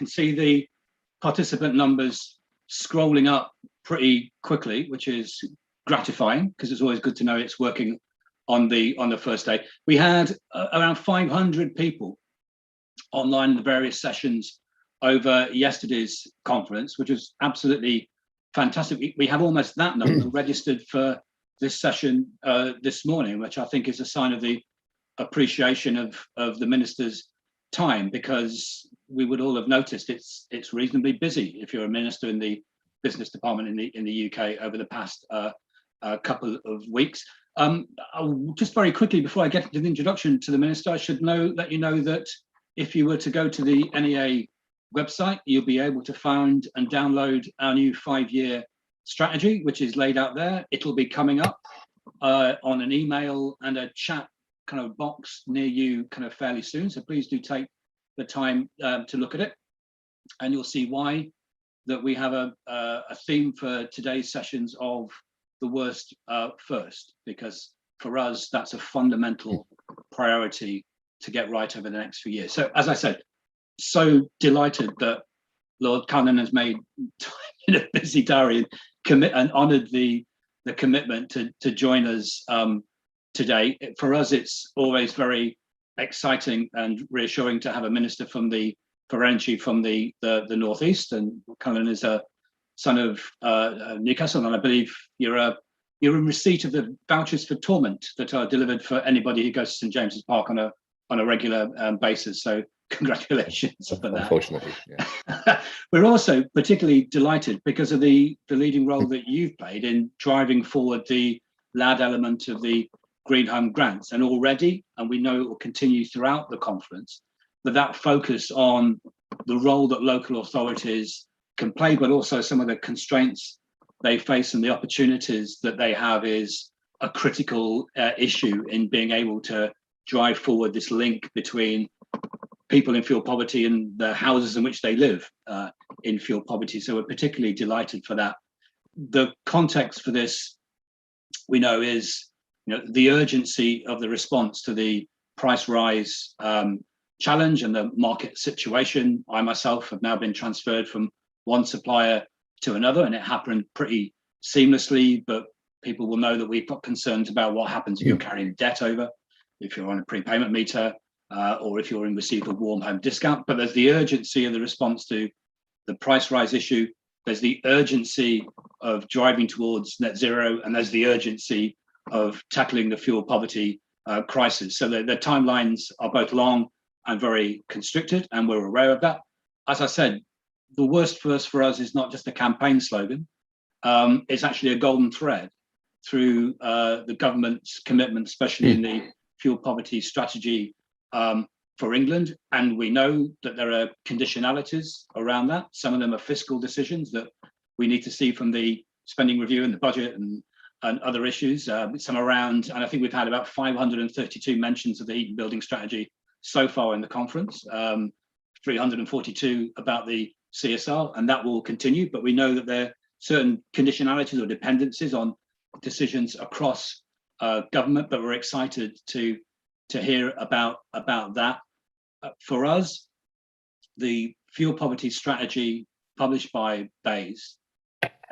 can see the participant numbers scrolling up pretty quickly, which is gratifying because it's always good to know it's working on the first day. We had around 500 people online in the various sessions over yesterday's conference, which was absolutely fantastic. We have almost that number registered for this session this morning, which I think is a sign of the appreciation of the minister's time, because we would all have noticed it's reasonably busy if you're a minister in the business department in the UK over the past couple of weeks. Just very quickly before I get to the introduction to the minister, I should let you know that if you were to go to the NEA website, you'll be able to find and download our new 5-year strategy, which is laid out there. It'll be coming up on an email and a chat kind of box near you kind of fairly soon. So please do take the time to look at it, and you'll see why that we have a theme for today's sessions of the worst first, because for us that's a fundamental priority to get right over the next few years. So as I said, so delighted that Lord Cullinan has made time in a busy diary and honoured the commitment to join us today. For us, it's always very exciting and reassuring to have a minister for energy from the northeast, and Cullinan is a son of Newcastle, and I believe you're in receipt of the vouchers for torment that are delivered for anybody who goes to St James's Park on a regular basis. So congratulations for that. Unfortunately, yeah. We're also particularly delighted because of the leading role that you've played in driving forward the LAD element of the Green Home grants, and already, and we know it will continue throughout the conference, that focus on the role that local authorities can play, but also some of the constraints they face and the opportunities that they have is a critical issue in being able to drive forward this link between people in fuel poverty and the houses in which they live in fuel poverty. So we're particularly delighted for that. The context for this, we know, is the urgency of the response to the price rise challenge and the market situation. I myself have now been transferred from one supplier to another, and it happened pretty seamlessly, but people will know that we've got concerns about what happens if you're carrying debt over, if you're on a prepayment meter, or if you're in receipt of warm home discount. But there's the urgency of the response to the price rise issue, there's the urgency of driving towards net zero, and there's the urgency of tackling the fuel poverty crisis. So the timelines are both long and very constricted, and we're aware of that. As I said, the worst first for us is not just a campaign slogan, it's actually a golden thread through the government's commitment, especially in the fuel poverty strategy for England. And we know that there are conditionalities around that. Some of them are fiscal decisions that we need to see from the spending review and the budget and other issues, some around, and I think we've had about 532 mentions of the heat and building strategy so far in the conference, 342 about the CSR, and that will continue. But we know that there are certain conditionalities or dependencies on decisions across government, but we're excited to hear about that. For us, the fuel poverty strategy published by BEIS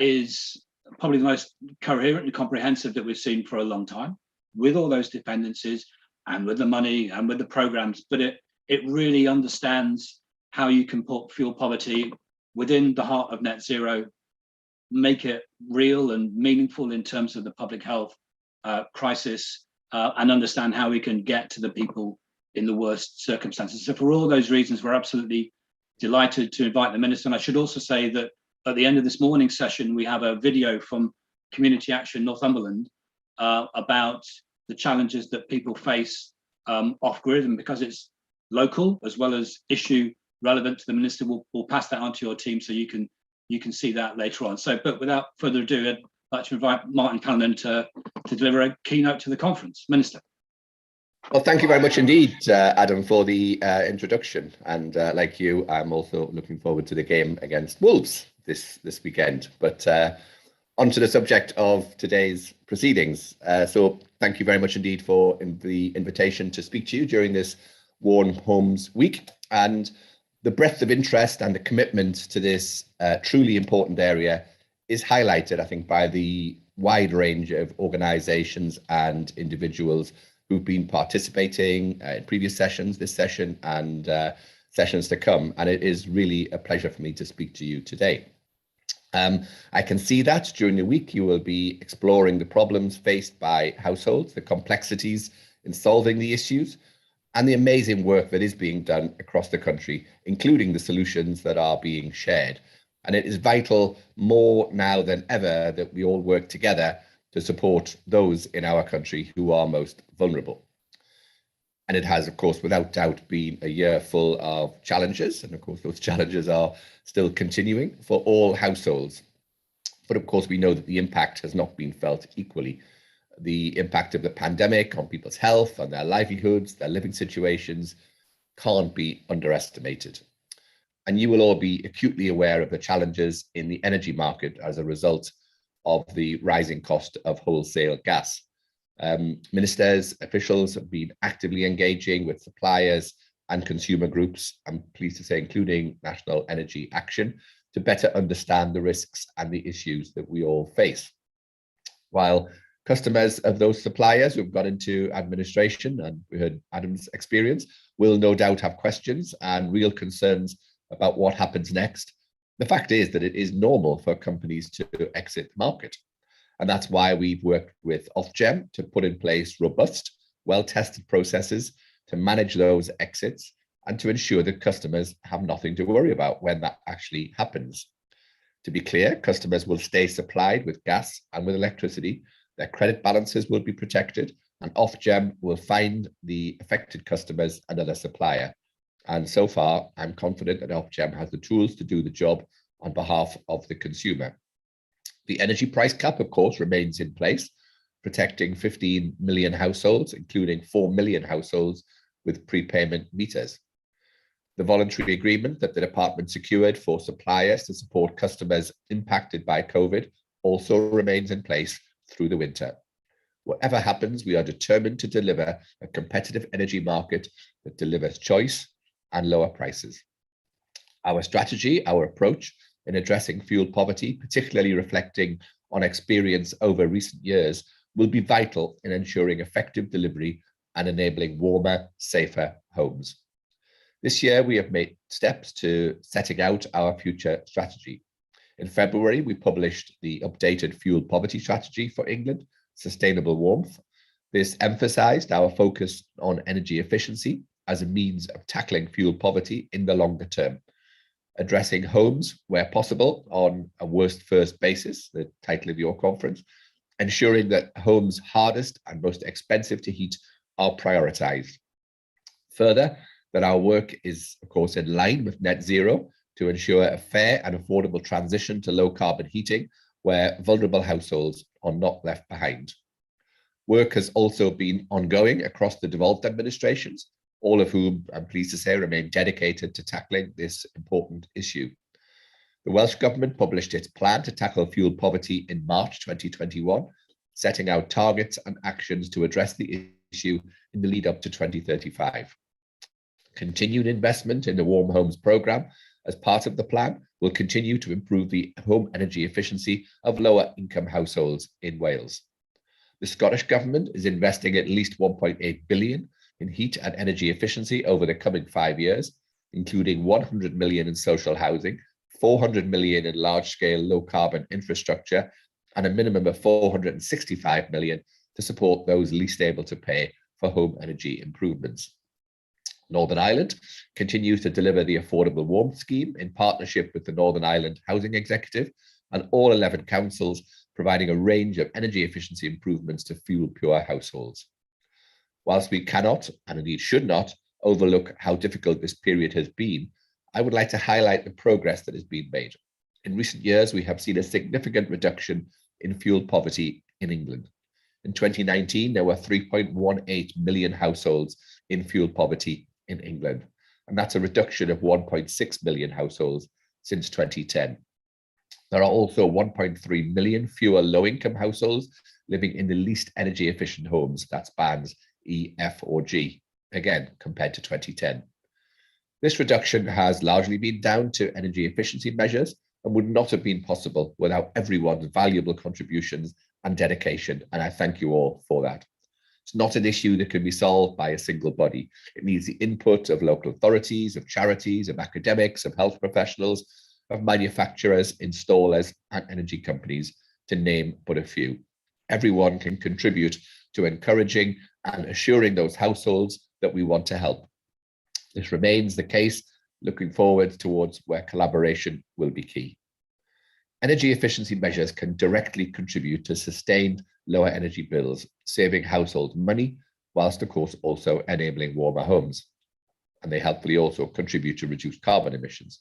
is probably the most coherent and comprehensive that we've seen for a long time, with all those dependencies and with the money and with the programs, but it really understands how you can put fuel poverty within the heart of net zero, make it real and meaningful in terms of the public health crisis, and understand how we can get to the people in the worst circumstances. So for all those reasons, we're absolutely delighted to invite the Minister. And I should also say that at the end of this morning's session, we have a video from Community Action Northumberland about the challenges that people face off-grid, and because it's local as well as issue relevant to the Minister, we'll pass that on to your team so you can see that later on. So, but without further ado, I'd like to invite Martin Cullinan to deliver a keynote to the conference. Minister. Well, thank you very much indeed, Adam, for the introduction. And like you, I'm also looking forward to the game against Wolves this weekend. But on to the subject of today's proceedings. So thank you very much indeed for the invitation to speak to you during this Warm Homes Week. And The breadth of interest and the commitment to this truly important area is highlighted, I think, by the wide range of organisations and individuals who've been participating in previous sessions, this session, and sessions to come. And it is really a pleasure for me to speak to you today. I can see that during the week you will be exploring the problems faced by households, the complexities in solving the issues, and the amazing work that is being done across the country, including the solutions that are being shared. And it is vital more now than ever that we all work together to support those in our country who are most vulnerable. And it has, of course, without doubt, been a year full of challenges. And of course, those challenges are still continuing for all households. But of course, we know that the impact has not been felt equally. The impact of the pandemic on people's health, on their livelihoods, their living situations can't be underestimated. And you will all be acutely aware of the challenges in the energy market as a result of the rising cost of wholesale gas. Ministers, officials have been actively engaging with suppliers and consumer groups, I'm pleased to say, including National Energy Action, to better understand the risks and the issues that we all face. While customers of those suppliers who've got into administration, and we heard Adam's experience, will no doubt have questions and real concerns about what happens next, the fact is that it is normal for companies to exit the market. And that's why we've worked with Ofgem to put in place robust, well-tested processes to manage those exits and to ensure that customers have nothing to worry about when that actually happens. To be clear, customers will stay supplied with gas and with electricity, their credit balances will be protected, and Ofgem will find the affected customers another supplier. And so far, I'm confident that Ofgem has the tools to do the job on behalf of the consumer. The energy price cap, of course, remains in place, protecting 15 million households, including 4 million households with prepayment meters. The voluntary agreement that the department secured for suppliers to support customers impacted by COVID also remains in place through the winter. Whatever happens, we are determined to deliver a competitive energy market that delivers choice and lower prices. Our strategy, our approach in addressing fuel poverty, particularly reflecting on experience over recent years, will be vital in ensuring effective delivery and enabling warmer, safer homes. This year, we have made steps to setting out our future strategy. In February, we published the updated fuel poverty strategy for England, Sustainable Warmth. This emphasised our focus on energy efficiency as a means of tackling fuel poverty in the longer term, addressing homes where possible on a worst first basis, the title of your conference, ensuring that homes hardest and most expensive to heat are prioritised. Further, that our work is, of course, in line with net zero to ensure a fair and affordable transition to low carbon heating where vulnerable households are not left behind. Work has also been ongoing across the devolved administrations, all of whom, I'm pleased to say, remain dedicated to tackling this important issue. The Welsh Government published its plan to tackle fuel poverty in March 2021, setting out targets and actions to address the issue in the lead up to 2035. Continued investment in the Warm Homes programme as part of the plan will continue to improve the home energy efficiency of lower income households in Wales. The Scottish Government is investing at least 1.8 billion in heat and energy efficiency over the coming 5 years, including 100 million in social housing, 400 million in large-scale low-carbon infrastructure, and a minimum of 465 million to support those least able to pay for home energy improvements. Northern Ireland continues to deliver the Affordable Warmth Scheme in partnership with the Northern Ireland Housing Executive and all 11 councils, providing a range of energy efficiency improvements to fuel-poor households. Whilst we cannot, and indeed should not, overlook how difficult this period has been, I would like to highlight the progress that has been made. In recent years, we have seen a significant reduction in fuel poverty in England. In 2019, there were 3.18 million households in fuel poverty in England, and that's a reduction of 1.6 million households since 2010. There are also 1.3 million fewer low-income households living in the least energy efficient homes, that's bands E, F or G, again, compared to 2010. This reduction has largely been down to energy efficiency measures and would not have been possible without everyone's valuable contributions and dedication, and I thank you all for that. It's not an issue that can be solved by a single body. It needs the input of local authorities, of charities, of academics, of health professionals, of manufacturers, installers, and energy companies, to name but a few. Everyone can contribute to encouraging and assuring those households that we want to help. This remains the case, looking forward towards where collaboration will be key. Energy efficiency measures can directly contribute to sustained lower energy bills, saving households money, whilst of course also enabling warmer homes. And they helpfully also contribute to reduced carbon emissions.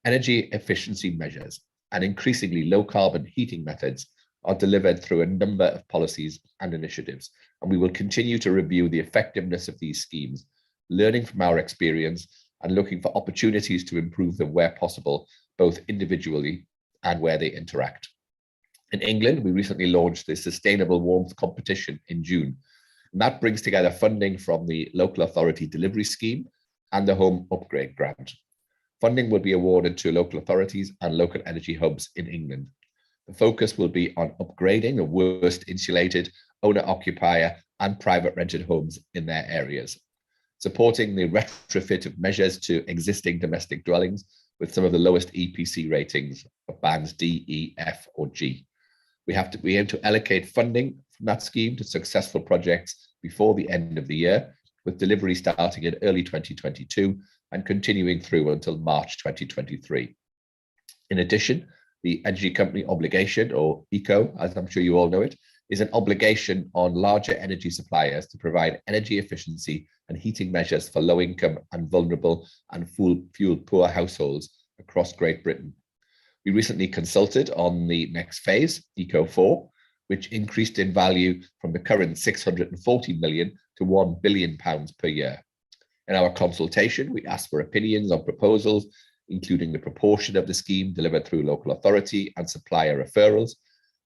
Energy efficiency measures and increasingly low carbon heating methods are delivered through a number of policies and initiatives, and we will continue to review the effectiveness of these schemes, learning from our experience and looking for opportunities to improve them where possible, both individually and where they interact. In England, we recently launched the Sustainable Warmth Competition in June, and that brings together funding from the Local Authority Delivery Scheme and the Home Upgrade Grant. Funding will be awarded to local authorities and local energy hubs in England. The focus will be on upgrading the worst insulated, owner-occupier and private rented homes in their areas, supporting the retrofit of measures to existing domestic dwellings with some of the lowest EPC ratings of bands D, E, F or G. We aim to allocate funding from that scheme to successful projects before the end of the year, with delivery starting in early 2022 and continuing through until March 2023. In addition, the Energy Company Obligation, or ECO, as I'm sure you all know it, is an obligation on larger energy suppliers to provide energy efficiency and heating measures for low-income and vulnerable and fuel-poor households across Great Britain. We recently consulted on the next phase, ECO4, which increased in value from the current 640 million to £1 billion per year. In our consultation, we asked for opinions on proposals, including the proportion of the scheme delivered through local authority and supplier referrals,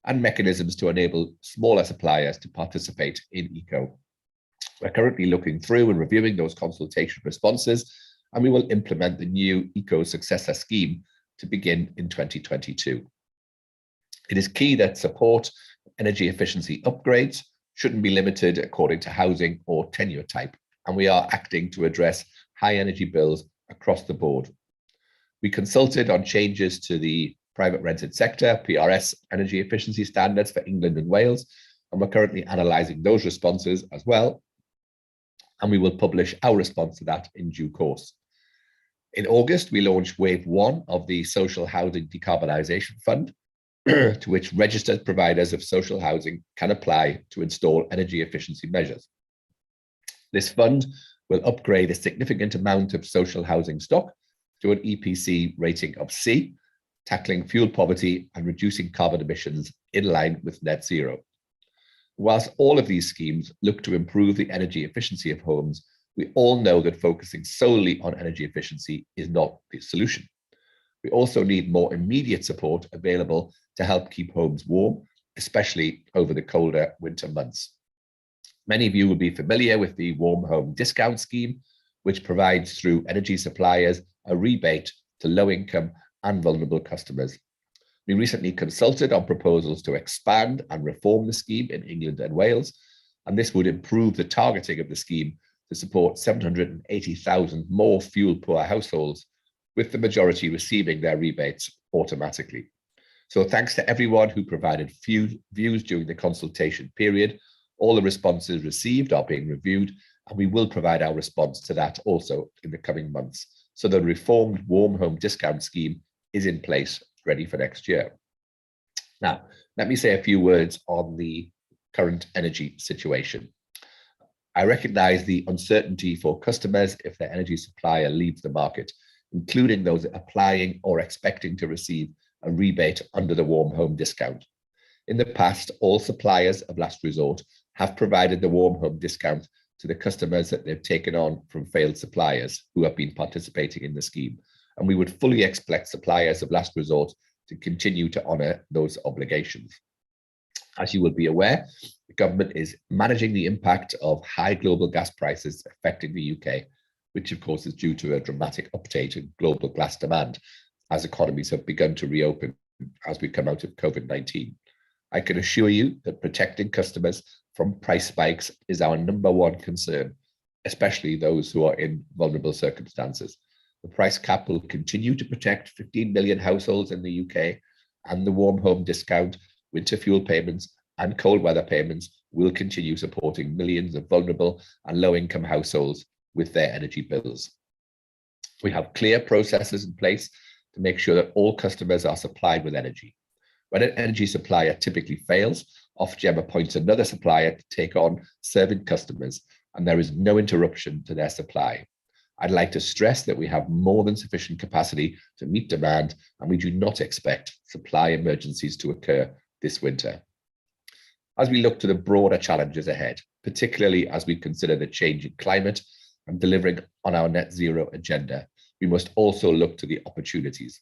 and mechanisms to enable smaller suppliers to participate in ECO. We're currently looking through and reviewing those consultation responses, and we will implement the new ECO successor scheme to begin in 2022. It is key that support energy efficiency upgrades shouldn't be limited according to housing or tenure type, and we are acting to address high energy bills across the board. We consulted on changes to the private rented sector, PRS, energy efficiency standards for England and Wales, and we're currently analysing those responses as well, and we will publish our response to that in due course. In August, we launched Wave 1 of the Social Housing Decarbonisation Fund, to which registered providers of social housing can apply to install energy efficiency measures. This fund will upgrade a significant amount of social housing stock to an EPC rating of C, tackling fuel poverty and reducing carbon emissions in line with net zero. Whilst all of these schemes look to improve the energy efficiency of homes, we all know that focusing solely on energy efficiency is not the solution. We also need more immediate support available to help keep homes warm, especially over the colder winter months. Many of you will be familiar with the Warm Home Discount Scheme, which provides through energy suppliers a rebate to low-income and vulnerable customers. We recently consulted on proposals to expand and reform the scheme in England and Wales, and this would improve the targeting of the scheme to support 780,000 more fuel-poor households, with the majority receiving their rebates automatically. So thanks to everyone who provided views during the consultation period. All the responses received are being reviewed, and we will provide our response to that also in the coming months. So the reformed Warm Home Discount Scheme is in place, ready for next year. Now, let me say a few words on the current energy situation. I recognise the uncertainty for customers if their energy supplier leaves the market, including those applying or expecting to receive a rebate under the Warm Home Discount. In the past, all suppliers of last resort have provided the Warm Home Discount to the customers that they've taken on from failed suppliers who have been participating in the scheme. And we would fully expect suppliers of last resort to continue to honour those obligations. As you will be aware, the government is managing the impact of high global gas prices affecting the UK, which of course is due to a dramatic uptake in global glass demand as economies have begun to reopen as we come out of COVID-19. I can assure you that protecting customers from price spikes is our #1 concern, especially those who are in vulnerable circumstances. The price cap will continue to protect 15 million households in the UK, and the warm home discount, winter fuel payments, and cold weather payments will continue supporting millions of vulnerable and low-income households with their energy bills. We have clear processes in place to make sure that all customers are supplied with energy. When an energy supplier typically fails, Ofgem appoints another supplier to take on serving customers, and there is no interruption to their supply. I'd like to stress that we have more than sufficient capacity to meet demand, and we do not expect supply emergencies to occur this winter. As we look to the broader challenges ahead, particularly as we consider the changing climate and delivering on our net zero agenda, we must also look to the opportunities.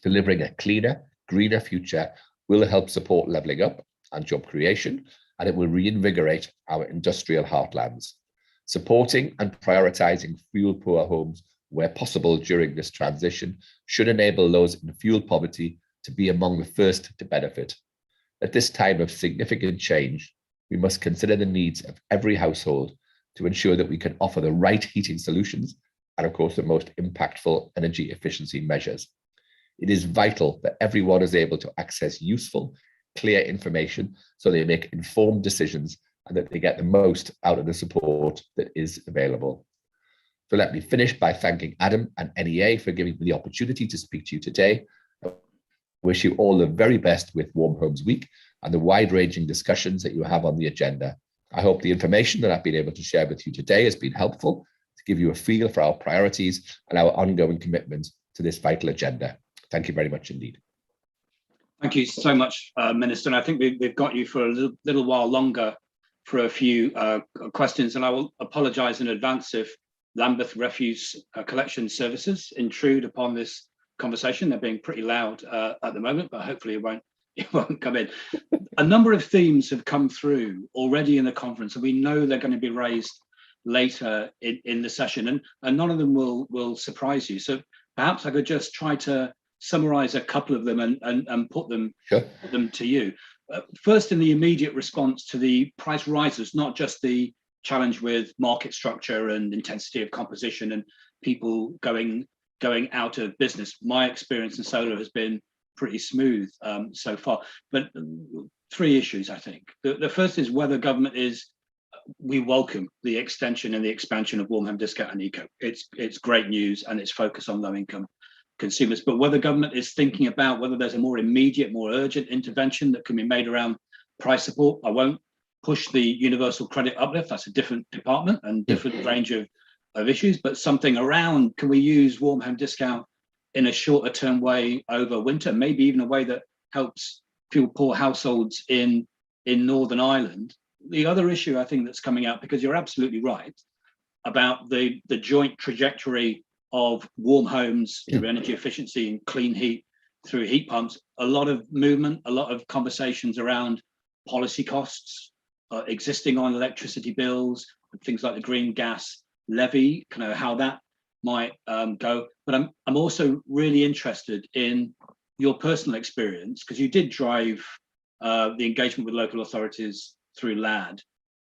Delivering a cleaner, greener future will help support levelling up and job creation, and it will reinvigorate our industrial heartlands. Supporting and prioritising fuel-poor homes where possible during this transition should enable those in fuel poverty to be among the first to benefit. At this time of significant change, we must consider the needs of every household to ensure that we can offer the right heating solutions and, of course, the most impactful energy efficiency measures. It is vital that everyone is able to access useful, clear information so they make informed decisions and that they get the most out of the support that is available. So let me finish by thanking Adam and NEA for giving me the opportunity to speak to you today. I wish you all the very best with Warm Homes Week and the wide-ranging discussions that you have on the agenda. I hope the information that I've been able to share with you today has been helpful to give you a feel for our priorities and our ongoing commitment to this vital agenda. Thank you very much indeed. Thank you so much, Minister. And I think we've got you for a little while longer for a few questions, and I will apologise in advance if Lambeth Refuse Collection Services intrude upon this conversation. They're being pretty loud at the moment, but hopefully it won't come in. A number of themes have come through already in the conference, and we know they're going to be raised later in the session, and none of them will surprise you. So perhaps I could just try to summarise a couple of them and put them to you. First, in the immediate response to the price rises, not just the challenge with market structure and intensity of composition and people going out of business. My experience in solar has been pretty smooth so far, but three issues, I think. The first is whether government we welcome the extension and the expansion of warm home discount and eco. It's great news and it's focused on low income consumers, but whether government is thinking about whether there's a more immediate, more urgent intervention that can be made around price support. I won't push the universal credit uplift, that's a different department and different range of issues, but something around, can we use warm home discount in a shorter term way over winter, maybe even a way that helps fuel poor households in Northern Ireland. The other issue I think that's coming out, because you're absolutely right about the joint trajectory of warm homes through energy efficiency and clean heat through heat pumps, a lot of movement, a lot of conversations around policy costs existing on electricity bills, things like the green gas levy, kind of how that might go. But I'm also really interested in your personal experience, because you did drive the engagement with local authorities through LAD,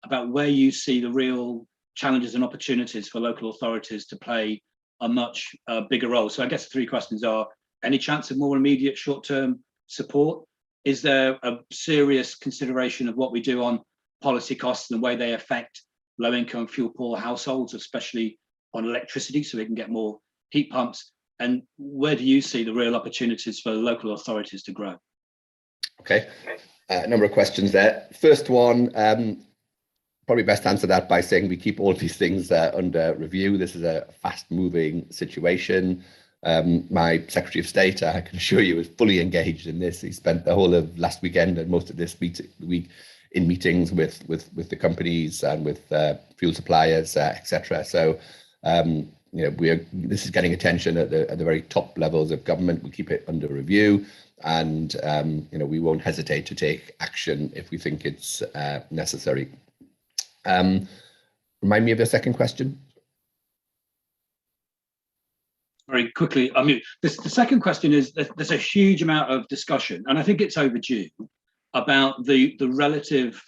about where you see the real challenges and opportunities for local authorities to play a much bigger role. So I guess the three questions are: any chance of more immediate short-term support? Is there a serious consideration of what we do on policy costs and the way they affect low-income fuel-poor households, especially on electricity, so we can get more heat pumps? And where do you see the real opportunities for local authorities to grow? Okay, a number of questions there. First one, probably best answer that by saying we keep all of these things under review. This is a fast-moving situation. My Secretary of State, I can assure you, is fully engaged in this. He spent the whole of last weekend and most of this week in meetings with the companies and with fuel suppliers, etc. So, this is getting attention at the very top levels of government. We keep it under review, and we won't hesitate to take action if we think it's necessary. Remind me of the second question. Very quickly, I mean, the second question is there's a huge amount of discussion, and I think it's overdue, about the relative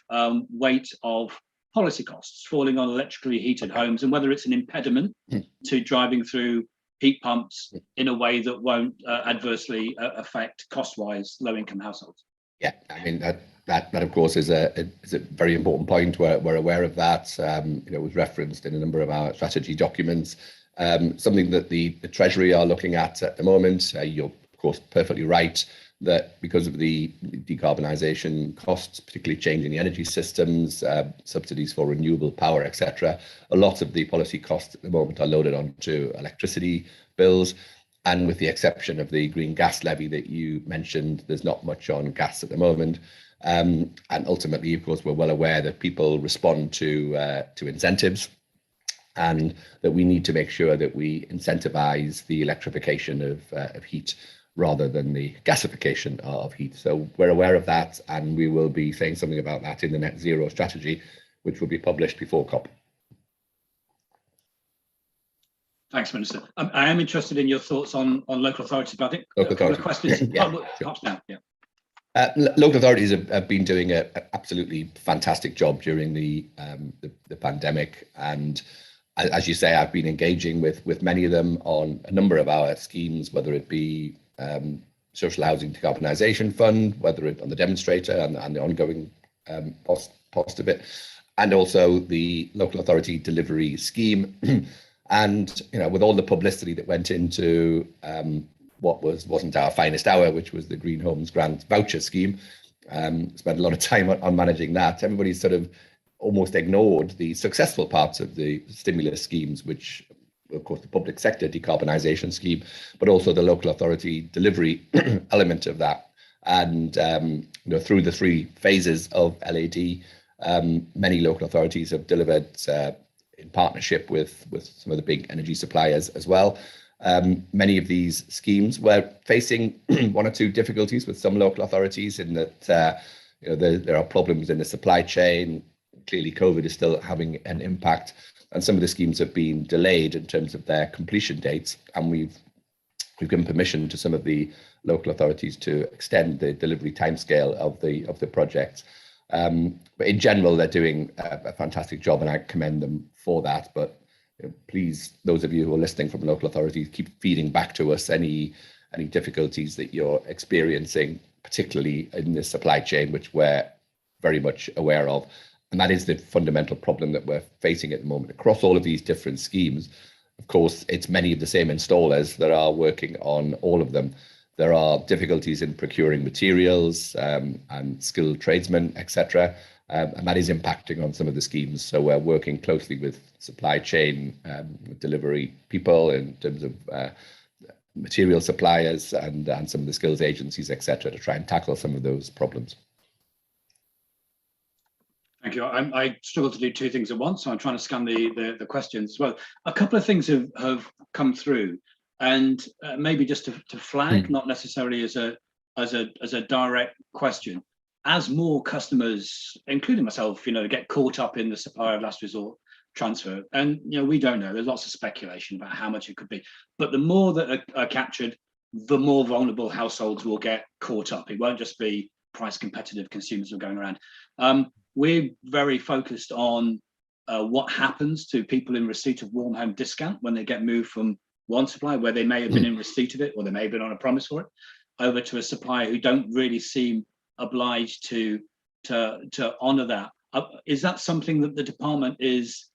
weight of policy costs falling on electrically heated homes, and whether it's an impediment to driving through heat pumps in a way that won't adversely affect cost-wise low-income households. Yeah, I mean that of course is a very important point. We're aware of that. It was referenced in a number of our strategy documents. Something that the Treasury are looking at the moment. You're of course perfectly right that because of the decarbonisation costs, particularly changing the energy systems, subsidies for renewable power, etc., a lot of the policy costs at the moment are loaded onto electricity bills. And with the exception of the green gas levy that you mentioned, there's not much on gas at the moment. And ultimately, of course, we're well aware that people respond to incentives, and that we need to make sure that we incentivize the electrification of heat rather than the gasification of heat. So we're aware of that, and we will be saying something about that in the net zero strategy, which will be published before COP. Thanks, Minister. I am interested in your thoughts on local authorities, but I think Local a couple of authorities. questions. Yeah, Perhaps now, yeah. Local authorities have been doing an absolutely fantastic job during the pandemic, and as you say, I've been engaging with many of them on a number of our schemes, whether it be social housing decarbonisation fund, whether it on the demonstrator and the ongoing post of it, and also the local authority delivery scheme. And with all the publicity that went into what wasn't our finest hour, which was the Green Homes Grant voucher scheme, spent a lot of time on managing that. Everybody sort of almost ignored the successful parts of the stimulus schemes, which of course the public sector decarbonisation scheme, but also the local authority delivery element of that. And through the 3 phases of LAD, many local authorities have delivered in partnership with some of the big energy suppliers as well. Many of these schemes were facing 1 or 2 difficulties with some local authorities in that there are problems in the supply chain. Clearly, COVID is still having an impact, and some of the schemes have been delayed in terms of their completion dates. And we've given permission to some of the local authorities to extend the delivery timescale of the projects. But in general, they're doing a fantastic job, and I commend them for that. But please, those of you who are listening from local authorities, keep feeding back to us any difficulties that you're experiencing, particularly in the supply chain, which we're very much aware of. And that is the fundamental problem that we're facing at the moment across all of these different schemes. Of course, it's many of the same installers that are working on all of them. There are difficulties in procuring materials and skilled tradesmen, etc. And that is impacting on some of the schemes. So we're working closely with supply chain delivery people in terms of material suppliers and some of the skills agencies, etc., to try and tackle some of those problems. Thank you. I struggle to do 2 things at once, so I'm trying to scan the questions. Well, a couple of things have come through, and maybe just to flag, not necessarily as a direct question. As more customers, including myself, get caught up in the supplier of last resort transfer, and we don't know. There's lots of speculation about how much it could be, but the more that are captured, the more vulnerable households will get caught up. It won't just be price competitive consumers who are going around. We're very focused on what happens to people in receipt of warm home discount when they get moved from one supplier where they may have been in receipt of it, or they may have been on a promise for it, over to a supplier who don't really seem obliged to honour that. Is that something that the department is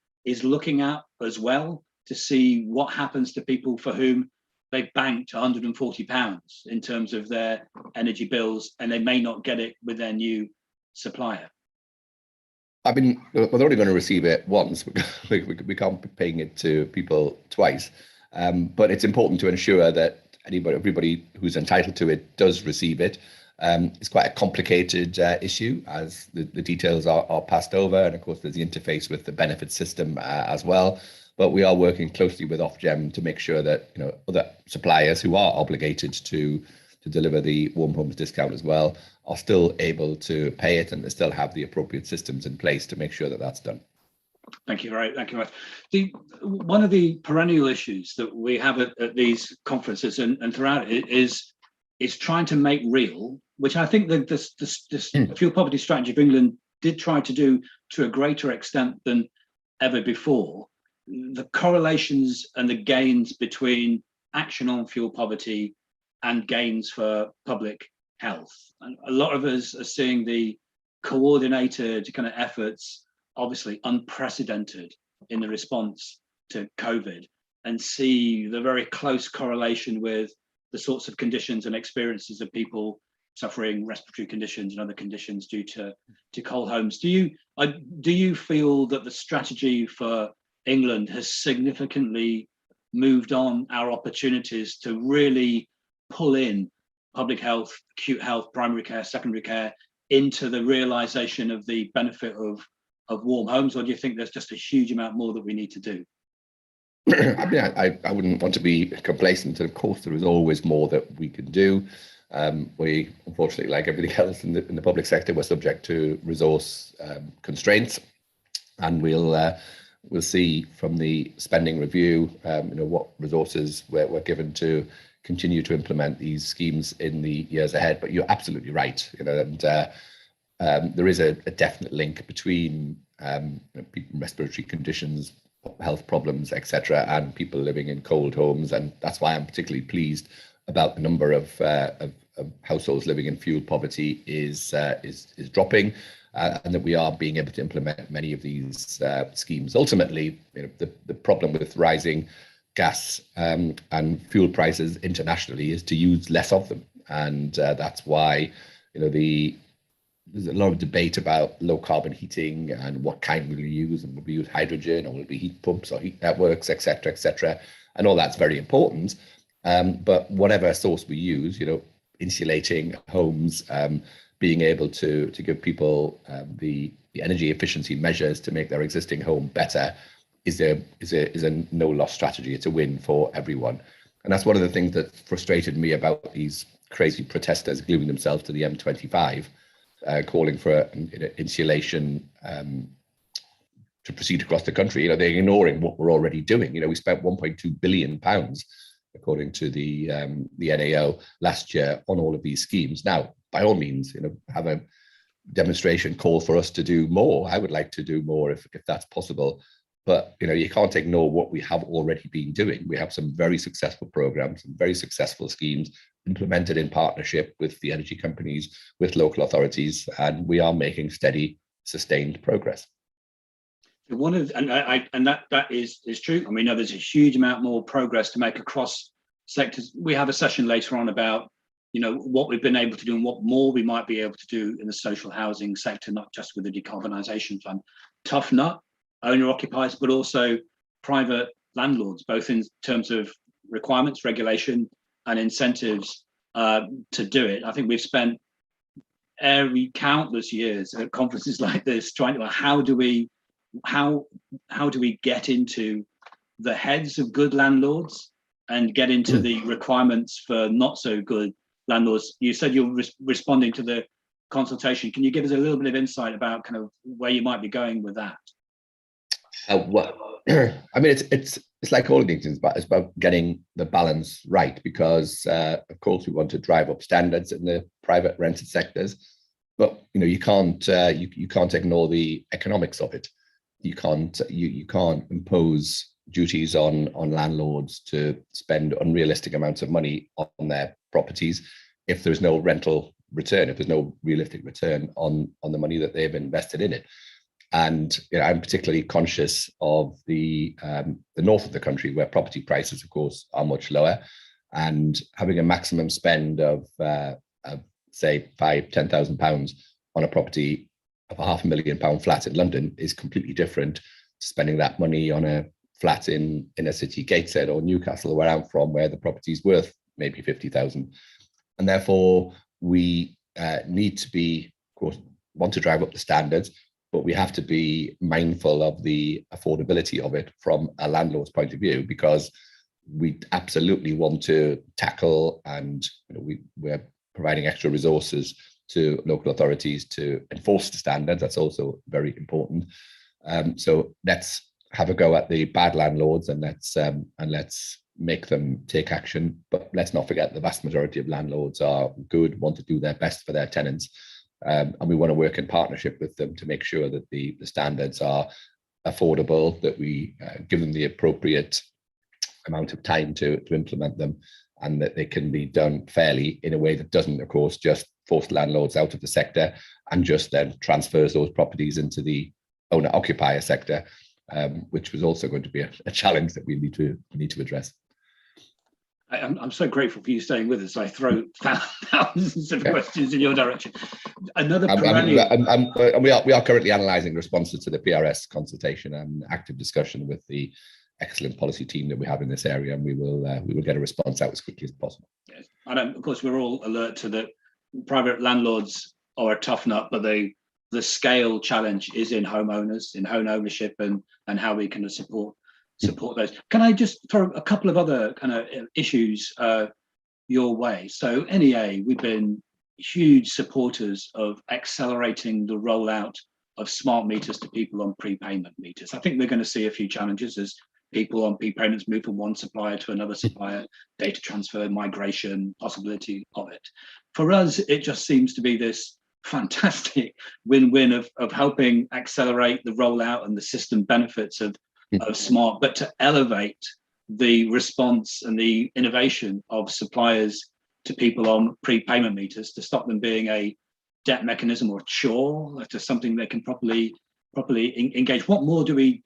looking at as well, to see what happens to people for whom they banked £140 in terms of their energy bills, and they may not get it with their new supplier? I mean, we're only going to receive it once. We can't be paying it to people twice. But it's important to ensure that everybody who's entitled to it does receive it. It's quite a complicated issue, as the details are passed over, and of course there's the interface with the benefit system as well. But we are working closely with Ofgem to make sure that other suppliers who are obligated to deliver the warm homes discount as well are still able to pay it, and they still have the appropriate systems in place to make sure that that's done. Thank you very much. One of the perennial issues that we have at these conferences and throughout it is trying to make real, which I think that this fuel poverty strategy of England did try to do to a greater extent than ever before, the correlations and the gains between action on fuel poverty and gains for public health. And a lot of us are seeing the coordinated kind of efforts, obviously unprecedented in the response to COVID, and see the very close correlation with the sorts of conditions and experiences of people suffering respiratory conditions and other conditions due to cold homes. Do you feel that the strategy for England has significantly moved on our opportunities to really pull in public health, acute health, primary care, secondary care into the realization of the benefit of warm homes, or do you think there's just a huge amount more that we need to do? I mean, I wouldn't want to be complacent. Of course, there is always more that we can do. We, unfortunately, like everything else in the public sector, we're subject to resource constraints, and we'll see from the spending review, what resources we're given to continue to implement these schemes in the years ahead. But you're absolutely right, and there is a definite link between respiratory conditions, health problems, etc., and people living in cold homes, and that's why I'm particularly pleased about the number of households living in fuel poverty is dropping, and that we are being able to implement many of these schemes. Ultimately, the problem with rising gas and fuel prices internationally is to use less of them, and that's why there's a lot of debate about low carbon heating and what kind will you use, and will we use hydrogen, or will it be heat pumps or heat networks, etc., and all that's very important. But whatever source we use, insulating homes, being able to give people the energy efficiency measures to make their existing home better is a no loss strategy. It's a win for everyone, and that's one of the things that frustrated me about these crazy protesters gluing themselves to the M25. Calling for insulation to proceed across the country. They're ignoring what we're already doing. We spent £1.2 billion, according to the NAO, last year on all of these schemes. Now, by all means, have a demonstration call for us to do more. I would like to do more if that's possible. But you can't ignore what we have already been doing. We have some very successful programs and very successful schemes implemented in partnership with the energy companies, with local authorities, and we are making steady, sustained progress. That is true. We know there's a huge amount more progress to make across sectors. We have a session later on about what we've been able to do and what more we might be able to do in the social housing sector, not just with the decarbonisation fund. Tough nut, owner occupiers, but also private landlords, both in terms of requirements, regulation, and incentives to do it. I think we've spent countless years at conferences like this trying to how do we get into the heads of good landlords and get into the requirements for not so good landlords. You said you're responding to the consultation. Can you give us a little bit of insight about kind of where you might be going with that? It's like all these things, but it's about getting the balance right, because of course we want to drive up standards in the private rented sectors, but you can't ignore the economics of it. You can't impose duties on landlords to spend unrealistic amounts of money on their properties if there's no rental return, if there's no realistic return on the money that they've invested in it. And I'm particularly conscious of the north of the country, where property prices, of course, are much lower, and having a maximum spend of say £5,000-10,000 on a property of a £500,000 flat in London is completely different to spending that money on a flat in a city, Gateshead or Newcastle, where I'm from, where the property is worth maybe 50,000. And therefore, we need to be, of course, want to drive up the standards, but we have to be mindful of the affordability of it from a landlord's point of view, because we absolutely want to tackle, and we're providing extra resources to local authorities to enforce the standards. That's also very important. So let's have a go at the bad landlords, and let's make them take action. But let's not forget the vast majority of landlords are good, want to do their best for their tenants, and we want to work in partnership with them to make sure that the standards are affordable, that we give them the appropriate amount of time to implement them, and that they can be done fairly in a way that doesn't, of course, just force landlords out of the sector and just then transfers those properties into the owner-occupier sector, which was also going to be a challenge that we need to address. I'm so grateful for you staying with us. I throw thousands of questions in your direction. Another perennial. We are currently analysing responses to the PRS consultation and active discussion with the excellent policy team that we have in this area, and we will get a response out as quickly as possible. Yes. And of course, we're all alert to that. Private landlords are a tough nut, but the scale challenge is in homeowners, in home ownership, and how we can support those. Can I just throw a couple of other kind of issues your way? So NEA, we've been huge supporters of accelerating the rollout of smart meters to people on prepayment meters. I think we're going to see a few challenges as people on prepayments move from one supplier to another supplier, data transfer, migration, possibility of it. For us, it just seems to be this fantastic win-win of helping accelerate the rollout and the system benefits of smart, but to elevate the response and the innovation of suppliers to people on prepayment meters, to stop them being a debt mechanism or a chore, to something they can properly engage. What more do we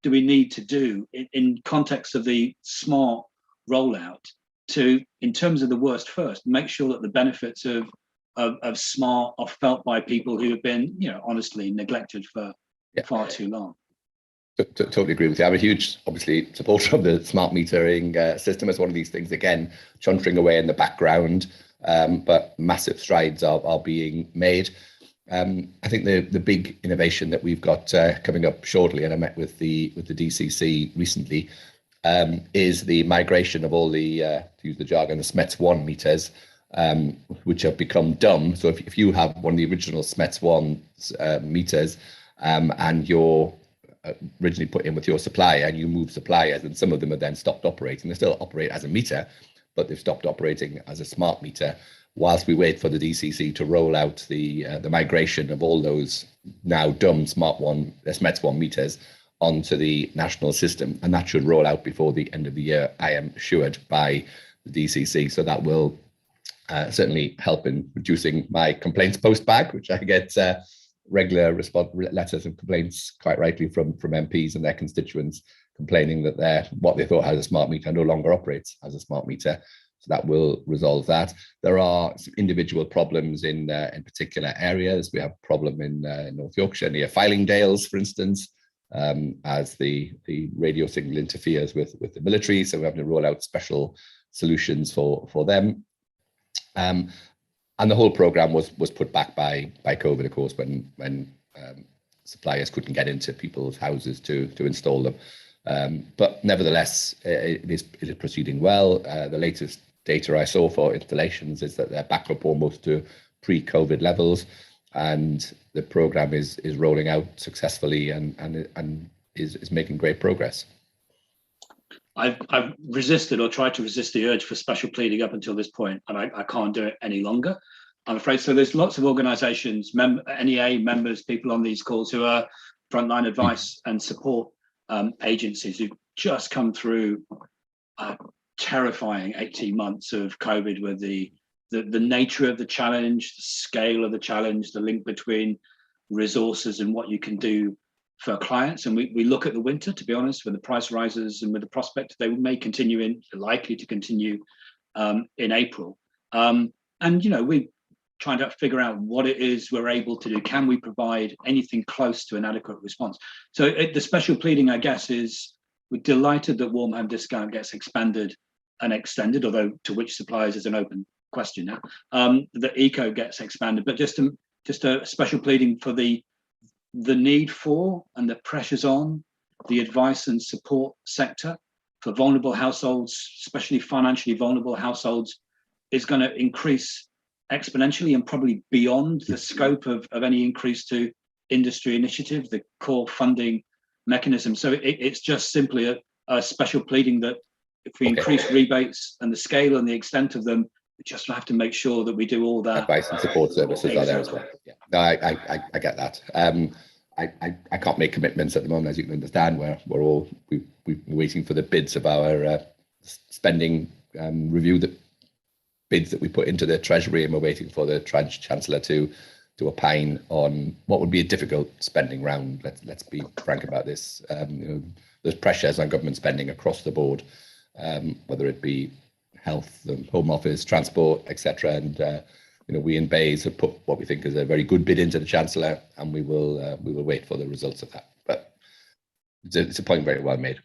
need to do in context of the smart rollout to, in terms of the worst first, make sure that the benefits of smart are felt by people who have been, honestly neglected for far too long? Totally agree with you. I'm a huge, obviously, supporter of the smart metering system. It's one of these things, again, chuntering away in the background, but massive strides are being made. I think the big innovation that we've got coming up shortly, and I met with the DCC recently, is the migration of all the, to use the jargon, the SMETS1 meters, which have become dumb. So if you have one of the original SMETS1 meters, and you're originally put in with your supplier and you move suppliers, and some of them have then stopped operating. They still operate as a meter, but they've stopped operating as a smart meter, whilst we wait for the DCC to roll out the migration of all those now dumb SMETS1 meters onto the national system. And that should roll out before the end of the year, I am assured, by the DCC. So that will certainly help in reducing my complaints post bag, which I get regular letters and complaints, quite rightly, from MPs and their constituents, complaining that what they thought as a smart meter no longer operates as a smart meter. So that will resolve that. There are some individual problems in particular areas. We have a problem in North Yorkshire near Fylingdales, for instance, as the radio signal interferes with the military. So we're having to roll out special solutions for them. And the whole program was put back by COVID, of course, when suppliers couldn't get into people's houses to install them. But nevertheless, it is proceeding well. The latest data I saw for installations is that they're back up almost to pre-COVID levels, and the program is rolling out successfully and is making great progress. I've resisted or tried to resist the urge for special pleading up until this point, and I can't do it any longer, I'm afraid. So there's lots of organisations, NEA members, people on these calls who are frontline advice and support agencies who've just come through a terrifying 18 months of COVID, with the nature of the challenge, the scale of the challenge, the link between resources and what you can do for clients. And we look at the winter, to be honest, with the price rises and with the prospect they may continue likely to continue in April. And we're trying to figure out what it is we're able to do. Can we provide anything close to an adequate response? So the special pleading, I guess, is we're delighted that warm home discount gets expanded and extended, although to which suppliers is an open question now. The eco gets expanded, but just a special pleading for the need for and the pressures on the advice and support sector for vulnerable households, especially financially vulnerable households, is going to increase exponentially and probably beyond the scope of any increase to industry initiative, the core funding mechanism. So it's just simply a special pleading that if we increase rebates and the scale and the extent of them, we just have to make sure that we do all that. Advice and support services are there as well. Yeah, no, I get that. I can't make commitments at the moment, as you can understand. We're waiting for the bids of our spending review, the bids that we put into the Treasury, and we're waiting for the Chancellor to opine on what would be a difficult spending round. Let's be frank about this. There's pressures on government spending across the board, whether it be health, the Home Office, transport, etc. And we in Bays have put what we think is a very good bid into the Chancellor, and we will wait for the results of that. But it's a point very well made.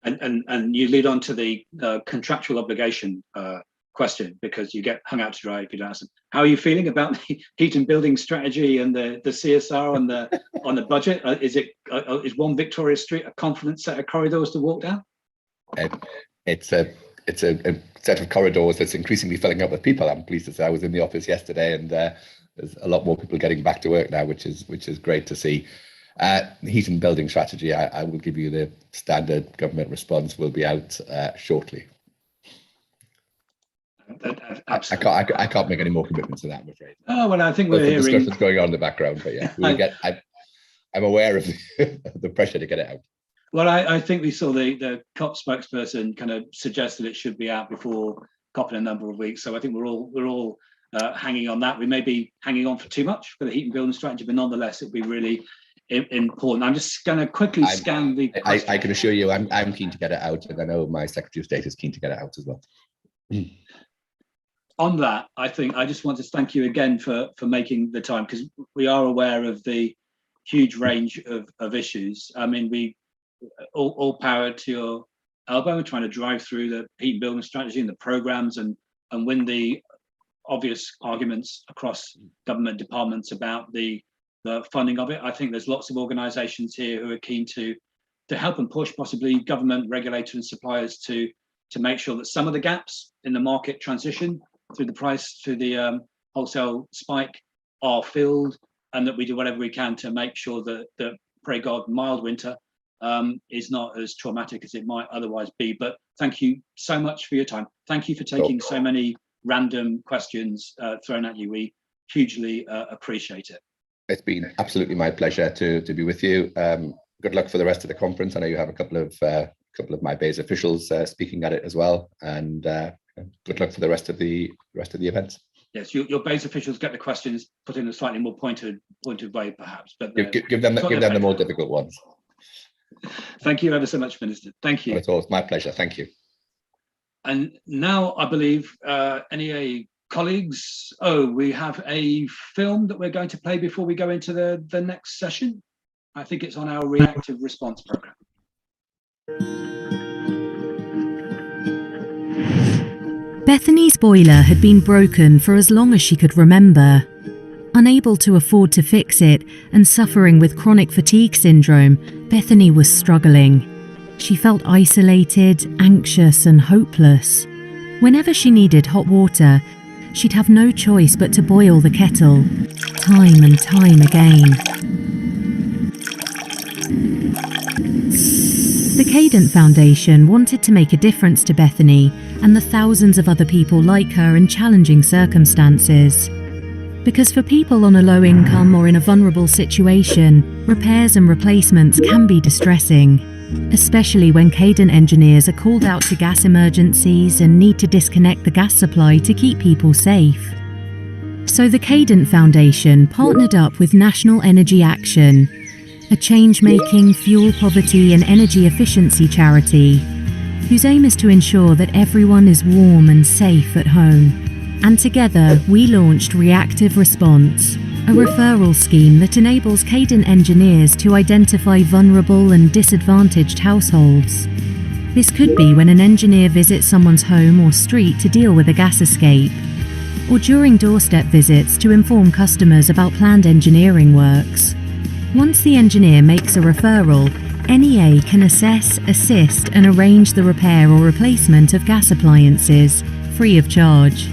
And you lead on to the contractual obligation question, because you get hung out to dry if you don't ask them. How are you feeling about the heat and building strategy and the CSR on the budget? Is 1 Victoria Street a confident set of corridors to walk down? It's a set of corridors that's increasingly filling up with people. I'm pleased to say I was in the office yesterday, and there's a lot more people getting back to work now, which is great to see. Heat and building strategy, I will give you the standard government response, will be out shortly. I can't make any more commitments to that, I'm afraid. Oh, well, I think we're hearing discussions going on in the background, but yeah, I'm aware of the pressure to get it out. Well, I think we saw the COP spokesperson kind of suggest that it should be out before COP in a number of weeks. So I think we're all hanging on that. We may be hanging on for too much for the heat and building strategy, but nonetheless, it'd be really important. I'm just going to quickly scan the. I can assure you, I'm keen to get it out, and I know my Secretary of State is keen to get it out as well. On that, I think I just want to thank you again for making the time, because we are aware of the huge range of issues. I mean, we all power to your elbow. We're trying to drive through the heat and building strategy and the programs and win the obvious arguments across government departments about the funding of it. I think there's lots of organisations here who are keen to help and push possibly government, regulator and suppliers to make sure that some of the gaps in the market transition through the price, through the wholesale spike, are filled, and that we do whatever we can to make sure that pray God, mild winter is not as traumatic as it might otherwise be. But thank you so much for your time. Thank you for taking so many random questions thrown at you. We hugely appreciate it. It's been absolutely my pleasure to be with you. Good luck for the rest of the conference. I know you have a couple of my Bays officials speaking at it as well, and good luck for the rest of the events. Yes, your Bays officials get the questions put in a slightly more pointed way, perhaps. But give them the more difficult ones. Thank you ever so much, Minister. Thank you. It's always my pleasure. Thank you. And now I believe any colleagues. Oh, we have a film that we're going to play before we go into the next session. I think it's on our reactive response program. Bethany's boiler had been broken for as long as she could remember. Unable to afford to fix it and suffering with chronic fatigue syndrome, Bethany was struggling. She felt isolated, anxious and hopeless. Whenever she needed hot water, she'd have no choice but to boil the kettle, time and time again. The Cadent Foundation wanted to make a difference to Bethany and the thousands of other people like her in challenging circumstances. Because for people on a low income or in a vulnerable situation, repairs and replacements can be distressing, especially when Cadent engineers are called out to gas emergencies and need to disconnect the gas supply to keep people safe. So the Cadent Foundation partnered up with National Energy Action, a change-making, fuel poverty and energy efficiency charity, whose aim is to ensure that everyone is warm and safe at home. And together, we launched Reactive Response, a referral scheme that enables Cadent engineers to identify vulnerable and disadvantaged households. This could be when an engineer visits someone's home or street to deal with a gas escape, or during doorstep visits to inform customers about planned engineering works. Once the engineer makes a referral, NEA can assess, assist and arrange the repair or replacement of gas appliances, free of charge.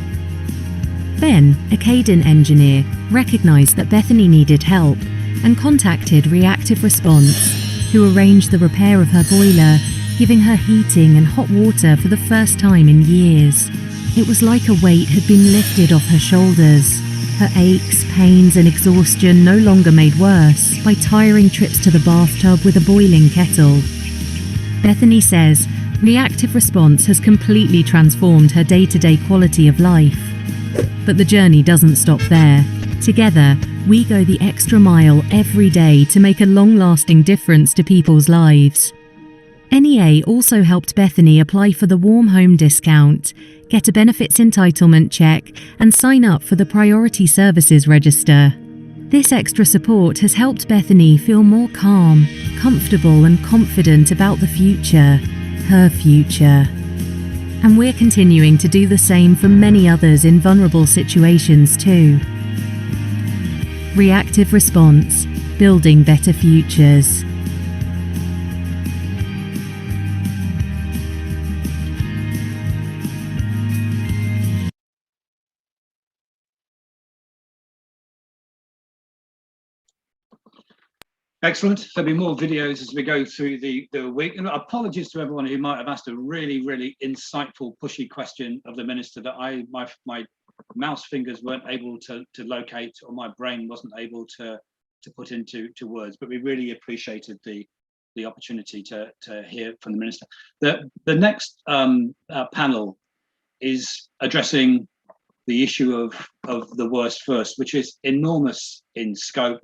Ben, a Cadent engineer, recognised that Bethany needed help and contacted Reactive Response, who arranged the repair of her boiler, giving her heating and hot water for the first time in years. It was like a weight had been lifted off her shoulders. Her aches, pains and exhaustion no longer made worse by tiring trips to the bathtub with a boiling kettle. Bethany says Reactive Response has completely transformed her day-to-day quality of life. But the journey doesn't stop there. Together, we go the extra mile every day to make a long-lasting difference to people's lives. NEA also helped Bethany apply for the Warm Home discount, get a benefits entitlement check, and sign up for the Priority Services Register. This extra support has helped Bethany feel more calm, comfortable, and confident about the future, her future. And we're continuing to do the same for many others in vulnerable situations too. Reactive Response, building better futures. Excellent. There'll be more videos as we go through the week. And apologies to everyone who might have asked a really, really insightful, pushy question of the minister that my mouse fingers weren't able to locate, or my brain wasn't able to put into words. But we really appreciated the opportunity to hear from the minister. The next panel is addressing the issue of the worst first, which is enormous in scope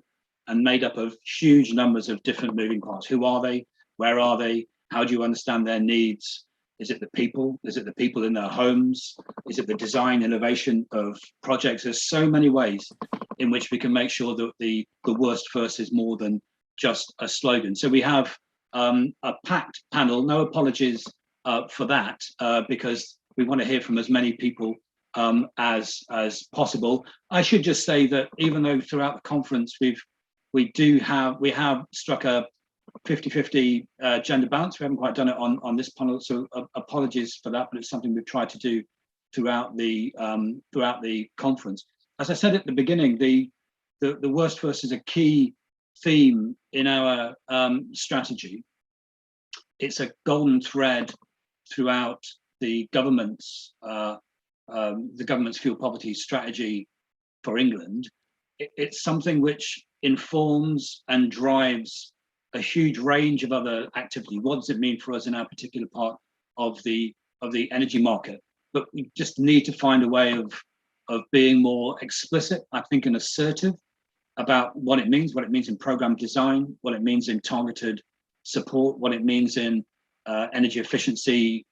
and made up of huge numbers of different moving parts. Who are they? Where are they? How do you understand their needs? Is it the people? Is it the people in their homes? Is it the design, innovation of projects? There's so many ways in which we can make sure that the worst first is more than just a slogan. So we have a packed panel. No apologies for that, because we want to hear from as many people as possible. I should just say that even though throughout the conference we have struck a 50-50 gender balance. We haven't quite done it on this panel, so apologies for that, but it's something we've tried to do throughout the conference. As I said at the beginning, the worst first is a key theme in our strategy. It's a golden thread throughout the government's fuel poverty strategy for England. It's something which informs and drives a huge range of other activity. What does it mean for us in our particular part of the energy market? But we just need to find a way of being more explicit, I think, and assertive about what it means in program design, what it means in targeted support, what it means in energy efficiency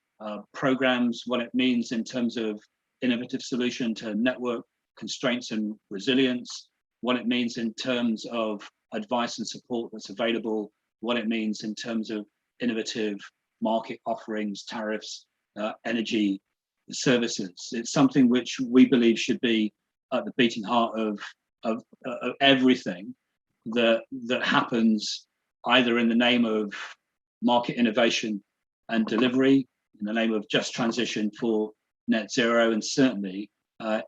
programs, what it means in terms of innovative solution to network constraints and resilience, what it means in terms of advice and support that's available, what it means in terms of innovative market offerings, tariffs, energy services. It's something which we believe should be at the beating heart of everything that happens, either in the name of market innovation and delivery, in the name of just transition for net zero, and certainly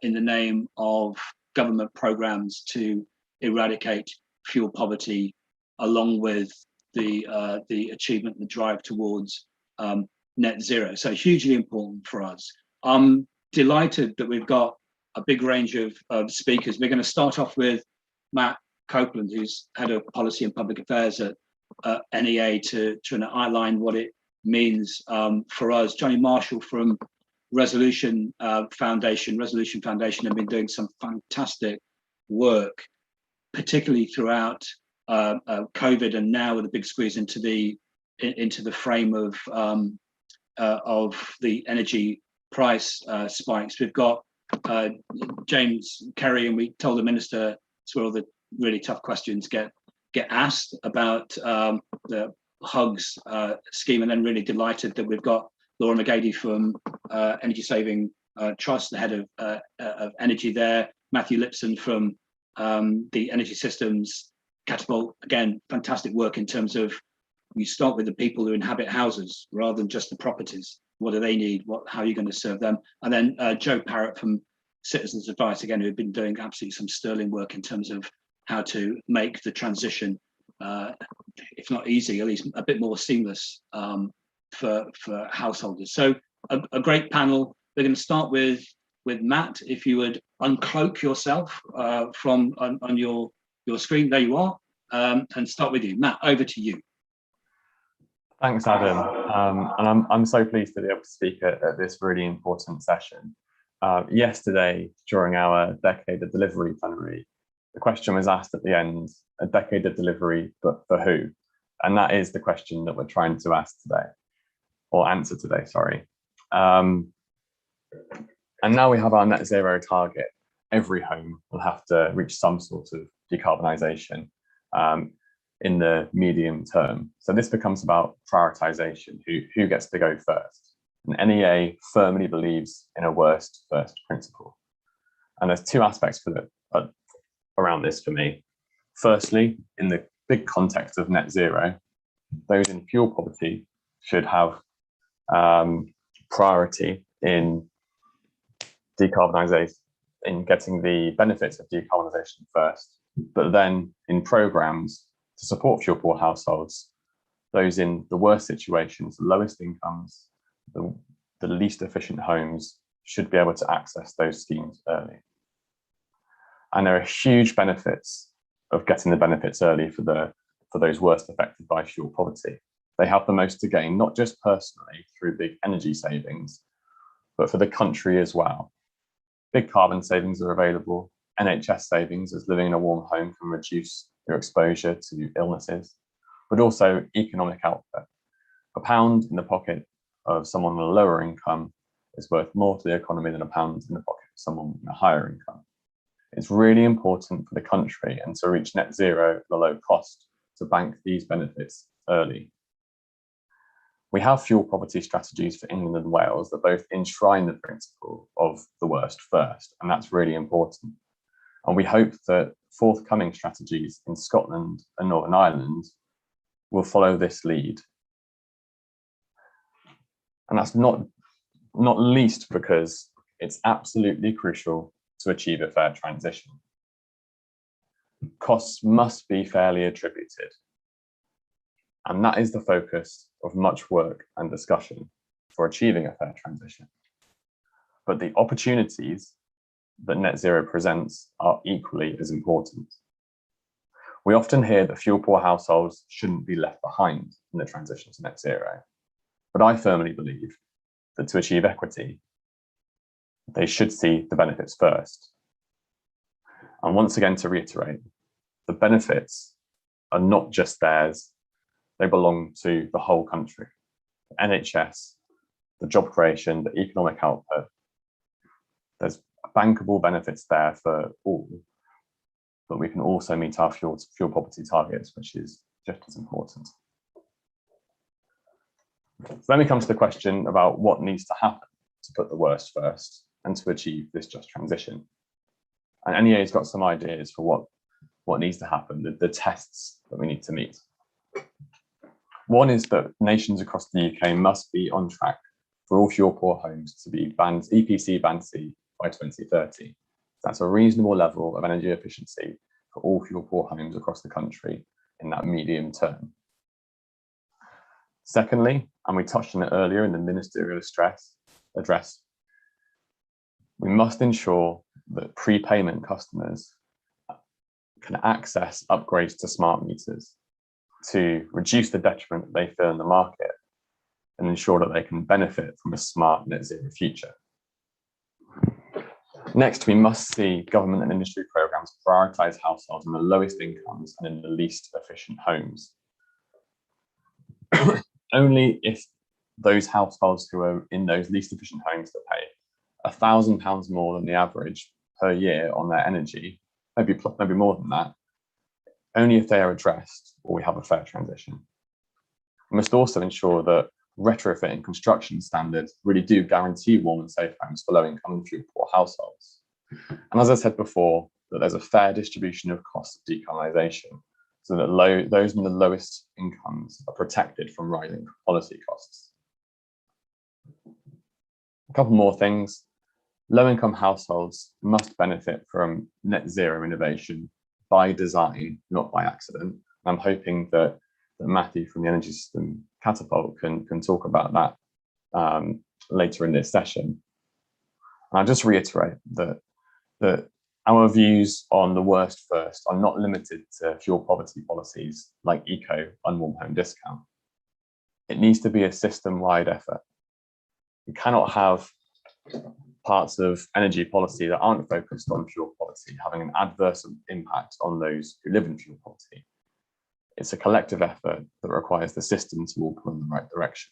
in the name of government programs to eradicate fuel poverty, along with the achievement and the drive towards net zero. So hugely important for us. I'm delighted that we've got a big range of speakers. We're going to start off with Matt Copeland, who's head of policy and public affairs at NEA, to try to outline what it means for us. Johnny Marshall from Resolution Foundation have been doing some fantastic work, particularly throughout COVID, and now with a big squeeze into the frame of the energy price spikes. We've got James Kerry, and we told the minister it's where all the really tough questions get asked about the HUGS scheme, and then really delighted that we've got Laura McGady from Energy Saving Trust, the head of energy there. Matthew Lipson from the Energy Systems Catapult. Again, fantastic work in terms of you start with the people who inhabit houses rather than just the properties. What do they need? How are you going to serve them? And then Joe Parrott from Citizens Advice, again, who've been doing absolutely some sterling work in terms of how to make the transition, if not easy, at least a bit more seamless for householders. So a great panel. We're going to start with Matt. If you would uncloak yourself from on your screen, there you are, and start with you. Matt, over to you. Thanks, Adam. And I'm so pleased to be able to speak at this really important session. Yesterday, during our Decade of Delivery plenary, the question was asked at the end, a decade of delivery, but for who? And that is the question that we're trying to ask today, or answer today, sorry. And now we have our net zero target. Every home will have to reach some sort of decarbonisation in the medium term. So this becomes about prioritisation, who gets to go first. And NEA firmly believes in a worst first principle. And there's two aspects around this for me. Firstly, in the big context of net zero, those in fuel poverty should have priority in decarbonisation, in getting the benefits of decarbonisation first, but then in programmes to support fuel poor households, those in the worst situations, the lowest incomes, the least efficient homes should be able to access those schemes early. And there are huge benefits of getting the benefits early for those worst affected by fuel poverty. They have the most to gain, not just personally through big energy savings, but for the country as well. Big carbon savings are available, NHS savings as living in a warm home can reduce your exposure to illnesses, but also economic output. £1 in the pocket of someone with a lower income is worth more to the economy than £1 in the pocket of someone with a higher income. It's really important for the country and to reach net zero at a low cost to bank these benefits early. We have fuel poverty strategies for England and Wales that both enshrine the principle of the worst first, and that's really important. And we hope that forthcoming strategies in Scotland and Northern Ireland will follow this lead. And that's not least because it's absolutely crucial to achieve a fair transition. Costs must be fairly attributed. And that is the focus of much work and discussion for achieving a fair transition. But the opportunities that net zero presents are equally as important. We often hear that fuel poor households shouldn't be left behind in the transition to net zero. But I firmly believe that to achieve equity, they should see the benefits first. And once again, to reiterate, the benefits are not just theirs, they belong to the whole country. The NHS, the job creation, the economic output, there's bankable benefits there for all, but we can also meet our fuel poverty targets, which is just as important. So then we come to the question about what needs to happen to put the worst first and to achieve this just transition. And NEA's got some ideas for what needs to happen, the tests that we need to meet. One is that nations across the UK must be on track for all fuel poor homes to be EPC Band C by 2030. That's a reasonable level of energy efficiency for all fuel poor homes across the country in that medium term. Secondly, and we touched on it earlier in the Ministerial Address, we must ensure that prepayment customers can access upgrades to smart meters to reduce the detriment that they feel in the market and ensure that they can benefit from a smart net zero future. Next, we must see government and industry programmes prioritise households in the lowest incomes and in the least efficient homes. Only if those households who are in those least efficient homes that pay £1,000 more than the average per year on their energy, maybe more than that, only if they are addressed will we have a fair transition. We must also ensure that retrofit and construction standards really do guarantee warm and safe homes for low-income and fuel poor households. And as I said before, that there's a fair distribution of costs of decarbonisation, so that those in the lowest incomes are protected from rising policy costs. A couple more things. Low-income households must benefit from net zero innovation by design, not by accident. I'm hoping that Matthew from the Energy System Catapult can talk about that later in this session. And I'll just reiterate that our views on the worst first are not limited to fuel poverty policies like eco and warm home discount. It needs to be a system-wide effort. We cannot have parts of energy policy that aren't focused on fuel poverty having an adverse impact on those who live in fuel poverty. It's a collective effort that requires the system to walk in the right direction.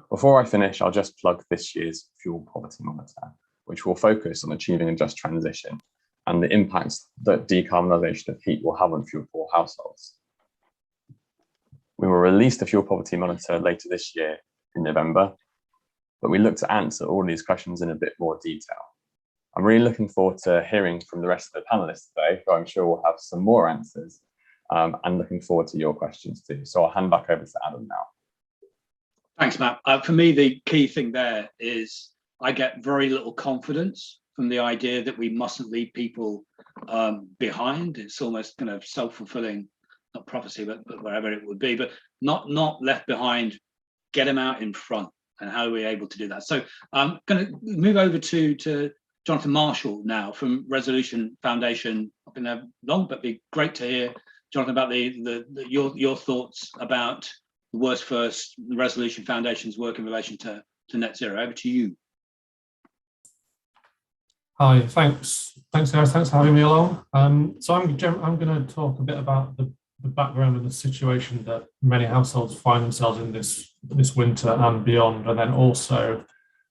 Before I finish, I'll just plug this year's Fuel Poverty Monitor, which will focus on achieving a just transition and the impacts that decarbonisation of heat will have on fuel poor households. We will release the Fuel Poverty Monitor later this year in November, but we look to answer all these questions in a bit more detail. I'm really looking forward to hearing from the rest of the panelists today, who I'm sure will have some more answers, and looking forward to your questions too. So I'll hand back over to Adam now. Thanks, Matt. For me, the key thing there is I get very little confidence from the idea that we mustn't leave people behind. It's almost kind of self-fulfilling, not prophecy, but wherever it would be, but not left behind, get them out in front. And how are we able to do that? So I'm going to move over to Jonathan Marshall now from Resolution Foundation. I've been there long, but it'd be great to hear, Jonathan, about your thoughts about the worst first, the Resolution Foundation's work in relation to net zero. Over to you. Hi, thanks guys. Thanks for having me along. So I'm going to talk a bit about the background and the situation that many households find themselves in this winter and beyond, and then also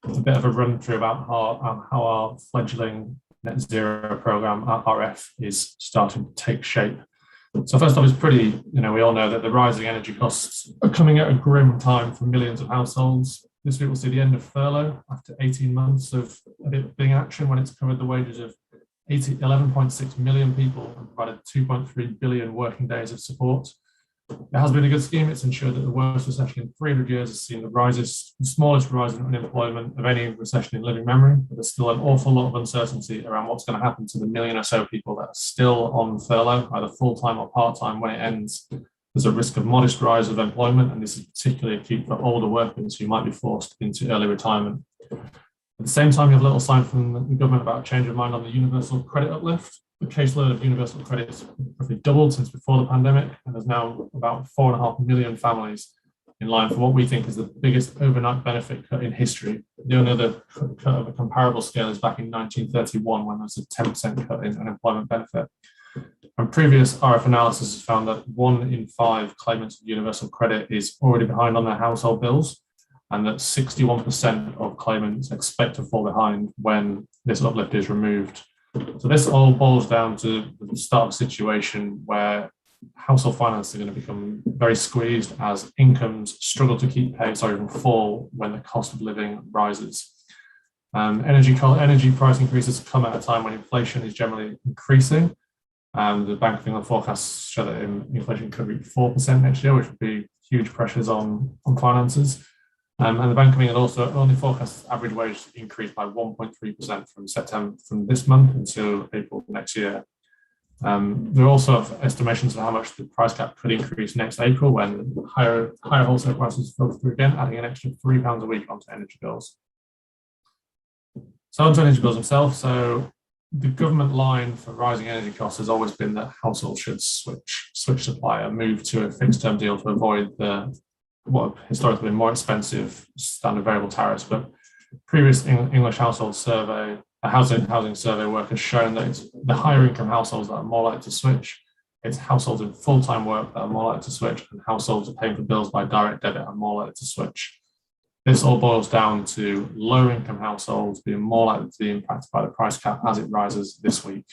a bit of a run through about how our fledgling net zero program at RF is starting to take shape. So first off, it's pretty, we all know that the rising energy costs are coming at a grim time for millions of households. This week we'll see the end of furlough after 18 months of it being action, when it's covered the wages of 11.6 million people and provided 2.3 billion working days of support. It has been a good scheme. It's ensured that the worst recession in 300 years has seen the smallest rise in unemployment of any recession in living memory, but there's still an awful lot of uncertainty around what's going to happen to the million or so people that are still on furlough, either full-time or part-time when it ends. There's a risk of modest rise of employment, and this is particularly acute for older workers who might be forced into early retirement. At the same time, you have a little sign from the government about a change of mind on the universal credit uplift. The caseload of universal credit has roughly doubled since before the pandemic, and there's now about 4.5 million families in line for what we think is the biggest overnight benefit cut in history. The only other cut of a comparable scale is back in 1931, when there was a 10% cut in unemployment benefit. And previous RF analysis has found that 1 in 5 claimants of universal credit is already behind on their household bills, and that 61% of claimants expect to fall behind when this uplift is removed. So this all boils down to the start of a situation where household finances are going to become very squeezed as incomes struggle to keep pace or even fall when the cost of living rises. Energy price increases come at a time when inflation is generally increasing. The Bank of England forecasts show that inflation could reach 4% next year, which would be huge pressures on finances. And the Bank of England also only forecasts average wage to increase by 1.3% from this month until April next year. There are also estimations of how much the price cap could increase next April when higher wholesale prices filter through again, adding an extra £3 a week onto energy bills. So onto energy bills themselves. So the government line for rising energy costs has always been that households should switch supplier, move to a fixed term deal to avoid what have historically been more expensive standard variable tariffs. But previous English household survey, housing survey work has shown that it's the higher income households that are more likely to switch. It's households in full-time work that are more likely to switch, and households paying for bills by direct debit are more likely to switch. This all boils down to lower income households being more likely to be impacted by the price cap as it rises this week.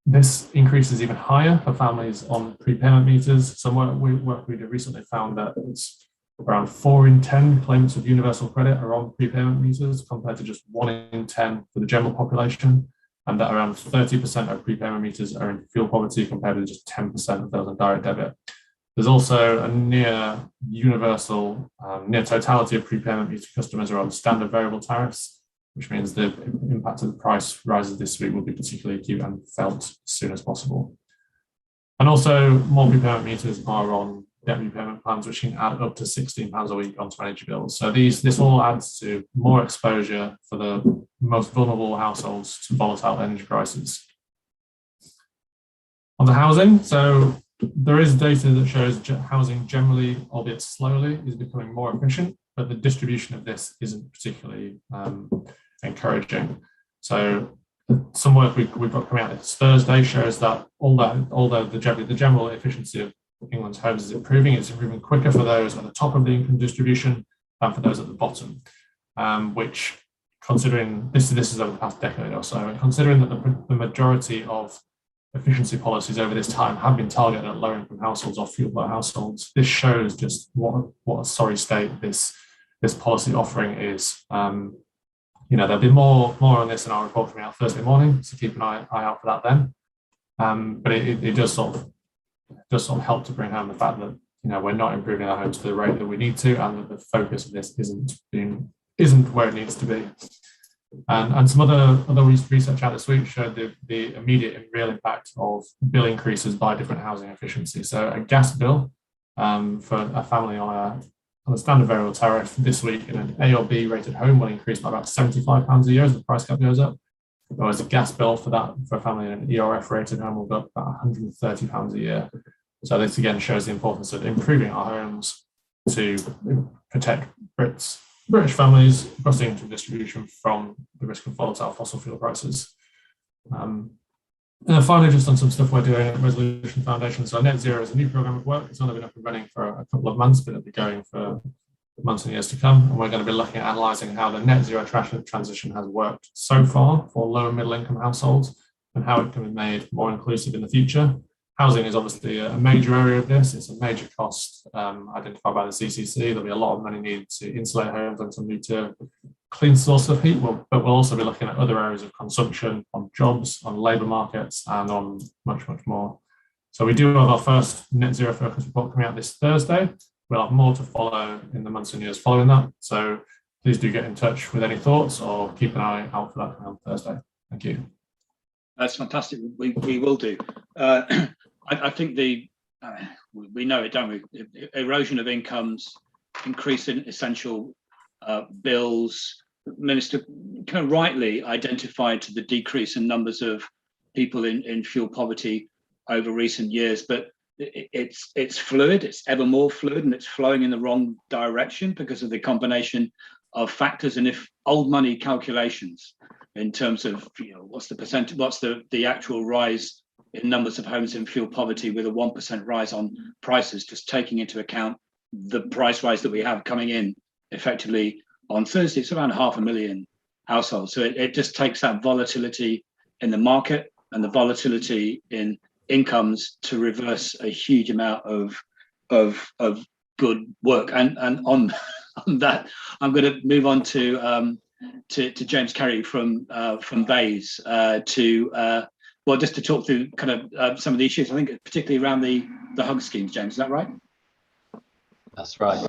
This increase is even higher for families on prepayment meters. Some work we did recently found that it's around 4 in 10 claimants of universal credit are on prepayment meters, compared to just 1 in 10 for the general population, and that around 30% of prepayment meters are in fuel poverty, compared to just 10% of those on direct debit. There's also a near totality of prepayment meter customers are on standard variable tariffs, which means the impact of the price rises this week will be particularly acute and felt as soon as possible. And also, more prepayment meters are on debt repayment plans, which can add up to £16 a week onto energy bills. So this all adds to more exposure for the most vulnerable households to volatile energy prices. On the housing, so there is data that shows housing generally, albeit slowly, is becoming more efficient, but the distribution of this isn't particularly encouraging. So some work we've got coming out this Thursday shows that although the general efficiency of England's homes is improving, it's improving quicker for those at the top of the income distribution than for those at the bottom, which, considering this is over the past decade or so, and considering that the majority of efficiency policies over this time have been targeted at lower income households or fuel poor households, this shows just what a sorry state this policy offering is. There'll be more on this in our report coming out Thursday morning, so keep an eye out for that then. But it does sort of help to bring home the fact that we're not improving our homes to the rate that we need to, and that the focus of this isn't where it needs to be. And some other research out this week showed the immediate and real impact of bill increases by different housing efficiency. So a gas bill for a family on a standard variable tariff this week in an A or B rated home will increase by about £75 a year as the price cap goes up. Whereas a gas bill for a family in an ERF rated home will go up about £130 a year. So this again shows the importance of improving our homes to protect British families across the income distribution from the risk of volatile fossil fuel prices. And then finally, just on some stuff we're doing at Resolution Foundation. So Net Zero is a new programme of work. It's only been up and running for a couple of months, but it'll be going for months and years to come. And we're going to be looking at analysing how the net zero transition has worked so far for low and middle income households and how it can be made more inclusive in the future. Housing is obviously a major area of this. It's a major cost identified by the CCC. There'll be a lot of money needed to insulate homes and to move to clean source of heat, but we'll also be looking at other areas of consumption, on jobs, on labour markets, and on much, much more. So we do have our first net zero focus report coming out this Thursday. We'll have more to follow in the months and years following that. So please do get in touch with any thoughts or keep an eye out for that on Thursday. Thank you. That's fantastic. We will do. I think we know it, don't we? Erosion of incomes, increase in essential bills. Minister kind of rightly identified to the decrease in numbers of people in fuel poverty over recent years, but it's fluid, it's ever more fluid, and it's flowing in the wrong direction because of the combination of factors. And if old money calculations in terms of what's the percent, what's the actual rise in numbers of homes in fuel poverty with a 1% rise on prices, just taking into account the price rise that we have coming in effectively on Thursday, it's around 500,000 households. So it just takes that volatility in the market and the volatility in incomes to reverse a huge amount of good work. And on that, I'm going to move on to James Carey from Bayes just to talk through kind of some of the issues, I think particularly around the hug schemes. James, is that right? That's right.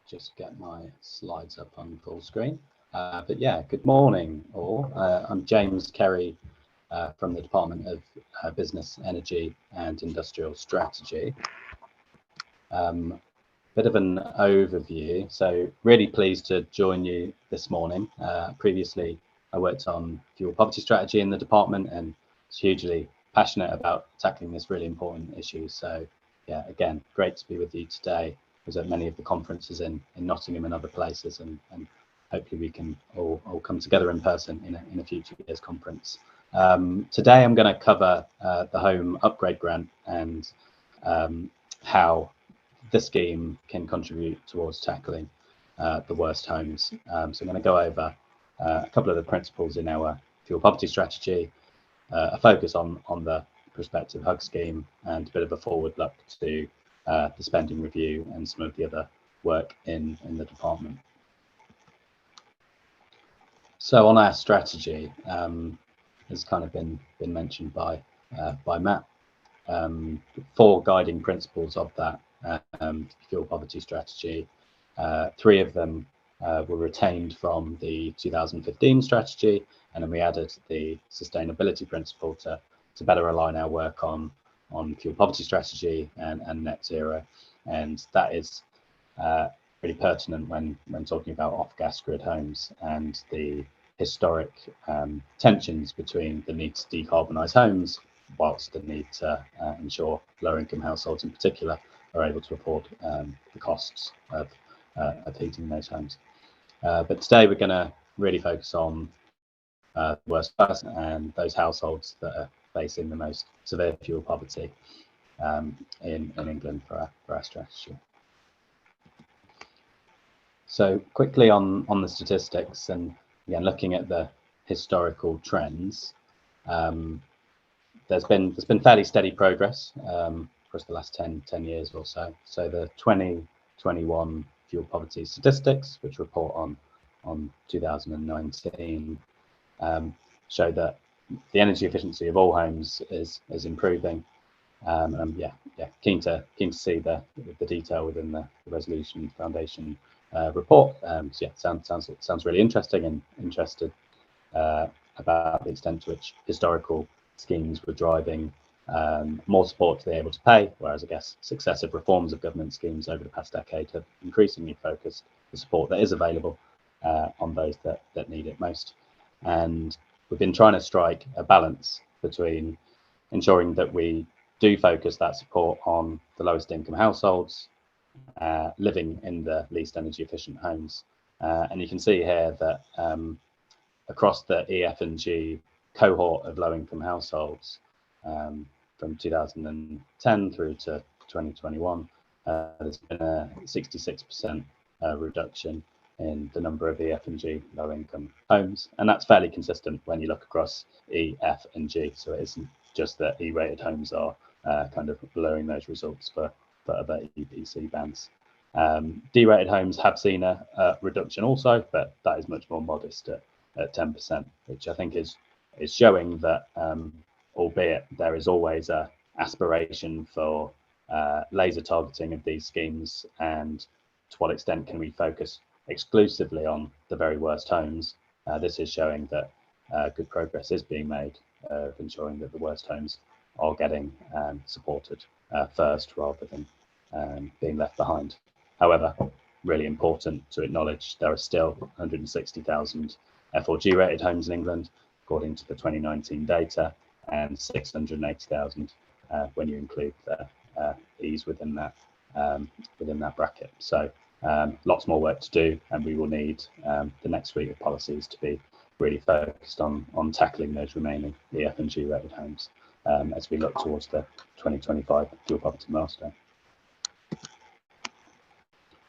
Just get my slides up on full screen. But yeah, good morning all. I'm James Carey from the Department of Business, Energy and Industrial Strategy. Bit of an overview. So really pleased to join you this morning. Previously, I worked on fuel poverty strategy in the department and was hugely passionate about tackling this really important issue. So yeah, again, great to be with you today. I was at many of the conferences in Nottingham and other places, and hopefully we can all come together in person in a future year's conference. Today I'm going to cover the Home Upgrade Grant and how the scheme can contribute towards tackling the worst homes. So I'm going to go over a couple of the principles in our fuel poverty strategy, a focus on the prospective hug scheme, and a bit of a forward look to the spending review and some of the other work in the department. So on our strategy, has kind of been mentioned by Matt, 4 guiding principles of that fuel poverty strategy. 3 of them were retained from the 2015 strategy, and then we added the sustainability principle to better align our work on fuel poverty strategy and net zero. And that is really pertinent when talking about off-gas grid homes and the historic tensions between the need to decarbonise homes whilst the need to ensure lower-income households in particular are able to afford the costs of heating those homes. But today we're going to really focus on the worst person and those households that are facing the most severe fuel poverty in England for our strategy. So quickly on the statistics, and again looking at the historical trends, there's been fairly steady progress across the last 10 years or so. So the 2021 fuel poverty statistics, which report on 2019, show that the energy efficiency of all homes is improving. Keen to see the detail within the Resolution Foundation report. Sounds really interesting, and interested about the extent to which historical schemes were driving more support to be able to pay, whereas I guess successive reforms of government schemes over the past decade have increasingly focused the support that is available on those that need it most. And we've been trying to strike a balance between ensuring that we do focus that support on the lowest income households living in the least energy efficient homes. And you can see here that across the E, F and G cohort of low income households from 2010 through to 2021, there's been a 66% reduction in the number of E, F and G low income homes. And that's fairly consistent when you look across E, F and G. So it isn't just that E rated homes are kind of blurring those results for other EPC bands. D rated homes have seen a reduction also, but that is much more modest at 10%, which I think is showing that albeit there is always a aspiration for laser targeting of these schemes, and to what extent can we focus exclusively on the very worst homes, this is showing that good progress is being made of ensuring that the worst homes are getting supported first rather than being left behind. However, really important to acknowledge there are still 160,000 F4G rated homes in England according to the 2019 data, and 680,000 when you include the E's within that bracket. So lots more work to do, and we will need the next suite of policies to be really focused on tackling those remaining EF and G rated homes as we look towards the 2025 fuel poverty milestone.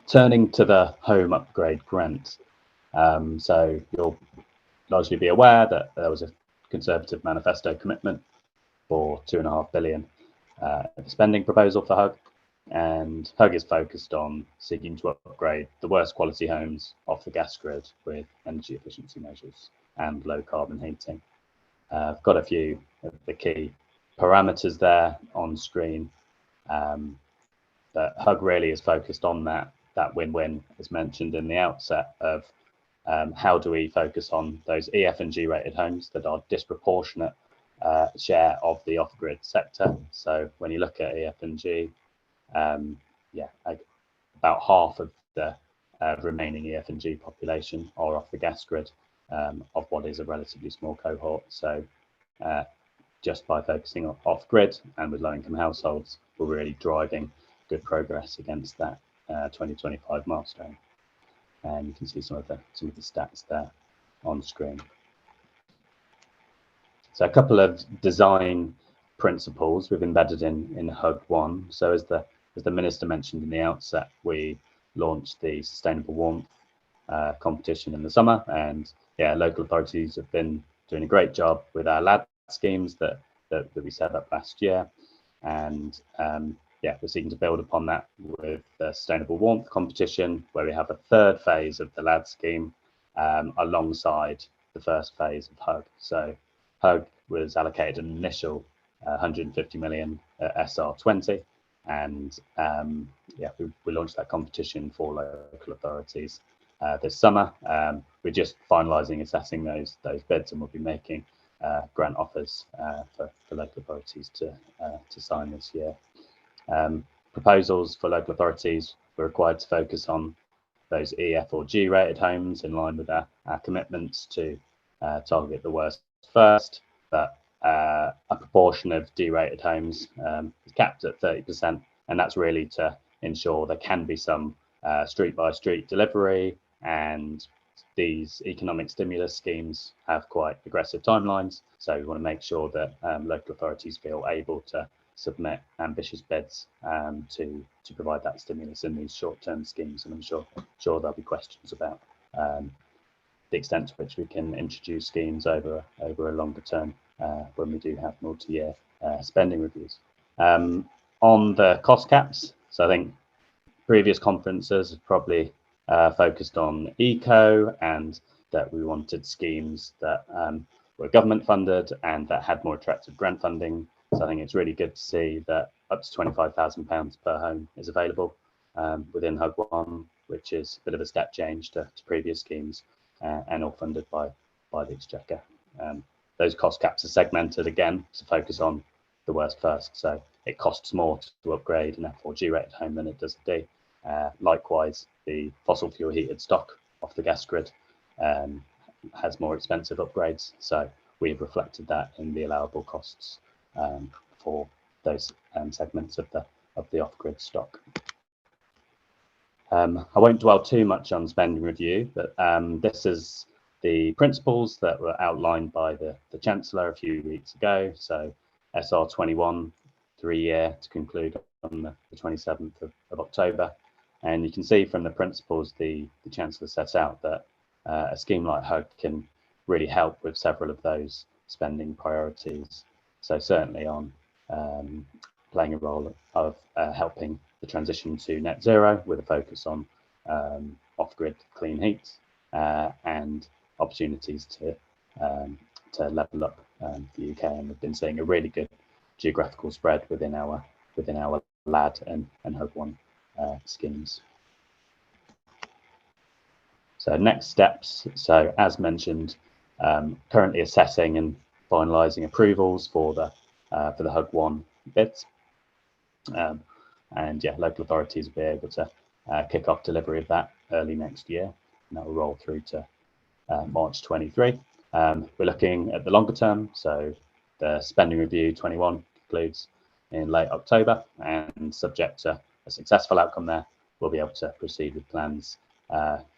Turning to the home upgrade grant, so you'll largely be aware that there was a Conservative manifesto commitment for £2.5 billion spending proposal for HUG, and HUG is focused on seeking to upgrade the worst quality homes off the gas grid with energy efficiency measures and low carbon heating. I've got a few of the key parameters there on screen, but HUG really is focused on that win-win, as mentioned in the outset, of how do we focus on those EF and G rated homes that are disproportionate share of the off-grid sector. So when you look at EF and G, about half of the remaining EF and G population are off the gas grid of what is a relatively small cohort. So just by focusing on off-grid and with low-income households, we're really driving good progress against that 2025 milestone. And you can see some of the stats there on screen. So a couple of design principles we've embedded in HUG 1. So as the Minister mentioned in the outset, we launched the Sustainable Warmth competition in the summer, and local authorities have been doing a great job with our LAD schemes that we set up last year, and we're seeking to build upon that with the Sustainable Warmth competition, where we have a third phase of the LAD scheme alongside the first phase of HUG. So HUG was allocated an initial 150 million at SR20, and yeah, we launched that competition for local authorities this summer. We're just finalising assessing those bids, and we'll be making grant offers for local authorities to sign this year. Proposals for local authorities were required to focus on those E, F or G rated homes in line with our commitments to target the worst first, but a proportion of D rated homes is capped at 30%, and that's really to ensure there can be some street by street delivery, and these economic stimulus schemes have quite aggressive timelines, so we want to make sure that local authorities feel able to submit ambitious bids to provide that stimulus in these short-term schemes. And I'm sure there'll be questions about the extent to which we can introduce schemes over a longer term when we do have multi-year spending reviews. On the cost caps, so I think previous conferences have probably focused on eco, and that we wanted schemes that were government funded and that had more attractive grant funding. So I think it's really good to see that up to £25,000 per home is available within Hug 1, which is a bit of a step change to previous schemes, and all funded by the Exchequer. Those cost caps are segmented again to focus on the worst first. So it costs more to upgrade an F4G rated home than it does a D. Likewise, the fossil fuel heated stock off the gas grid has more expensive upgrades. So we've reflected that in the allowable costs for those segments of the off-grid stock. I won't dwell too much on spending review, but this is the principles that were outlined by the Chancellor a few weeks ago. So SR21, 3-year to conclude on the 27th of October. And you can see from the principles the Chancellor sets out that a scheme like Hug can really help with several of those spending priorities. So certainly on playing a role of helping the transition to net zero with a focus on off-grid clean heat and opportunities to level up the UK. And we've been seeing a really good geographical spread within our LAD and Hug 1 schemes. So next steps. So as mentioned, currently assessing and finalising approvals for the Hug 1 bids. And yeah, local authorities will be able to kick off delivery of that early next year, and that will roll through to March 23. We're looking at the longer term, so the spending review 21 concludes in late October, and subject to a successful outcome there, we'll be able to proceed with plans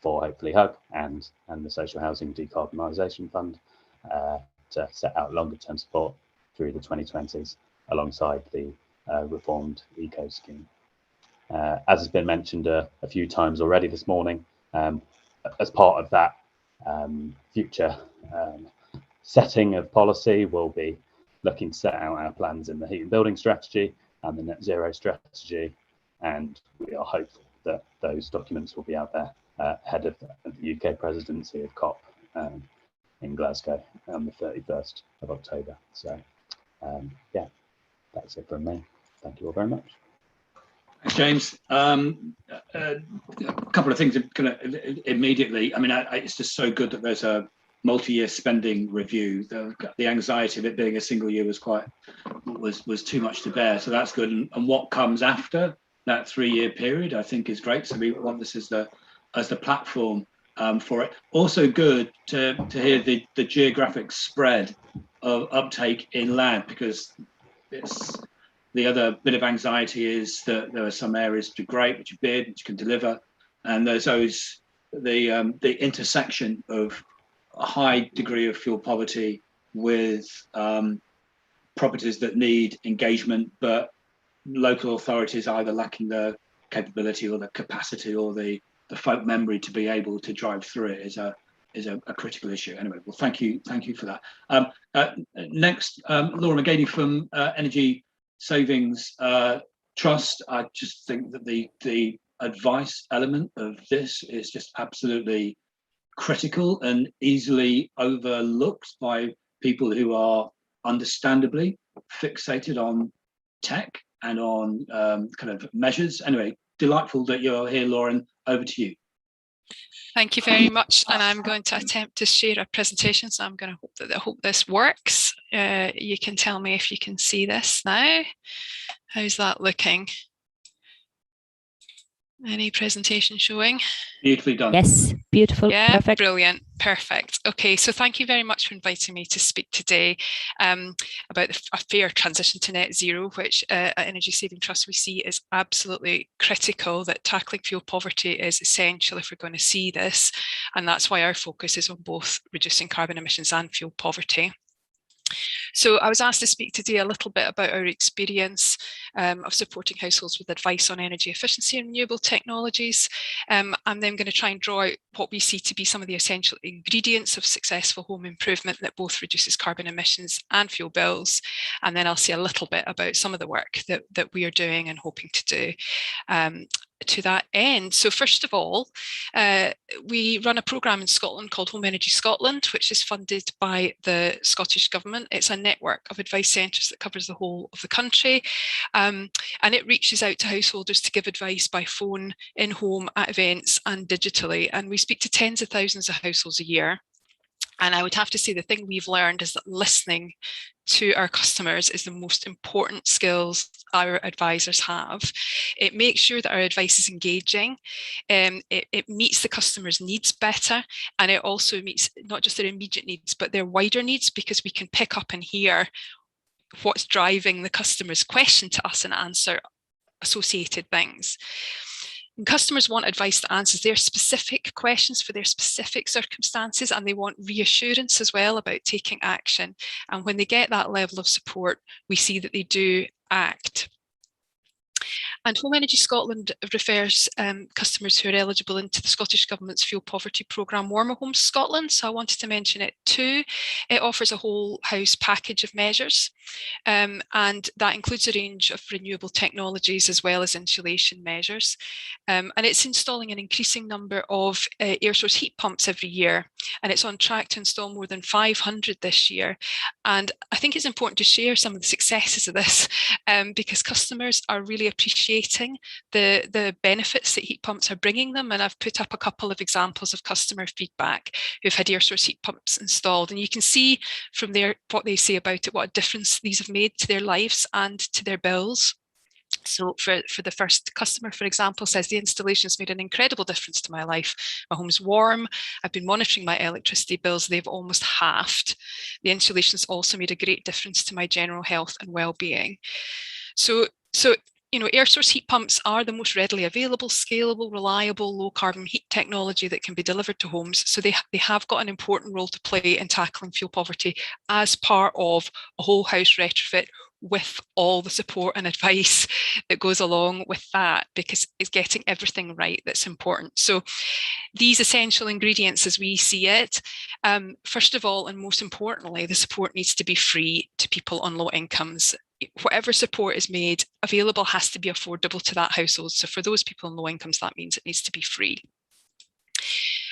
for hopefully Hug and the Social Housing Decarbonisation Fund to set out longer term support through the 2020s alongside the reformed eco scheme. As has been mentioned a few times already this morning, as part of that future setting of policy, we'll be looking to set out our plans in the heat and building strategy and the net zero strategy, and we are hopeful that those documents will be out there ahead of the UK presidency of COP in Glasgow on the 31st of October. So yeah, that's it from me. Thank you all very much. Thanks, James. A couple of things kind of immediately. I mean, it's just so good that there's a multi-year spending review. The anxiety of it being a single year was too much to bear. So that's good. And what comes after that 3-year period, I think, is great. So we want this as the platform for it. Also good to hear the geographic spread of uptake in LAD, because it's the other bit of anxiety is that there are some areas which are great, which you bid, which you can deliver, and there's the intersection of a high degree of fuel poverty with properties that need engagement, but local authorities either lacking the capability or the capacity or the folk memory to be able to drive through it is a critical issue. Anyway, well, thank you for that. Next, Laura McGady from Energy Savings Trust. I just think that the advice element of this is just absolutely critical and easily overlooked by people who are understandably fixated on tech and on kind of measures. Anyway, delightful that you're here, Lauren. Over to you. Thank you very much, and I'm going to attempt to share a presentation, so I'm going to hope this works. You can tell me if you can see this now. How's that looking? Any presentation showing? Beautifully done. Yes, beautiful. Yeah, Perfect. brilliant, perfect. Okay, so thank you very much for inviting me to speak today about a fair transition to net zero, which at Energy Saving Trust we see is absolutely critical, that tackling fuel poverty is essential if we're going to see this, and that's why our focus is on both reducing carbon emissions and fuel poverty. So I was asked to speak today a little bit about our experience of supporting households with advice on energy efficiency and renewable technologies. I'm then going to try and draw out what we see to be some of the essential ingredients of successful home improvement that both reduces carbon emissions and fuel bills. And then I'll say a little bit about some of the work that we are doing and hoping to do to that end. So first of all, we run a programme in Scotland called Home Energy Scotland, which is funded by the Scottish Government. It's a network of advice centres that covers the whole of the country, and it reaches out to householders to give advice by phone, in home, at events and digitally, and we speak to tens of thousands of households a year. And I would have to say the thing we've learned is that listening to our customers is the most important skills our advisors have. It makes sure that our advice is engaging, it meets the customer's needs better, and it also meets not just their immediate needs but their wider needs, because we can pick up and hear what's driving the customer's question to us and answer associated things. And customers want advice that answers their specific questions for their specific circumstances, and they want reassurance as well about taking action. And when they get that level of support, we see that they do act. And Home Energy Scotland refers customers who are eligible into the Scottish Government's fuel poverty programme, Warmer Homes Scotland. So I wanted to mention it too. It offers a whole house package of measures, and that includes a range of renewable technologies as well as insulation measures. And it's installing an increasing number of air source heat pumps every year, and it's on track to install more than 500 this year. And I think it's important to share some of the successes of this, because customers are really appreciating the benefits that heat pumps are bringing them. And I've put up a couple of examples of customer feedback who've had air source heat pumps installed, and you can see from what they say about it, what a difference these have made to their lives and to their bills. So for the first customer, for example, says the installation has made an incredible difference to my life. My home's warm. I've been monitoring my electricity bills. They've almost halved. The installation's also made a great difference to my general health and well-being. So you know, air source heat pumps are the most readily available, scalable, reliable, low carbon heat technology that can be delivered to homes. So they have got an important role to play in tackling fuel poverty as part of a whole house retrofit, with all the support and advice that goes along with that, because it's getting everything right that's important. So these essential ingredients as we see it, first of all, and most importantly, the support needs to be free to people on low incomes. Whatever support is made available has to be affordable to that household. So for those people on low incomes, that means it needs to be free.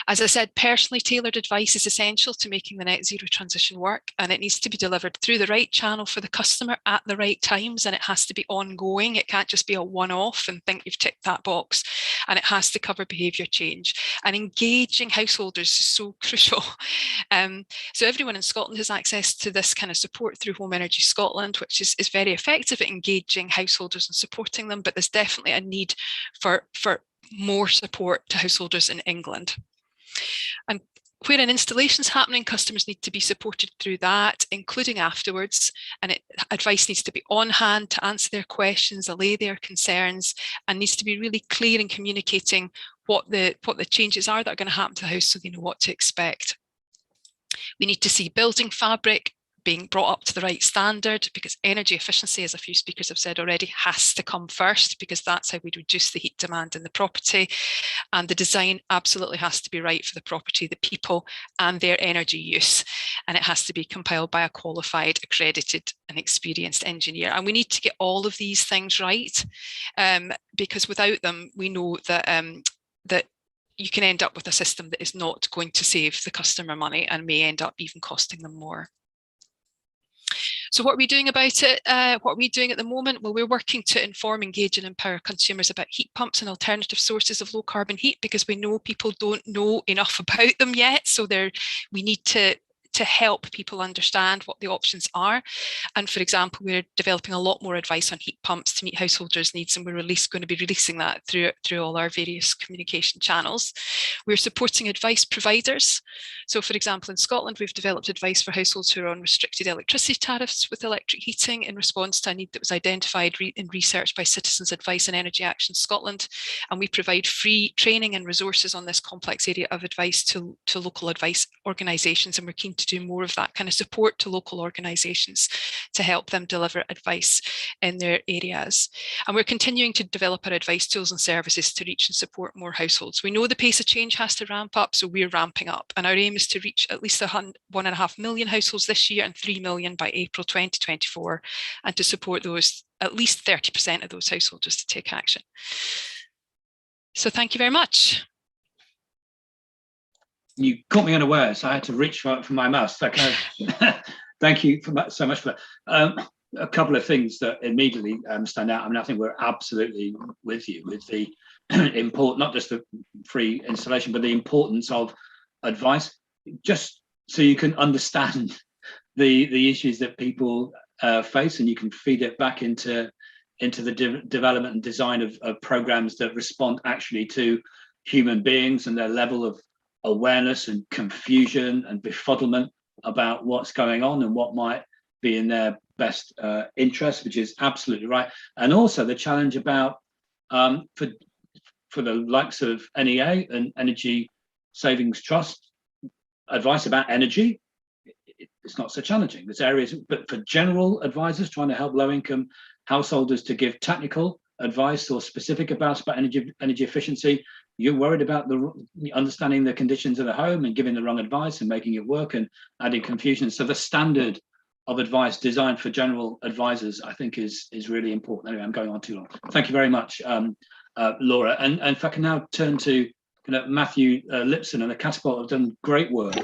As I said, personally tailored advice is essential to making the net zero transition work, and it needs to be delivered through the right channel for the customer at the right times, and it has to be ongoing. It can't just be a one-off and think you've ticked that box, and it has to cover behaviour change. And engaging householders is so crucial. So everyone in Scotland has access to this kind of support through Home Energy Scotland, which is very effective at engaging householders and supporting them, but there's definitely a need for more support to householders in England. And where an installation is happening, customers need to be supported through that, including afterwards, and advice needs to be on hand to answer their questions, allay their concerns, and needs to be really clear in communicating what the changes are that are going to happen to the house, so they know what to expect. We need to see building fabric being brought up to the right standard, because energy efficiency, as a few speakers have said already, has to come first, because that's how we reduce the heat demand in the property. And the design absolutely has to be right for the property, the people and their energy use. And it has to be compiled by a qualified, accredited and experienced engineer. And we need to get all of these things right, because without them, we know that that you can end up with a system that is not going to save the customer money and may end up even costing them more. So what are we doing about it? What are we doing at the moment? Well, we're working to inform, engage and empower consumers about heat pumps and alternative sources of low carbon heat, because we know people don't know enough about them yet. So we need to help people understand what the options are. And for example, we're developing a lot more advice on heat pumps to meet householders' needs, and we're going to be releasing that through all our various communication channels. We're supporting advice providers. So for example, in Scotland, we've developed advice for households who are on restricted electricity tariffs with electric heating in response to a need that was identified in research by Citizens Advice and Energy Action Scotland. And we provide free training and resources on this complex area of advice to local advice organisations, and we're keen to do more of that kind of support to local organisations to help them deliver advice in their areas. And we're continuing to develop our advice tools and services to reach and support more households. We know the pace of change has to ramp up, so we're ramping up, and our aim is to reach at least 1.5 million households this year and 3 million by April 2024, and to support those at least 30% of those households to take action. So thank you very much. You caught me unaware, so I had to reach for my mouse. So thank you so much for that. A couple of things that immediately stand out. I mean, I think we're absolutely with you with the not just the free installation, but the importance of advice, just so you can understand the issues that people face, and you can feed it back into the development and design of programs that respond actually to human beings and their level of awareness and confusion and befuddlement about what's going on and what might be in their best interest, which is absolutely right. And also the challenge about for the likes of NEA and Energy Savings Trust, advice about energy, it's not so challenging. There's areas, but for general advisors trying to help low-income householders to give technical advice or specific about energy efficiency, you're worried about understanding the conditions of the home and giving the wrong advice and making it work and adding confusion. So the standard of advice designed for general advisors, I think, is really important. Anyway, I'm going on too long. Thank you very much, Laura. And if I can now turn to Matthew Lipson and the Catapult have done great work,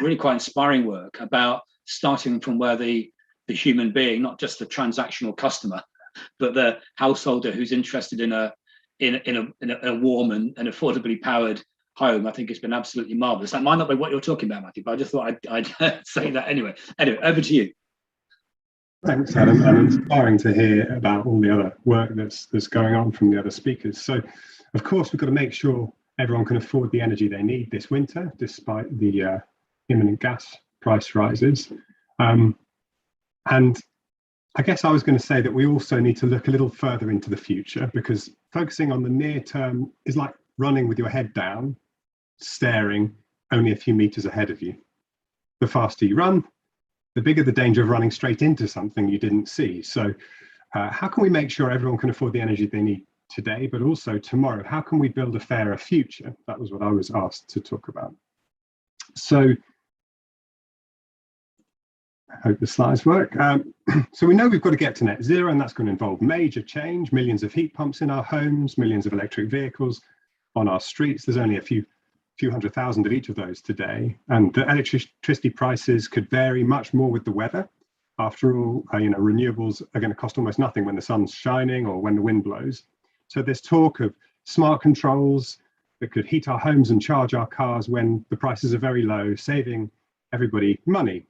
really quite inspiring work about starting from where the human being, not just the transactional customer, but the householder who's interested in a warm and affordably powered home. I think it's been absolutely marvelous. That might not be what you're talking about, Matthew, but I just thought I'd say that anyway. Anyway, over to you. Thanks, Adam, and inspiring to hear about all the other work that's going on from the other speakers. So, of course, we've got to make sure everyone can afford the energy they need this winter, despite the imminent gas price rises. And I guess I was going to say that we also need to look a little further into the future, because focusing on the near term is like running with your head down, staring only a few meters ahead of you. The faster you run, the bigger the danger of running straight into something you didn't see. So how can we make sure everyone can afford the energy they need today, but also tomorrow? How can we build a fairer future? That was what I was asked to talk about. So I hope the slides work. So we know we've got to get to net zero, and that's going to involve major change, millions of heat pumps in our homes, millions of electric vehicles on our streets. There's only a few 100,000 of each of those today, and the electricity prices could vary much more with the weather. After all, renewables are going to cost almost nothing when the sun's shining or when the wind blows. So there's talk of smart controls that could heat our homes and charge our cars when the prices are very low, saving everybody money.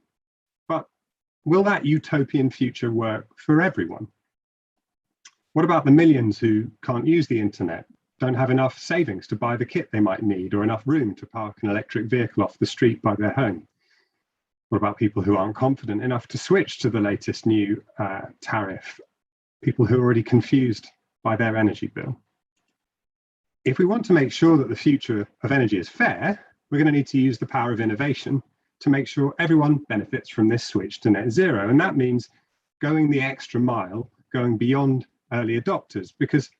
But will that utopian future work for everyone? What about the millions who can't use the internet, don't have enough savings to buy the kit they might need, or enough room to park an electric vehicle off the street by their home? What about people who aren't confident enough to switch to the latest new tariff? People who are already confused by their energy bill? If we want to make sure that the future of energy is fair, we're going to need to use the power of innovation to make sure everyone benefits from this switch to net zero. And that means going the extra mile, going beyond early adopters, because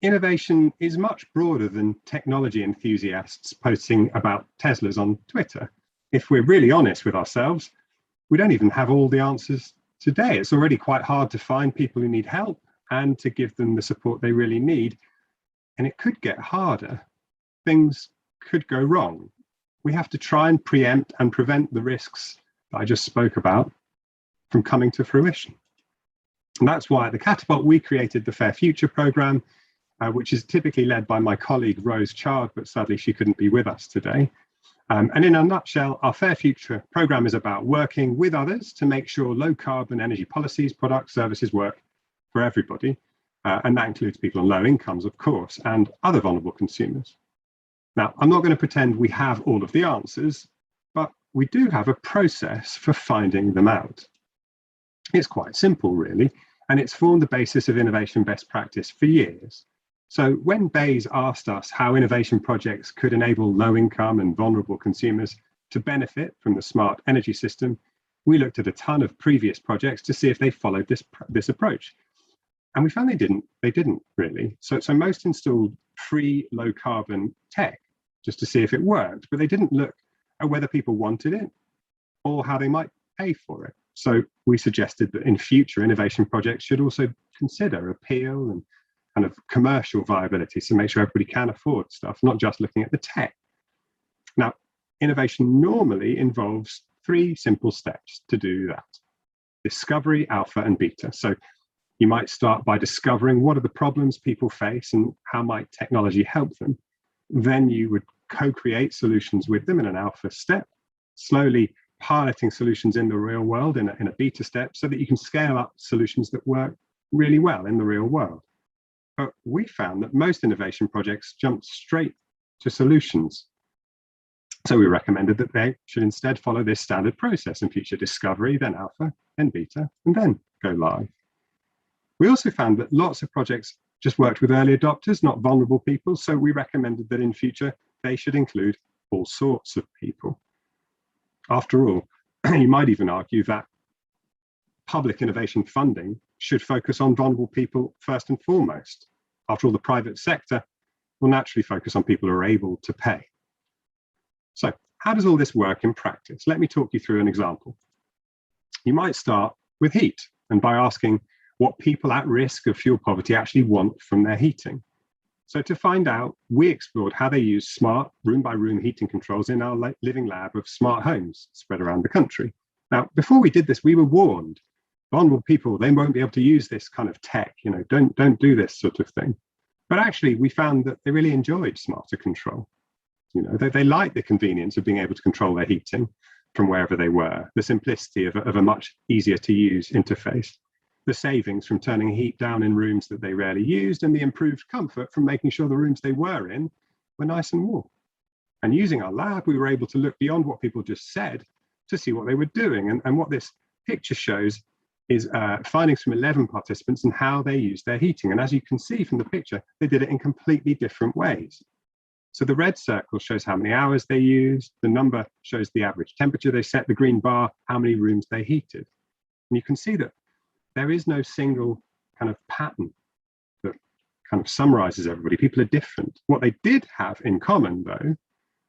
innovation is much broader than technology enthusiasts posting about Teslas on Twitter. If we're really honest with ourselves, we don't even have all the answers today. It's already quite hard to find people who need help and to give them the support they really need. And it could get harder. Things could go wrong. We have to try and preempt and prevent the risks that I just spoke about. from coming to fruition. And that's why at the Catapult, we created the Fair Future programme, which is typically led by my colleague Rose Chard, but sadly she couldn't be with us today. And in a nutshell, our Fair Future programme is about working with others to make sure low carbon energy policies, products, services work for everybody. And that includes people on low incomes, of course, and other vulnerable consumers. Now, I'm not going to pretend we have all of the answers, but we do have a process for finding them out. It's quite simple, really, and it's formed the basis of innovation best practice for years. So when Bayes asked us how innovation projects could enable low-income and vulnerable consumers to benefit from the smart energy system, we looked at a ton of previous projects to see if they followed this approach. And we found they didn't really. So most installed free low-carbon tech just to see if it worked, but they didn't look at whether people wanted it or how they might pay for it. So we suggested that in future innovation projects should also consider appeal and kind of commercial viability, so make sure everybody can afford stuff, not just looking at the tech. Now, innovation normally involves 3 simple steps to do that: discovery, alpha, and beta. So you might start by discovering what are the problems people face and how might technology help them. Then you would co-create solutions with them in an alpha step, slowly piloting solutions in the real world in a beta step, so that you can scale up solutions that work really well in the real world. But we found that most innovation projects jumped straight to solutions. So we recommended that they should instead follow this standard process in future: discovery, then alpha, then beta, and then go live. We also found that lots of projects just worked with early adopters, not vulnerable people. So we recommended that in future, they should include all sorts of people. After all, you might even argue that public innovation funding should focus on vulnerable people first and foremost. After all, the private sector will naturally focus on people who are able to pay. So how does all this work in practice? Let me talk you through an example. You might start with heat, and by asking what people at risk of fuel poverty actually want from their heating. So to find out, we explored how they use smart room-by-room heating controls in our living lab of smart homes spread around the country. Now, before we did this, we were warned, vulnerable people, they won't be able to use this kind of tech, don't do this sort of thing. But actually, we found that they really enjoyed smarter control. They liked the convenience of being able to control their heating from wherever they were, the simplicity of a much easier to use interface, the savings from turning heat down in rooms that they rarely used, and the improved comfort from making sure the rooms they were in were nice and warm. And using our lab, we were able to look beyond what people just said to see what they were doing. And what this picture shows is findings from 11 participants and how they used their heating. And as you can see from the picture, they did it in completely different ways. So the red circle shows how many hours they used, the number shows the average temperature they set, the green bar, how many rooms they heated. And you can see that there is no single kind of pattern that kind of summarizes everybody. People are different. What they did have in common, though,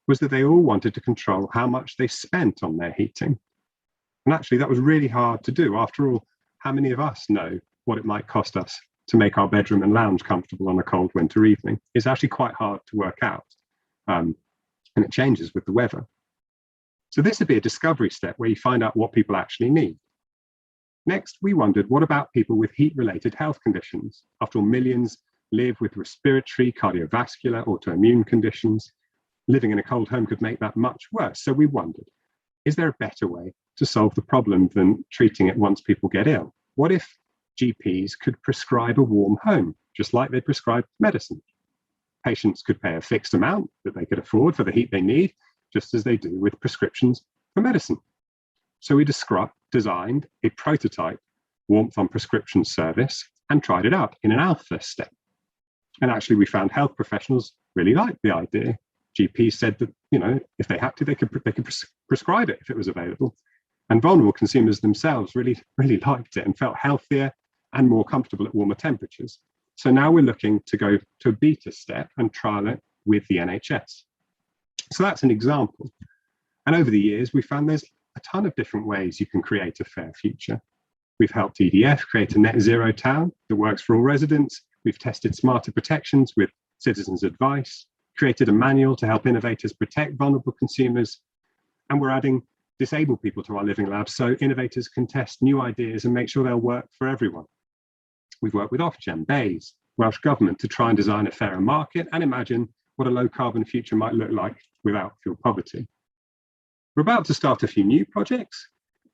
was that they all wanted to control how much they spent on their heating. And actually, that was really hard to do. After all, how many of us know what it might cost us to make our bedroom and lounge comfortable on a cold winter evening? It's actually quite hard to work out. And it changes with the weather. So this would be a discovery step where you find out what people actually need. Next, we wondered, what about people with heat-related health conditions? After all, millions live with respiratory, cardiovascular, autoimmune conditions. Living in a cold home could make that much worse. So we wondered, is there a better way to solve the problem than treating it once people get ill? What if GPs could prescribe a warm home, just like they prescribe medicine? Patients could pay a fixed amount that they could afford for the heat they need, just as they do with prescriptions for medicine. So we designed a prototype warmth on prescription service and tried it out in an alpha step. And actually, we found health professionals really liked the idea. GPs said that, if they had to, they could prescribe it if it was available. And vulnerable consumers themselves really liked it and felt healthier and more comfortable at warmer temperatures. So now we're looking to go to a beta step and trial it with the NHS. So that's an example. And over the years, we found there's a ton of different ways you can create a fair future. We've helped EDF create a net zero town that works for all residents. We've tested smarter protections with citizens' advice, created a manual to help innovators protect vulnerable consumers. And we're adding disabled people to our living labs so innovators can test new ideas and make sure they'll work for everyone. We've worked with Ofgem, BEIS, Welsh Government to try and design a fairer market and imagine what a low carbon future might look like without fuel poverty. We're about to start a few new projects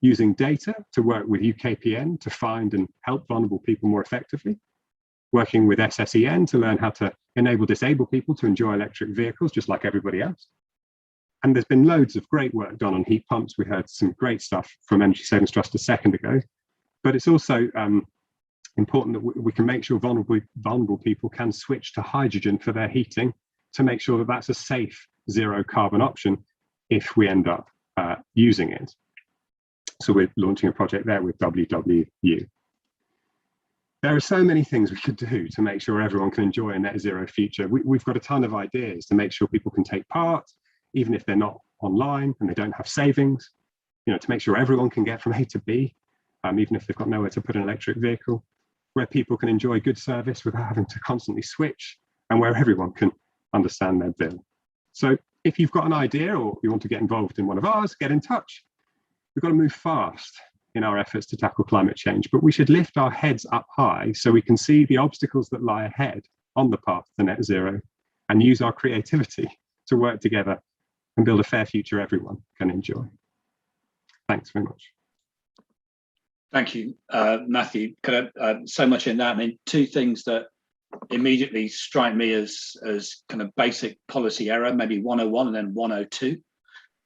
using data to work with UKPN to find and help vulnerable people more effectively, working with SSEN to learn how to enable disabled people to enjoy electric vehicles just like everybody else. And there's been loads of great work done on heat pumps. We heard some great stuff from Energy Savings Trust a second ago, but it's also important that we can make sure vulnerable people can switch to hydrogen for their heating to make sure that that's a safe zero carbon option if we end up using it. So we're launching a project there with WWU. There are so many things we could do to make sure everyone can enjoy a net zero future. We've got a ton of ideas to make sure people can take part, even if they're not online and they don't have savings, to make sure everyone can get from A to B, even if they've got nowhere to put an electric vehicle, where people can enjoy good service without having to constantly switch, and where everyone can understand their bill. So if you've got an idea or you want to get involved in one of ours, get in touch. We've got to move fast in our efforts to tackle climate change, but we should lift our heads up high so we can see the obstacles that lie ahead on the path to net zero and use our creativity to work together and build a fair future everyone can enjoy. Thanks very much. Thank you, Matthew. So much in that. I mean, two things that immediately strike me as kind of basic policy error, maybe 101 and then 102.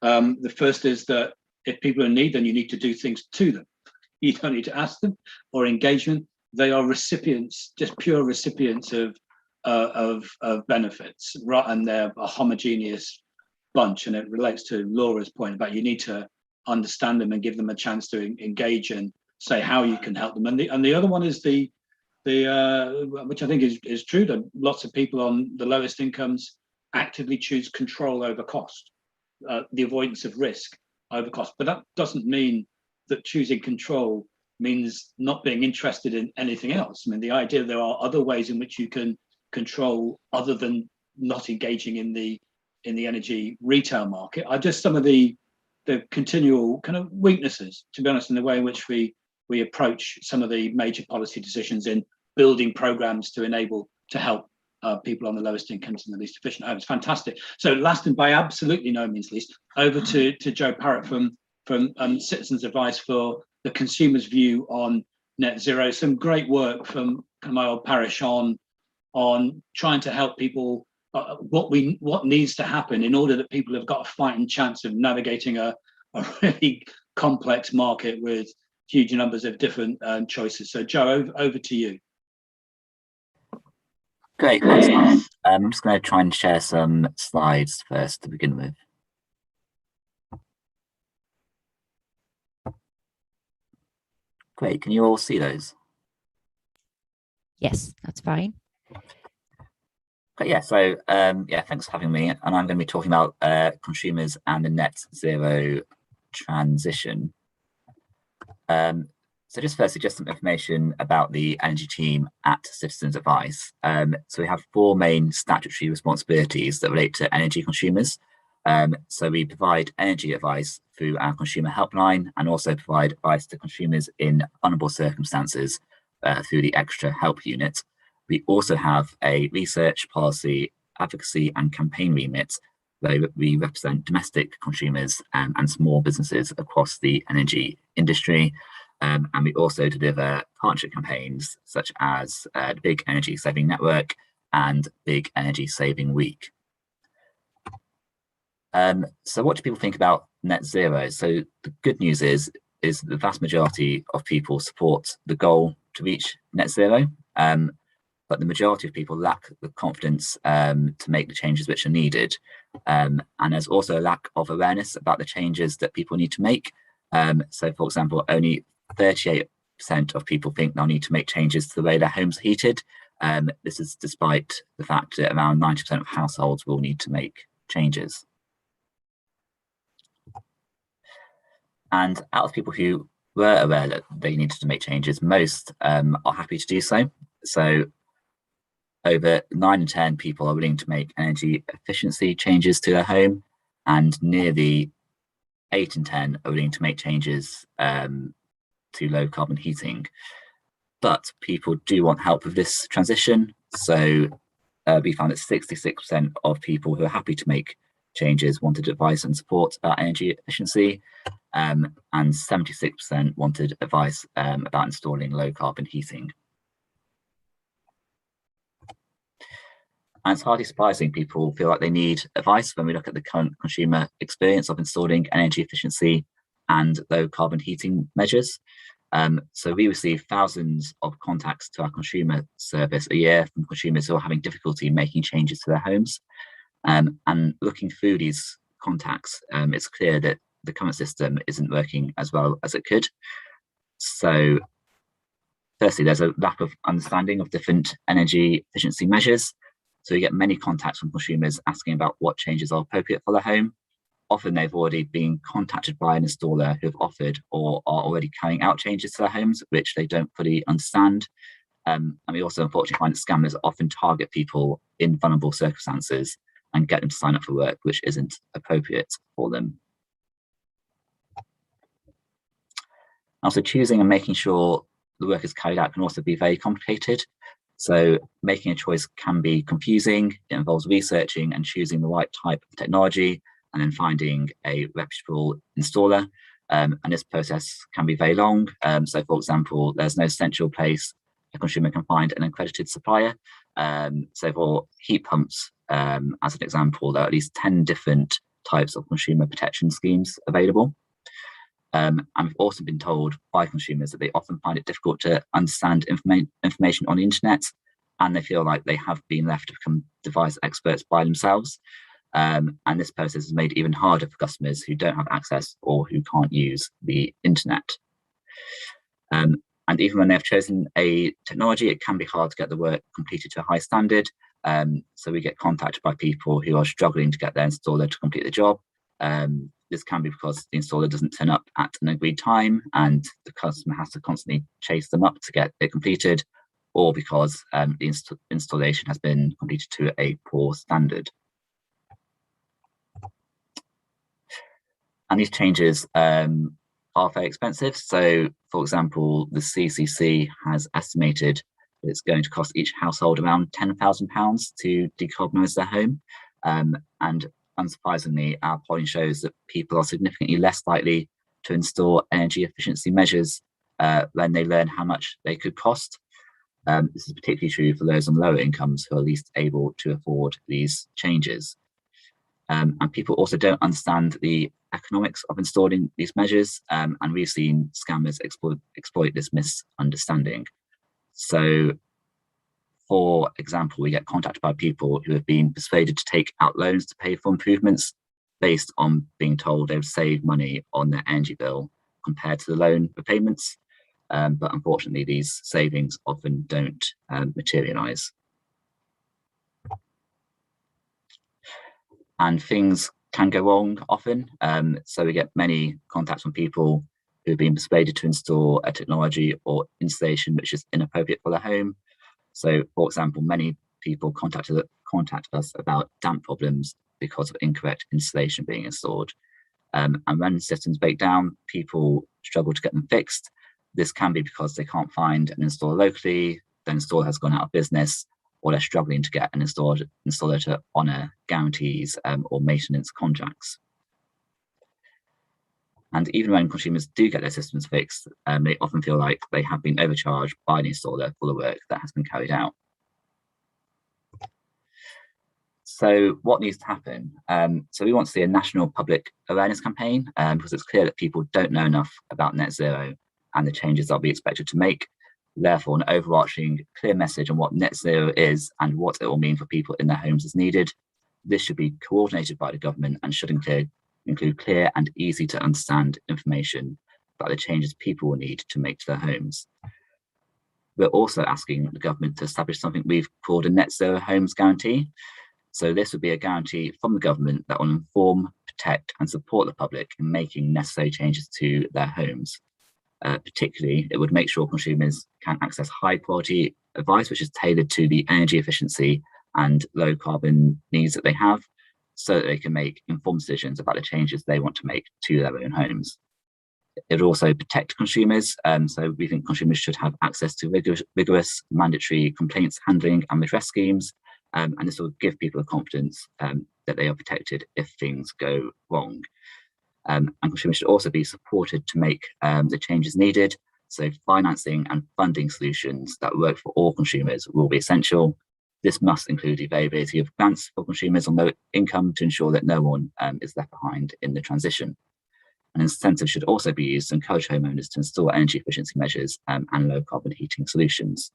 The first is that if people are in need, then you need to do things to them. You don't need to ask them or engage them. They are recipients, just pure recipients of benefits, right? And they're a homogeneous bunch. And it relates to Laura's point about you need to understand them and give them a chance to engage and say how you can help them. And the other one is the which I think is true, that lots of people on the lowest incomes actively choose control over cost, the avoidance of risk over cost. But that doesn't mean that choosing control means not being interested in anything else. I mean, the idea there are other ways in which you can control other than not engaging in the energy retail market are just some of the continual kind of weaknesses, to be honest, in the way in which we approach some of the major policy decisions in building programs to help people on the lowest incomes and the least efficient homes. Fantastic. So last and by absolutely no means least, over to Joe Parrott from Citizens Advice for the consumer's view on net zero. Some great work from my old parish on trying to help people what needs to happen in order that people have got a fighting chance of navigating a really complex market with huge numbers of different choices. So Joe, over to you. Great, thanks, Mark. I'm just going to try and share some slides first to begin with. Great, can you all see those? Yes, that's fine. Okay, yeah, so thanks for having me. And I'm going to be talking about consumers and the net zero transition. So just firstly, just some information about the energy team at Citizens Advice. So we have four main statutory responsibilities that relate to energy consumers. So we provide energy advice through our consumer helpline and also provide advice to consumers in vulnerable circumstances through the extra help unit. We also have a research, policy, advocacy and campaign remit where we represent domestic consumers and small businesses across the energy industry. And we also deliver partnership campaigns such as the Big Energy Saving Network and Big Energy Saving Week. So what do people think about net zero? So the good news is the vast majority of people support the goal to reach net zero, but the majority of people lack the confidence to make the changes which are needed. And there's also a lack of awareness about the changes that people need to make. So for example, only 38% of people think they'll need to make changes to the way their homes are heated. This is despite the fact that around 90% of households will need to make changes. And out of people who were aware that they needed to make changes, most are happy to do so. So over 9 in 10 people are willing to make energy efficiency changes to their home, and nearly 8 in 10 are willing to make changes to low carbon heating. But people do want help with this transition. So we found that 66% of people who are happy to make changes wanted advice and support about energy efficiency, and 76% wanted advice about installing low carbon heating. And it's hardly surprising people feel like they need advice when we look at the current consumer experience of installing energy efficiency and low carbon heating measures. So we receive thousands of contacts to our consumer service a year from consumers who are having difficulty making changes to their homes. And looking through these contacts, it's clear that the current system isn't working as well as it could. So firstly, there's a lack of understanding of different energy efficiency measures. So we get many contacts from consumers asking about what changes are appropriate for their home. Often they've already been contacted by an installer who have offered or are already carrying out changes to their homes, which they don't fully understand. And we also unfortunately find that scammers often target people in vulnerable circumstances and get them to sign up for work which isn't appropriate for them. Also, choosing and making sure the work is carried out can also be very complicated. So making a choice can be confusing. It involves researching and choosing the right type of technology and then finding a reputable installer. And this process can be very long. So for example, there's no central place a consumer can find an accredited supplier. So for heat pumps, as an example, there are at least 10 different types of consumer protection schemes available. And we've also been told by consumers that they often find it difficult to understand information on the internet, and they feel like they have been left to become device experts by themselves. And this process is made even harder for customers who don't have access or who can't use the internet. And even when they've chosen a technology, it can be hard to get the work completed to a high standard. So we get contacted by people who are struggling to get their installer to complete the job. This can be because the installer doesn't turn up at an agreed time and the customer has to constantly chase them up to get it completed, or because the installation has been completed to a poor standard. And these changes are very expensive. So, for example, the CCC has estimated that it's going to cost each household around £10,000 to decarbonise their home. And unsurprisingly, our polling shows that people are significantly less likely to install energy efficiency measures when they learn how much they could cost. This is particularly true for those on lower incomes who are least able to afford these changes. And people also don't understand the economics of installing these measures, and we've seen scammers exploit this misunderstanding. So, for example, we get contacted by people who have been persuaded to take out loans to pay for improvements based on being told they would save money on their energy bill compared to the loan repayments. But unfortunately, these savings often don't materialise. And things can go wrong often. So we get many contacts from people who have been persuaded to install a technology or installation which is inappropriate for their home. So, for example, many people contact us about damp problems because of incorrect installation being installed. And when systems break down, people struggle to get them fixed. This can be because they can't find an installer locally, the installer has gone out of business, or they're struggling to get an installer to honour guarantees or maintenance contracts. And even when consumers do get their systems fixed, they often feel like they have been overcharged by the installer for the work that has been carried out. So what needs to happen? So we want to see a national public awareness campaign because it's clear that people don't know enough about net zero and the changes they'll be expected to make. Therefore, an overarching clear message on what net zero is and what it will mean for people in their homes is needed. This should be coordinated by the government and should include clear and easy to understand information about the changes people will need to make to their homes. We're also asking the government to establish something we've called a net zero homes guarantee. So this would be a guarantee from the government that will inform, protect and support the public in making necessary changes to their homes. Particularly, it would make sure consumers can access high quality advice which is tailored to the energy efficiency and low carbon needs that they have. so that they can make informed decisions about the changes they want to make to their own homes. It will also protect consumers, so we think consumers should have access to rigorous mandatory complaints handling and redress schemes, and this will give people the confidence that they are protected if things go wrong. And consumers should also be supported to make the changes needed. So financing and funding solutions that work for all consumers will be essential. This must include the availability of grants for consumers on low income to ensure that no one is left behind in the transition. And incentives should also be used to encourage homeowners to install energy efficiency measures and low carbon heating solutions.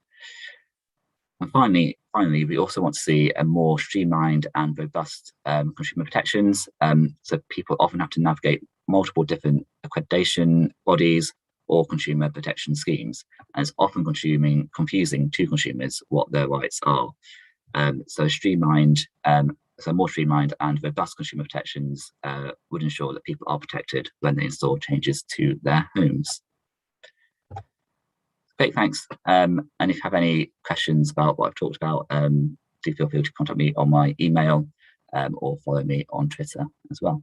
And finally, we also want to see a more streamlined and robust consumer protections. So people often have to navigate multiple different accreditation bodies or consumer protection schemes, and it's often confusing to consumers what their rights are. So more streamlined and robust consumer protections would ensure that people are protected when they install changes to their homes. Great, thanks. And if you have any questions about what I've talked about, do feel free to contact me on my email or follow me on Twitter as well.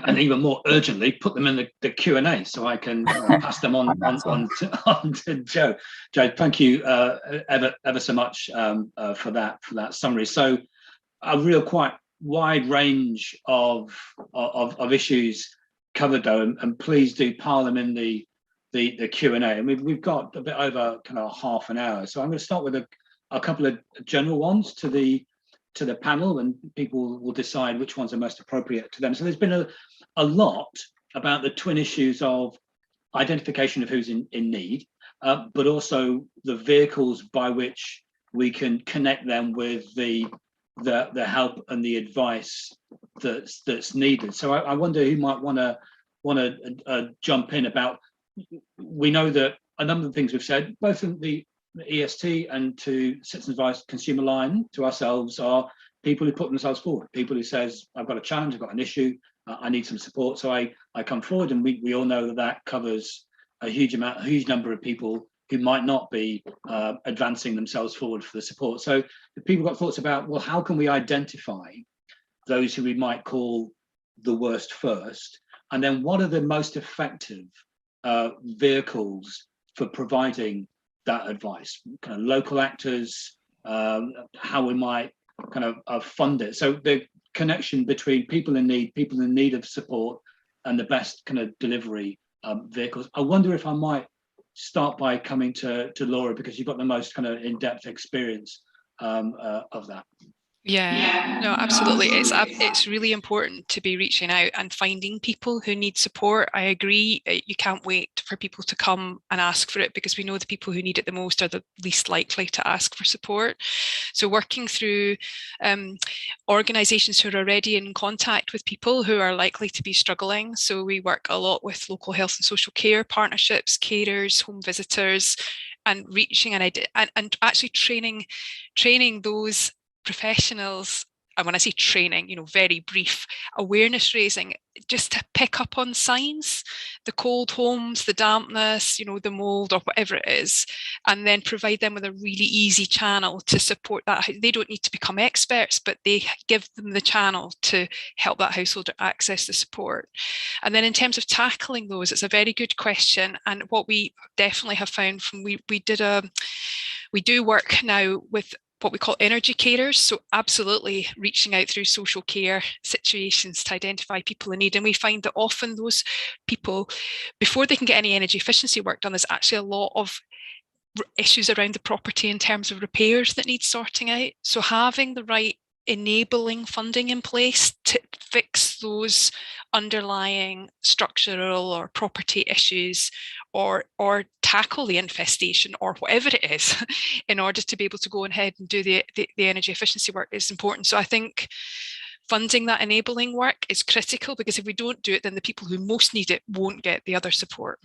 And even more urgently, put them in the Q&A so I can pass them on to Joe. Joe, thank you ever so much for that summary. So a real quite wide range of issues covered though, and please do pile them in the Q&A. And we've got a bit over kind of half an hour, so I'm going to start with a couple of general ones to the panel, and people will decide which ones are most appropriate to them. So there's been a lot about the twin issues of identification of who's in need, but also the vehicles by which we can connect them with the help and the advice that's needed. So I wonder who might want to jump in about. We know that a number of things we've said, both in the EST and to Citizens Advice Consumer Line, to ourselves, are people who put themselves forward, people who says, I've got a challenge, I've got an issue, I need some support, so I come forward. And we all know that covers a huge number of people who might not be advancing themselves forward for the support. So if people got thoughts about, well, how can we identify those who we might call the worst first, and then what are the most effective vehicles for providing that advice, kind of local actors, how we might kind of fund it. So the connection between people in need of support, and the best kind of delivery vehicles. I wonder if I might start by coming to Laura, because you've got the most kind of in-depth experience of that. Yeah, no, absolutely. It's really important to be reaching out and finding people who need support. I agree. You can't wait for people to come and ask for it, because we know the people who need it the most are the least likely to ask for support. So working through organisations who are already in contact with people who are likely to be struggling. So we work a lot with local health and social care partnerships, carers, home visitors, and reaching and actually training those professionals. And when I say training, very brief awareness raising, just to pick up on signs, the cold homes, the dampness, the mold, or whatever it is, and then provide them with a really easy channel to support that. They don't need to become experts, but they give them the channel to help that householder access the support. And then in terms of tackling those, it's a very good question. And what we definitely have found from we do work now with what we call energy carers. So absolutely reaching out through social care situations to identify people in need. And we find that often those people, before they can get any energy efficiency work done, there's actually a lot of issues around the property in terms of repairs that need sorting out. So having the right enabling funding in place to fix those underlying structural or property issues, or tackle the infestation or whatever it is, in order to be able to go ahead and do the energy efficiency work is important. So I think funding that enabling work is critical, because if we don't do it, then the people who most need it won't get the other support.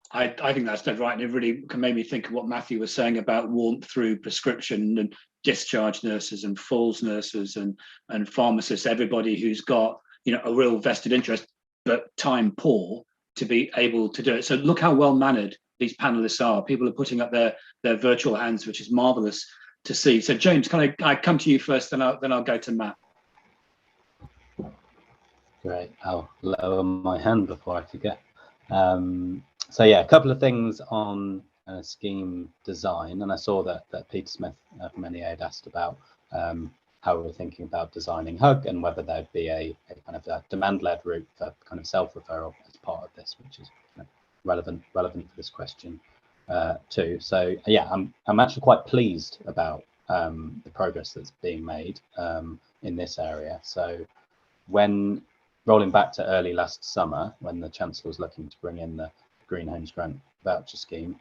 I think that's dead right, and it really made me think of what Matthew was saying about warmth through prescription and discharge nurses and falls nurses and pharmacists, everybody who's got a real vested interest but time poor to be able to do it. So look how well mannered these panelists are. People are putting up their virtual hands, which is marvelous to see. So James, can I come to you first, then I'll go to Matt. Great. I'll lower my hand before I forget. So yeah, a couple of things on scheme design, and I saw that Peter Smith from NEA had asked about how we're thinking about designing Hug and whether there'd be a kind of a demand-led route for kind of self-referral as part of this, which is kind of relevant for this question too. So yeah, I'm actually quite pleased about the progress that's being made in this area. So when rolling back to early last summer, when the Chancellor was looking to bring in the Green Homes Grant voucher scheme,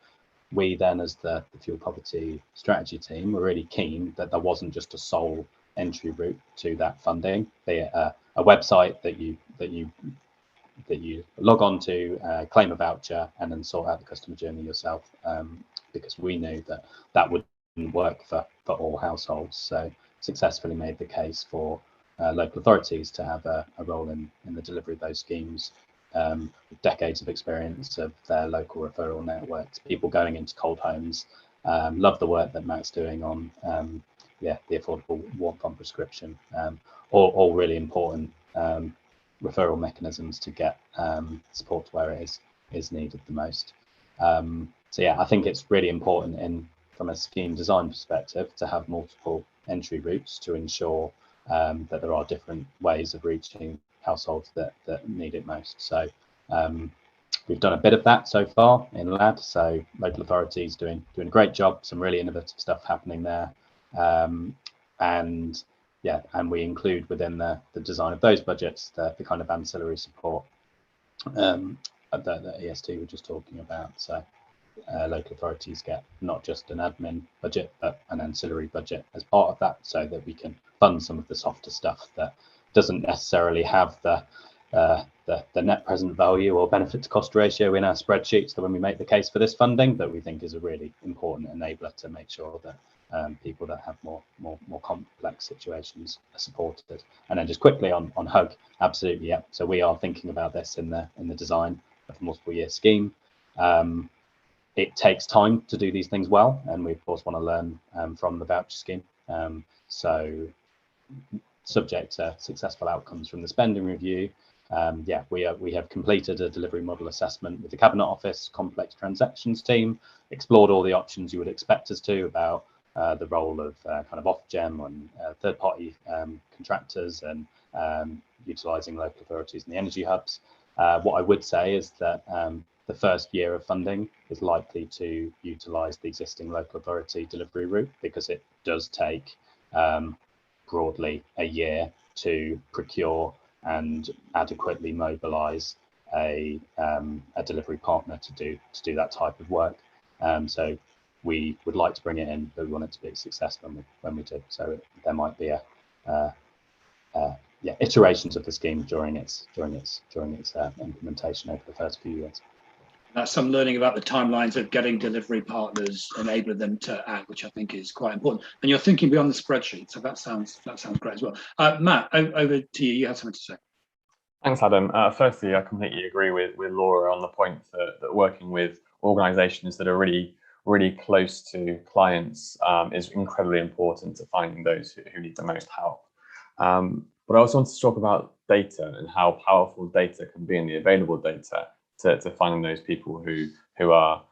we then, as the fuel poverty strategy team, were really keen that there wasn't just a sole entry route to that funding, be it a website that you log on to, claim a voucher, and then sort out the customer journey yourself, because we knew that wouldn't work for all households. So successfully made the case for local authorities to have a role in the delivery of those schemes, with decades of experience of their local referral networks, people going into cold homes. Love the work that Matt's doing on the affordable warmth on prescription, all really important referral mechanisms to get support where it is needed the most. So yeah, I think it's really important from a scheme design perspective to have multiple entry routes to ensure that there are different ways of reaching households that need it most. So we've done a bit of that so far in LAD. So local authorities doing a great job, some really innovative stuff happening there. And we include within the design of those budgets the kind of ancillary support that EST were just talking about. So local authorities get not just an admin budget, but an ancillary budget as part of that, so that we can fund some of the softer stuff that doesn't necessarily have the net present value or benefit to cost ratio in our spreadsheets. So when we make the case for this funding, that we think is a really important enabler to make sure that people that have more complex situations are supported. And then just quickly on Hug, absolutely, yeah. So we are thinking about this in the design of a multiple year scheme. It takes time to do these things well, and we of course want to learn from the voucher scheme. So subject to successful outcomes from the spending review, we have completed a delivery model assessment with the Cabinet Office complex transactions team, explored all the options you would expect us to about the role of kind of Ofgem and third-party contractors and utilising local authorities and the energy hubs. What I would say is that the first year of funding is likely to utilise the existing local authority delivery route, because it does take broadly a year to procure and adequately mobilise a delivery partner to do that type of work. So we would like to bring it in, but we want it to be a success when we do. So there might be iterations of the scheme during its implementation over the first few years. That's some learning about the timelines of getting delivery partners, enabling them to act, which I think is quite important. And you're thinking beyond the spreadsheet, so that sounds great as well. Matt, over to you. You had something to say. Thanks, Adam. Firstly, I completely agree with Laura on the point that working with organisations that are really close to clients is incredibly important to finding those who need the most help. But I also want to talk about data and how powerful data can be, and the available data to finding those people who are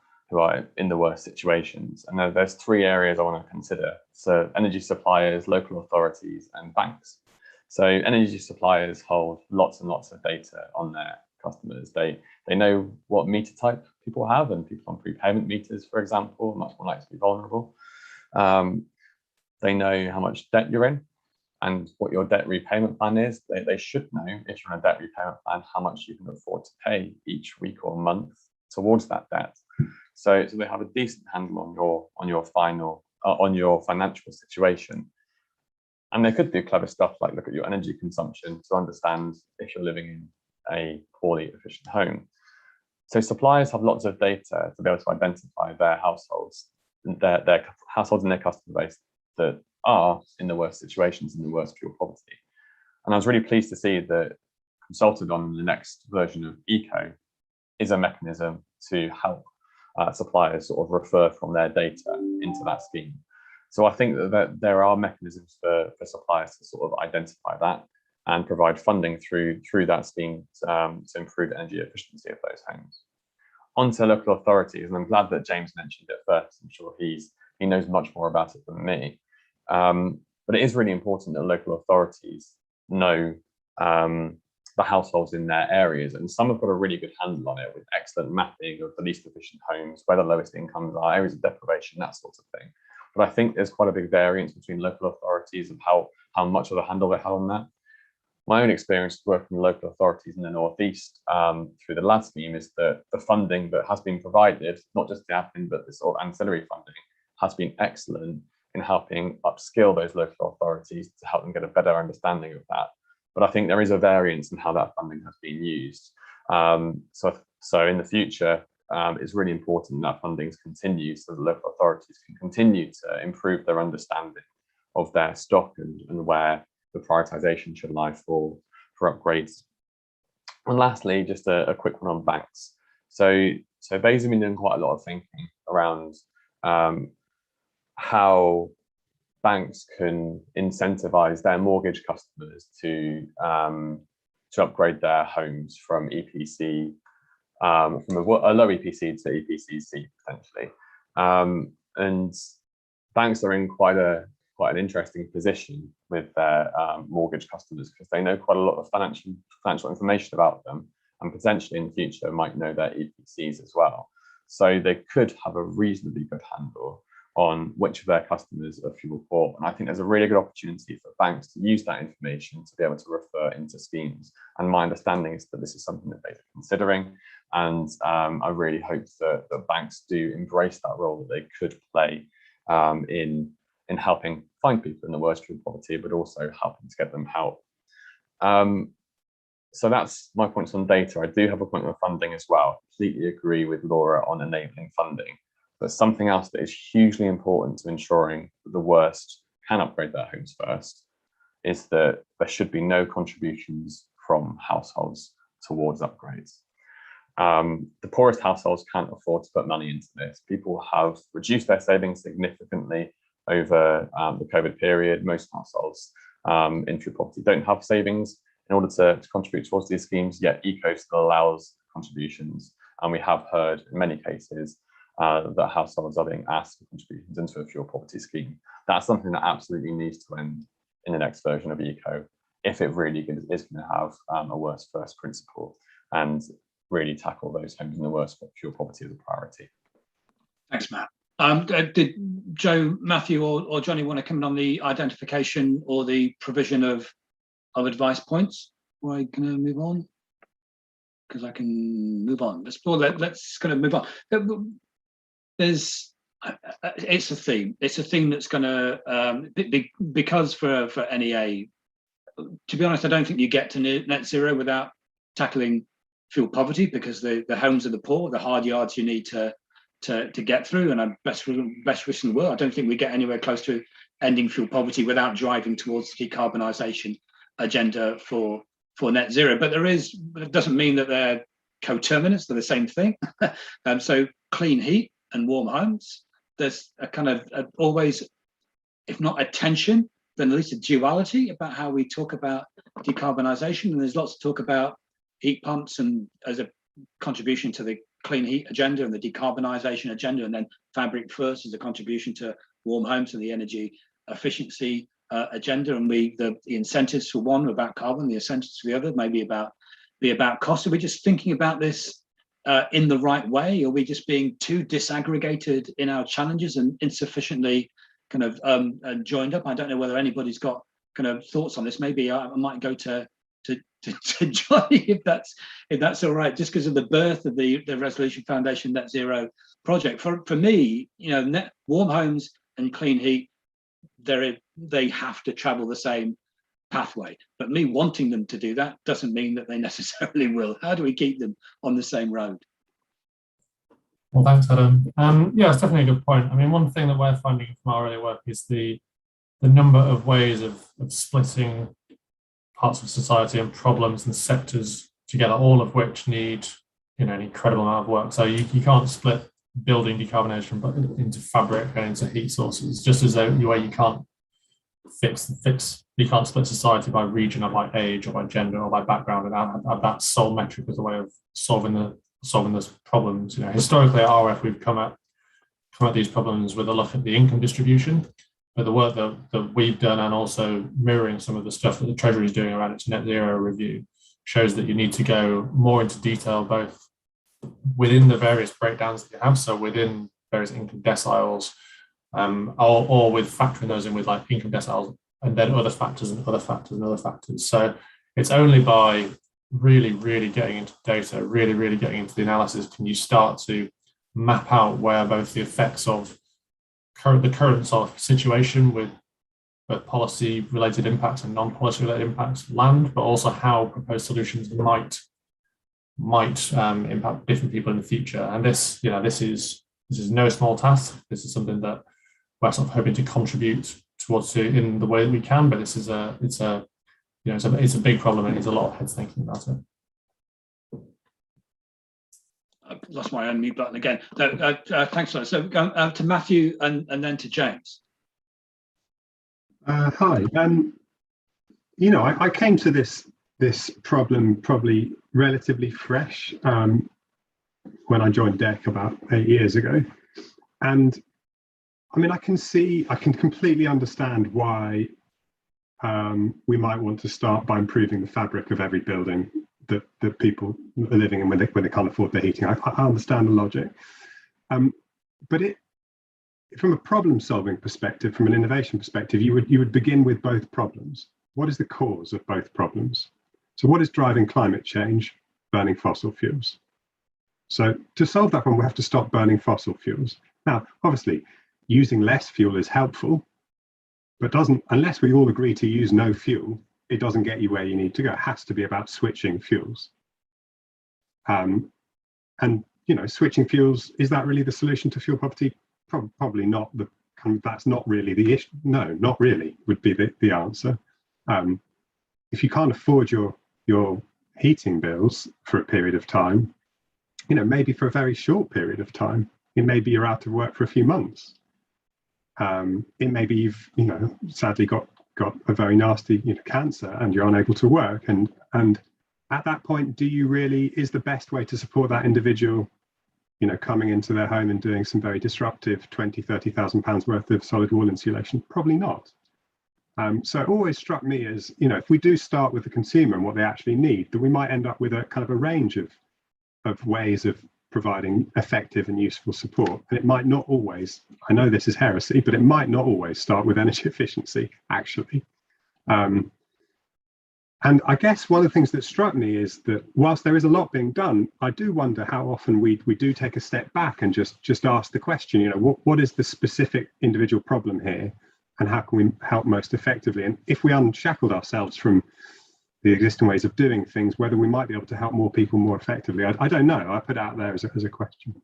in the worst situations. And there's three areas I want to consider. So energy suppliers, local authorities, and banks. So energy suppliers hold lots and lots of data on their customers. They know what meter type people have, and people on prepayment meters, for example, are much more likely to be vulnerable. They know how much debt you're in and what your debt repayment plan is. They should know, if you're on a debt repayment plan, how much you can afford to pay each week or month towards that debt. So they have a decent handle on your financial situation. And they could do clever stuff like look at your energy consumption to understand if you're living in a poorly efficient home. So suppliers have lots of data to be able to identify their households, their households and their customer base that are in the worst situations, in the worst fuel poverty. And I was really pleased to see that consulted on the next version of ECO is a mechanism to help suppliers sort of refer from their data into that scheme. So I think that there are mechanisms for suppliers to sort of identify that. and provide funding through that scheme to improve energy efficiency of those homes. On to local authorities, and I'm glad that James mentioned it first. I'm sure he knows much more about it than me. But it is really important that local authorities know the households in their areas, and some have got a really good handle on it with excellent mapping of the least efficient homes, where the lowest incomes are, areas of deprivation, that sort of thing. But I think there's quite a big variance between local authorities of how much of a handle they have on that. My own experience working with local authorities in the Northeast through the LAD scheme is that the funding that has been provided, not just the admin, but the sort of ancillary funding, has been excellent in helping upskill those local authorities to help them get a better understanding of that. But I think there is a variance in how that funding has been used. So in the future, it's really important that funding continues so that local authorities can continue to improve their understanding of their stock and where the prioritisation should lie for upgrades. And lastly, just a quick one on banks. So BEIS have been doing quite a lot of thinking around how banks can incentivize their mortgage customers to upgrade their homes from EPC, from a low EPC to EPC-C potentially. And banks are in quite an interesting position with their mortgage customers because they know quite a lot of financial information about them, and potentially in the future might know their EPCs as well. So they could have a reasonably good handle on which of their customers are fuel poor. And I think there's a really good opportunity for banks to use that information to be able to refer into schemes. And my understanding is that this is something that they're considering. And I really hope that banks do embrace that role that they could play in helping find people in the worst fuel poverty, but also helping to get them help. So that's my points on data. I do have a point on funding as well. Completely agree with Laura on enabling funding. But something else that is hugely important to ensuring that the worst can upgrade their homes first is that there should be no contributions from households towards upgrades. The poorest households can't afford to put money into this. People have reduced their savings significantly over the COVID period. Most households in fuel poverty don't have savings in order to contribute towards these schemes, yet ECO still allows contributions. And we have heard in many cases that households are being asked for contributions into a fuel poverty scheme. That's something that absolutely needs to end in the next version of ECO if it really is going to have a worst first principle and really tackle those homes in the worst fuel poverty as a priority. Thanks, Matt. Did Joe, Matthew, or Johnny want to come in on the identification or the provision of advice points? Or are you going to move on? Because I can move on. Let's kind of move on. It's a theme. It's a theme that's going to because for NEA, to be honest, I don't think you get to net zero without tackling fuel poverty, because the homes of the poor, the hard yards you need to get through, and I'm best wish in the world. I don't think we get anywhere close to ending fuel poverty without driving towards the decarbonisation agenda for net zero. But it doesn't mean that they're coterminous. They're the same thing. So clean heat and warm homes, there's a kind of always, if not a tension, then at least a duality about how we talk about decarbonisation. And there's lots of talk about heat pumps and as a contribution to the clean heat agenda and the decarbonisation agenda, and then fabric first as a contribution to warm homes and the energy efficiency agenda. And the incentives for one are about carbon, the incentives for the other may be about cost. Are we just thinking about this in the right way? Are we just being too disaggregated in our challenges and insufficiently kind of joined up? I don't know whether anybody's got kind of thoughts on this. Maybe I might go to Johnny if that's all right, just because of the birth of the Resolution Foundation Net Zero project. For me, warm homes and clean heat, they have to travel the same pathway, but me wanting them to do that doesn't mean that they necessarily will. How do we keep them on the same road? Well, thanks, Adam. Yeah, it's definitely a good point. I mean, one thing that we're finding from our early work is the number of ways of splitting parts of society and problems and sectors together, all of which need an incredible amount of work. So you can't split building decarbonisation but into fabric and into heat sources, just as though you can't you can't split society by region or by age or by gender or by background and have that sole metric as a way of solving those problems. Historically at RF we've come at these problems with a look at the income distribution, but the work that we've done, and also mirroring some of the stuff that the Treasury is doing around its net zero review, shows that you need to go more into detail both within the various breakdowns that you have, so within various income deciles, or with factoring those in with like income deciles and then other factors and other factors and other factors. So it's only by really getting into data, really getting into the analysis, can you start to map out where both the effects of the current sort of situation with both policy related impacts and non-policy related impacts land, but also how proposed solutions might impact different people in the future. And this is no small task. This is something that we're sort of hoping to contribute towards in the way that we can. But it's a big problem, and there's a lot of heads thinking about it. I've lost my unmute button again. Thanks a lot. So going to Matthew and then to James. Hi. I came to this problem probably relatively fresh when I joined DEC about 8 years ago, and I mean I can completely understand why we might want to start by improving the fabric of every building that people are living in when they can't afford their heating. I understand the logic, but from a problem-solving perspective, from an innovation perspective, you would begin with both problems. What is the cause of both problems? So what is driving climate change? Burning fossil fuels. So to solve that one, we have to stop burning fossil fuels. Now, obviously, using less fuel is helpful, but unless we all agree to use no fuel, it doesn't get you where you need to go. It has to be about switching fuels. And switching fuels, is that really the solution to fuel poverty? Probably not. That's not really the issue. No, not really would be the answer. If you can't afford your heating bills for a period of time, maybe for a very short period of time, it may be you're out of work for a few months. It may be you've sadly got a very nasty cancer and you're unable to work, and at that point, is the best way to support that individual coming into their home and doing some very disruptive 20,000-30,000 pounds worth of solid wall insulation? Probably not. So it always struck me as, if we do start with the consumer and what they actually need, that we might end up with a kind of a range of ways of providing effective and useful support. And it might not always, I know this is heresy, but it might not always start with energy efficiency, actually. And I guess one of the things that struck me is that whilst there is a lot being done, I do wonder how often we do take a step back and just ask the question, what is the specific individual problem here, and how can we help most effectively? And if we unshackled ourselves from the existing ways of doing things, whether we might be able to help more people more effectively, I don't know. I put it out there as a question.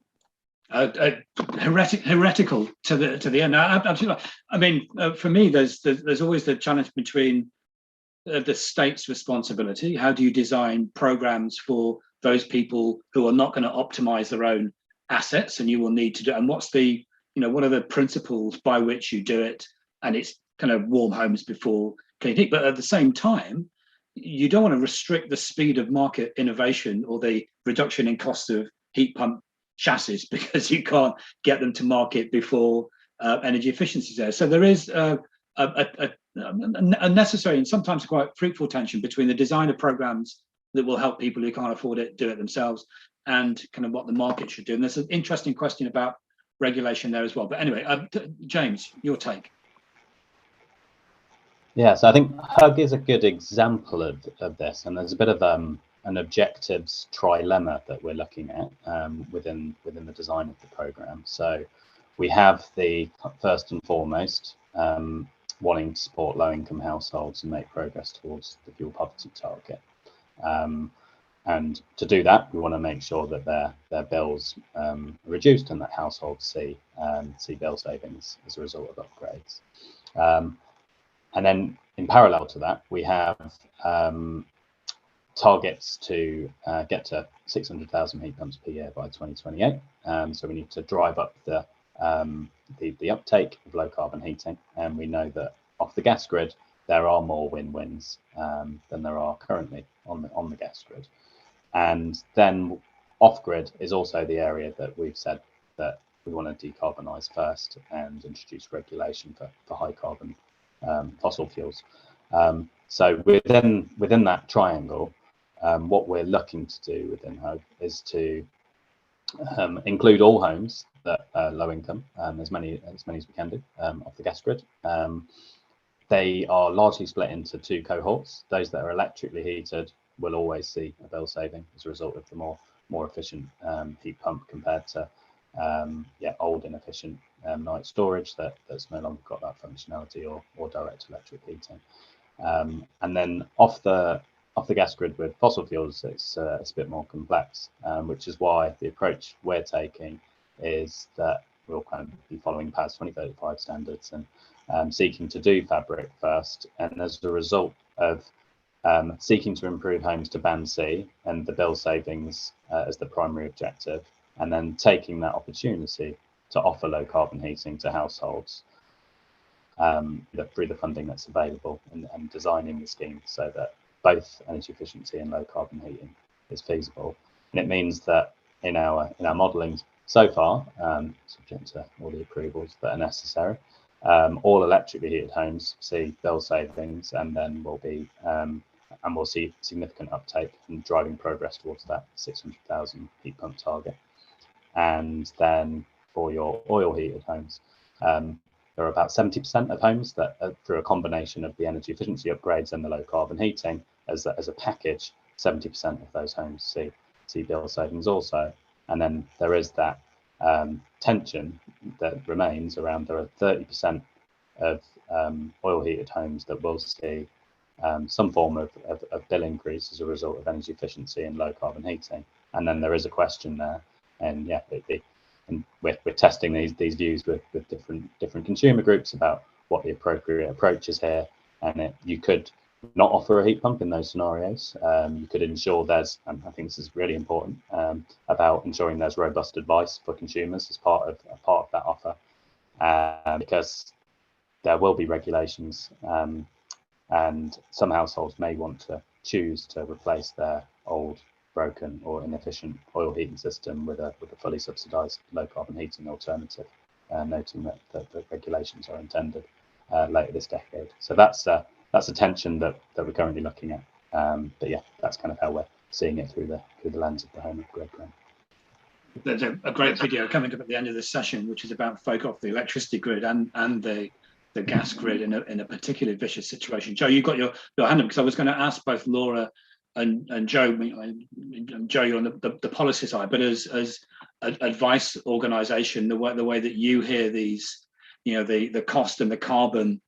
Heretical to the end. Absolutely. I mean, for me, there's always the challenge between the state's responsibility. How do you design programs for those people who are not going to optimize their own assets, and you will need to do? And what's the, what are the principles by which you do it? And it's kind of warm homes before clean heat. But at the same time, you don't want to restrict the speed of market innovation or the reduction in cost of heat pump chassis because you can't get them to market before energy efficiency is there. So there is a necessary and sometimes quite fruitful tension between the design of programs that will help people who can't afford it do it themselves and kind of what the market should do. And there's an interesting question about regulation there as well. But anyway, James, your take. Yeah, so I think HUG is a good example of this, and there's a bit of an objectives trilemma that we're looking at within the design of the programme. So we have the first and foremost wanting to support low-income households and make progress towards the fuel poverty target. And to do that, we want to make sure that their bills are reduced and that households see bill savings as a result of upgrades. And then in parallel to that, we have targets to get to 600,000 heat pumps per year by 2028. So we need to drive up the uptake of low carbon heating, and we know that off the gas grid, there are more win-wins than there are currently on the gas grid. And then off-grid is also the area that we've said that we want to decarbonise first and introduce regulation for high carbon fossil fuels. So within that triangle, what we're looking to do within Hope is to include all homes that are low income, as many as we can do, off the gas grid. They are largely split into two cohorts. Those that are electrically heated will always see a bill saving as a result of the more efficient heat pump compared to old inefficient night storage that's no longer got that functionality or direct electric heating. And then off the gas grid with fossil fuels, it's a bit more complex, which is why the approach we're taking is that we'll kind of be following PAS 2035 standards and seeking to do fabric first. And as a result of seeking to improve homes to Band C and the bill savings as the primary objective, and then taking that opportunity to offer low carbon heating to households through the funding that's available, and designing the scheme so that both energy efficiency and low carbon heating is feasible. And it means that in our modelling so far, subject to all the approvals that are necessary, all electrically heated homes see bill savings, and then we'll see significant uptake and driving progress towards that 600,000 heat pump target. And then for your oil heated homes, there are about 70% of homes that, through a combination of the energy efficiency upgrades and the low carbon heating as a package, 70% of those homes see bill savings also. And then there is that tension that remains around. There are 30% of oil heated homes that will see some form of bill increase as a result of energy efficiency and low carbon heating. And then there is a question there, and and we're testing these views with different consumer groups about what the appropriate approach is here. And you could not offer a heat pump in those scenarios. You could ensure there's, and I think this is really important, about ensuring there's robust advice for consumers as part of that offer, because there will be regulations, and some households may want to choose to replace their old, broken or inefficient oil heating system with a fully subsidised low carbon heating alternative, noting that the regulations are intended later this decade. So that's a tension that we're currently looking at. But yeah, that's kind of how we're seeing it through the lens of the home upgrade grant. There's a great video coming up at the end of this session, which is about folk off the electricity grid and the gas grid in a particularly vicious situation. Joe, you got your hand up, because I was going to ask both Laura and Joe. Joe, you're on the policy side, but as advice organisation, the way that you hear these, the cost and the carbon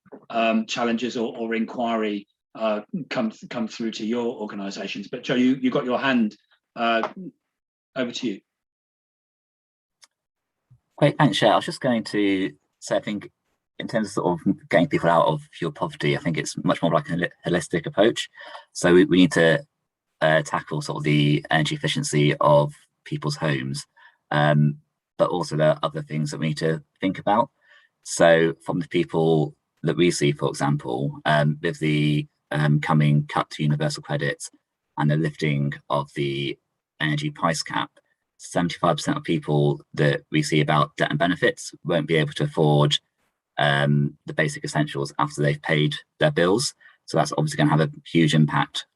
challenges or inquiry come through to your organisations. But Joe, you got your hand. Over to you. Great, thanks, Cher. I was just going to say, I think in terms of sort of getting people out of fuel poverty, I think it's much more like a holistic approach. So we need to tackle sort of the energy efficiency of people's homes, but also there are other things that we need to think about. So from the people that we see, for example, with the coming cut to universal credit and the lifting of the energy price cap, 75% of people that we see about debt and benefits won't be able to afford the basic essentials after they've paid their bills. So that's obviously going to have a huge impact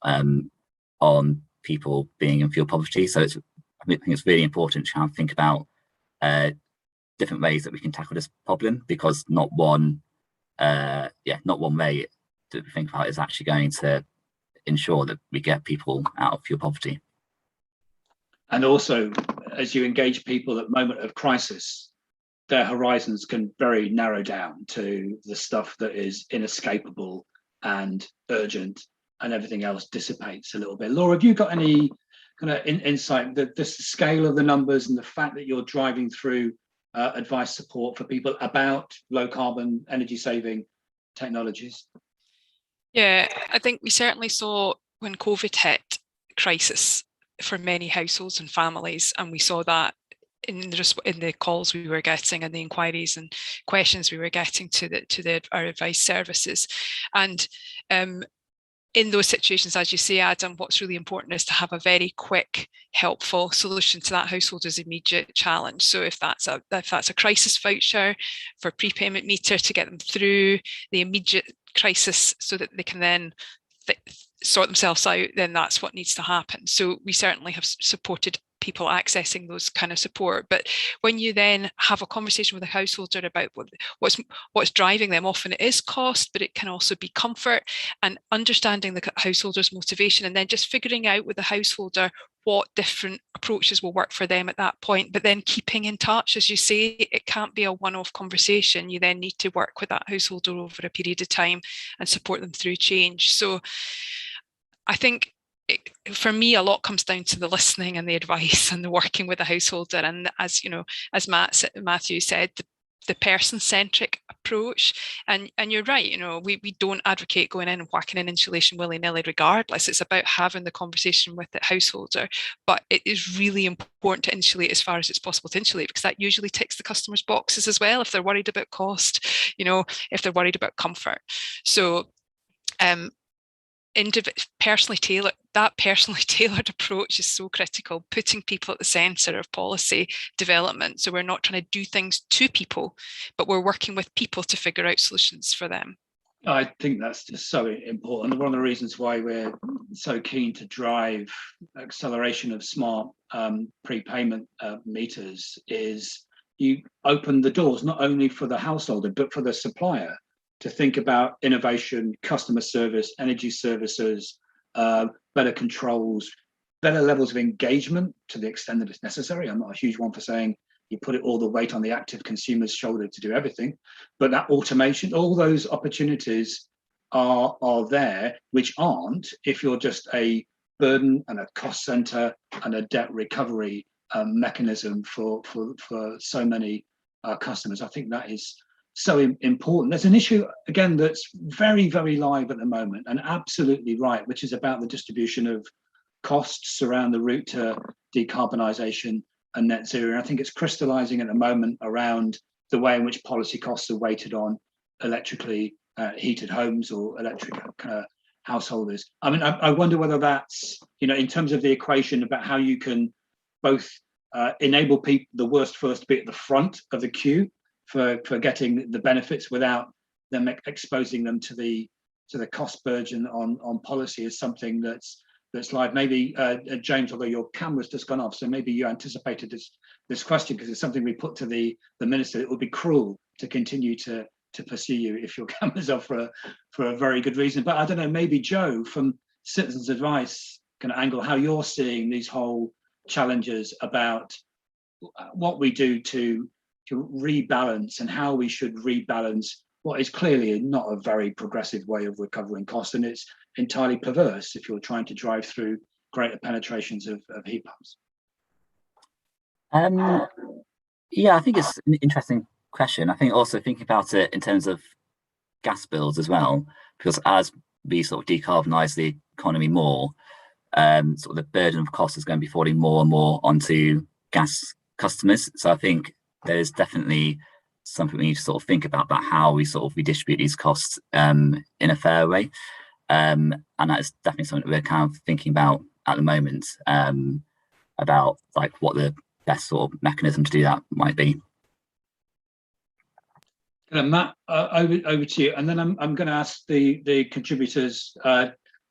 on people being in fuel poverty. So I think it's really important to think about different ways that we can tackle this problem, because not one way to think about is actually going to ensure that we get people out of fuel poverty. And also, as you engage people at the moment of crisis, their horizons can very narrow down to the stuff that is inescapable and urgent, and everything else dissipates a little bit. Laura, have you got any kind of insight that the scale of the numbers and the fact that you're driving through advice support for people about low carbon energy saving technologies? Yeah, I think we certainly saw when COVID hit, crisis for many households and families, and we saw that in the calls we were getting and the inquiries and questions we were getting to our advice services. And in those situations, as you say, Adam, what's really important is to have a very quick, helpful solution to that householder's immediate challenge. So if that's a crisis voucher for prepayment meter to get them through the immediate crisis so that they can then sort themselves out, then that's what needs to happen. So we certainly have supported people accessing those kind of support. But when you then have a conversation with a householder about what's driving them, often it is cost, but it can also be comfort, and understanding the householder's motivation, and then just figuring out with the householder what different approaches will work for them at that point, but then keeping in touch. As you say, it can't be a one-off conversation. You then need to work with that householder over a period of time and support them through change. So I think for me, a lot comes down to the listening and the advice and the working with the householder. And as you know, as Matthew said, the person-centric approach. And you're right, you know, we don't advocate going in and whacking in insulation willy-nilly regardless. It's about having the conversation with the householder. But it is really important to insulate as far as it's possible to insulate, because that usually ticks the customer's boxes as well, if they're worried about cost, you know, if they're worried about comfort. So personally tailored approach is so critical, putting people at the centre of policy development. So we're not trying to do things to people, but we're working with people to figure out solutions for them. I think that's just so important. One of the reasons why we're so keen to drive acceleration of smart prepayment meters is you open the doors not only for the householder, but for the supplier to think about innovation, customer service, energy services, better controls, better levels of engagement to the extent that it's necessary. I'm not a huge one for saying you put it all the weight on the active consumer's shoulder to do everything, but that automation, all those opportunities are there, which aren't if you're just a burden and a cost center and a debt recovery mechanism for so many customers. I think that is so important. There's an issue, again, that's very, very live at the moment, and absolutely right, which is about the distribution of costs around the route to decarbonisation and net zero. And I think it's crystallising at the moment around the way in which policy costs are weighted on electrically heated homes or electric householders. I mean, I wonder whether that's, you know, in terms of the equation about how you can both enable people, the worst first to be at the front of the queue for getting the benefits without them exposing them to the cost burden on policy, is something that's live. Maybe James, although your camera's just gone off, so maybe you anticipated this question, because it's something we put to the minister. It would be cruel to continue to pursue you if your camera's off for a very good reason. But I don't know, maybe Joe from Citizens Advice can angle how you're seeing these whole challenges about what we do to rebalance and how we should rebalance what is clearly not a very progressive way of recovering costs, and it's entirely perverse if you're trying to drive through greater penetrations of heat pumps. Yeah, I think it's an interesting question. I think also thinking about it in terms of gas bills as well, because as we sort of decarbonise the economy more, sort of the burden of cost is going to be falling more and more onto gas customers. So I think there's definitely something we need to sort of think about how we sort of redistribute these costs in a fair way. And that is definitely something that we're kind of thinking about at the moment, about like what the best sort of mechanism to do that might be. Matt, over to you, and then I'm going to ask the contributors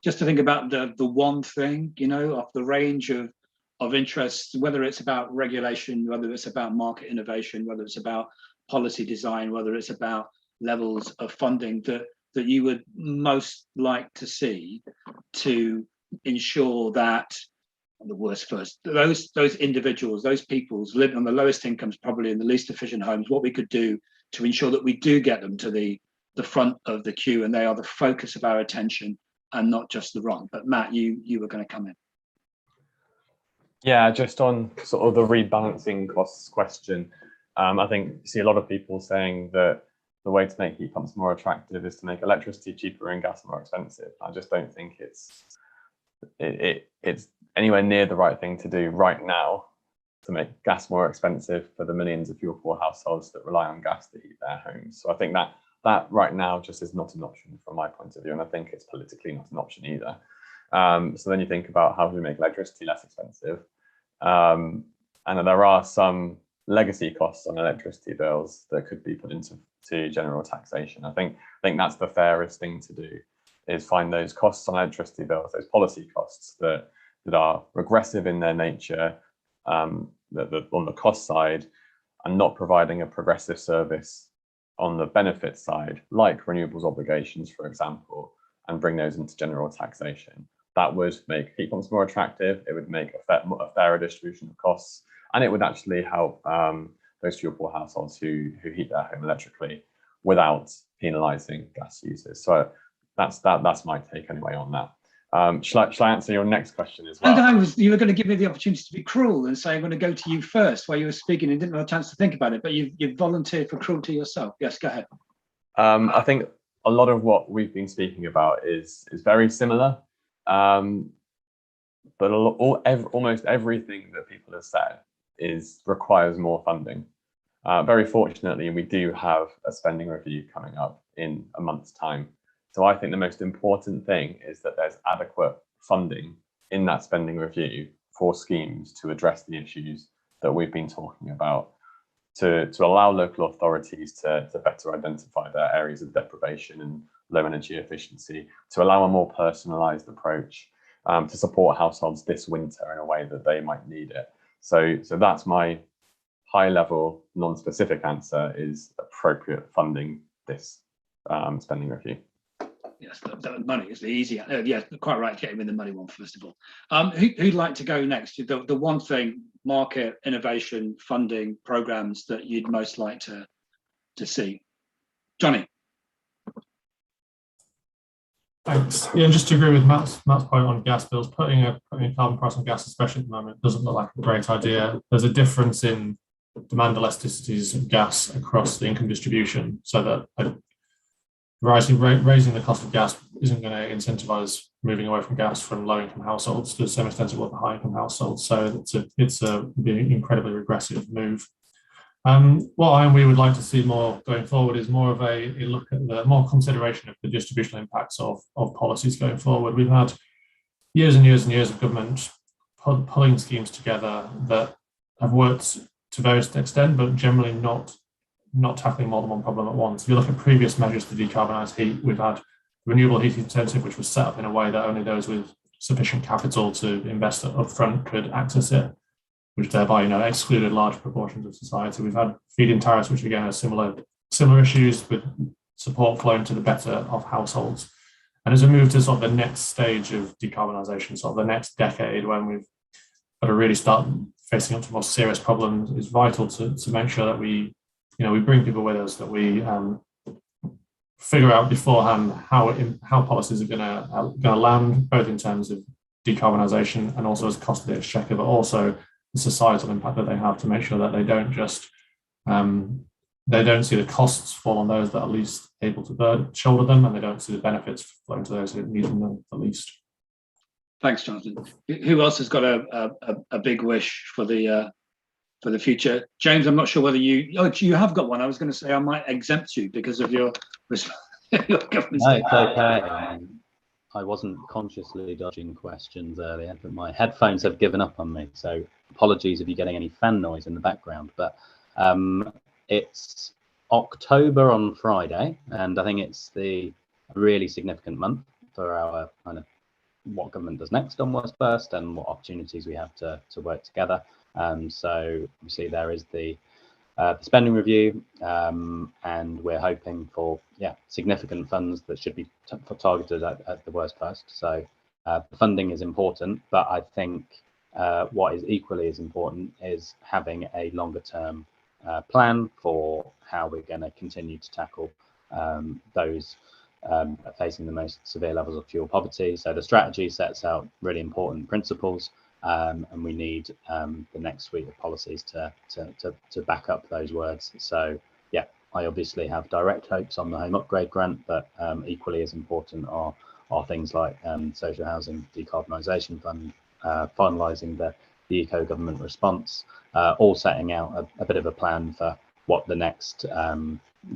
just to think about the one thing, you know, of the range of interests, whether it's about regulation, whether it's about market innovation, whether it's about policy design, whether it's about levels of funding that you would most like to see to ensure that, the worst first, those individuals, those peoples living on the lowest incomes, probably in the least efficient homes, what we could do to ensure that we do get them to the front of the queue and they are the focus of our attention and not just the rung. But Matt, you were going to come in. Yeah, just on sort of the rebalancing costs question, I think you see a lot of people saying that the way to make heat pumps more attractive is to make electricity cheaper and gas more expensive. I just don't think it's anywhere near the right thing to do right now to make gas more expensive for the millions of fuel poor households that rely on gas to heat their homes. So I think that right now just is not an option from my point of view, and I think it's politically not an option either. So then you think about how do we make electricity less expensive, and there are some legacy costs on electricity bills that could be put into general taxation. I think that's the fairest thing to do, is find those costs on electricity bills, those policy costs that are regressive in their nature, on the cost side, and not providing a progressive service on the benefit side, like renewables obligations, for example, and bring those into general taxation. That would make heat pumps more attractive. It would make a fairer distribution of costs, and it would actually help those fuel poor households who heat their home electrically without penalising gas users. So that's my take anyway on that. Shall I answer your next question as well? And you were going to give me the opportunity to be cruel and say I'm going to go to you first while you were speaking and didn't have a chance to think about it, but you've volunteered for cruelty yourself. Yes, go ahead. I think a lot of what we've been speaking about is very similar, but almost everything that people have said requires more funding. Very fortunately, we do have a spending review coming up in a month's time. So I think the most important thing is that there's adequate funding in that spending review for schemes to address the issues that we've been talking about, to allow local authorities to better identify their areas of deprivation and low energy efficiency, to allow a more personalised approach, to support households this winter in a way that they might need it. So that's my high-level, non-specific answer, is appropriate funding this spending review. Yes, the money is the easy. Yeah, quite right. Get him in the money one first of all. Who'd like to go next? The one thing, market, innovation, funding, programs that you'd most like to see. Johnny. Thanks. Yeah, just to agree with Matt's point on gas bills, putting a carbon price on gas, especially at the moment, doesn't look like a great idea. There's a difference in demand elasticities of gas across the income distribution, so that raising the cost of gas isn't going to incentivize moving away from gas from low-income households to the same extent it will for high-income households. So it's an incredibly regressive move. What we would like to see more going forward is more of a look at the more consideration of the distributional impacts of policies going forward. We've had years and years and years of government pulling schemes together that have worked to various extent, but generally not tackling more than one problem at once. If you look at previous measures to decarbonise heat, we've had renewable heating incentive, which was set up in a way that only those with sufficient capital to invest upfront could access it, which thereby excluded large proportions of society. We've had feed-in tariffs, which again are similar issues, with support flowing to the better of households. And as we move to sort of the next stage of decarbonisation, sort of the next decade, when we've got to really start facing up to more serious problems, it's vital to make sure that we bring people with us, that we figure out beforehand how policies are going to land, both in terms of decarbonisation and also as cost of the exchequer, but also the societal impact that they have, to make sure that they don't just they don't see the costs fall on those that are least able to shoulder them, and they don't see the benefits flowing to those who need them the least. Thanks, Jonathan. Who else has got a big wish for the future? James, I'm not sure whether you have got one. I was going to say I might exempt you because of your government. No, it's okay. I wasn't consciously dodging questions earlier, but my headphones have given up on me. So apologies if you're getting any fan noise in the background. But it's October on Friday, and I think it's a really significant month for our kind of what government does next on what's first and what opportunities we have to work together. So obviously there is the spending review, and we're hoping for significant funds that should be targeted at the worst first. So the funding is important, but I think what is equally as important is having a longer term plan for how we're going to continue to tackle those facing the most severe levels of fuel poverty. So the strategy sets out really important principles, and we need the next suite of policies to back up those words. So yeah, I obviously have direct hopes on the home upgrade grant, but equally as important are things like social housing decarbonisation fund, finalising the the eco-government response, all setting out a bit of a plan for what the next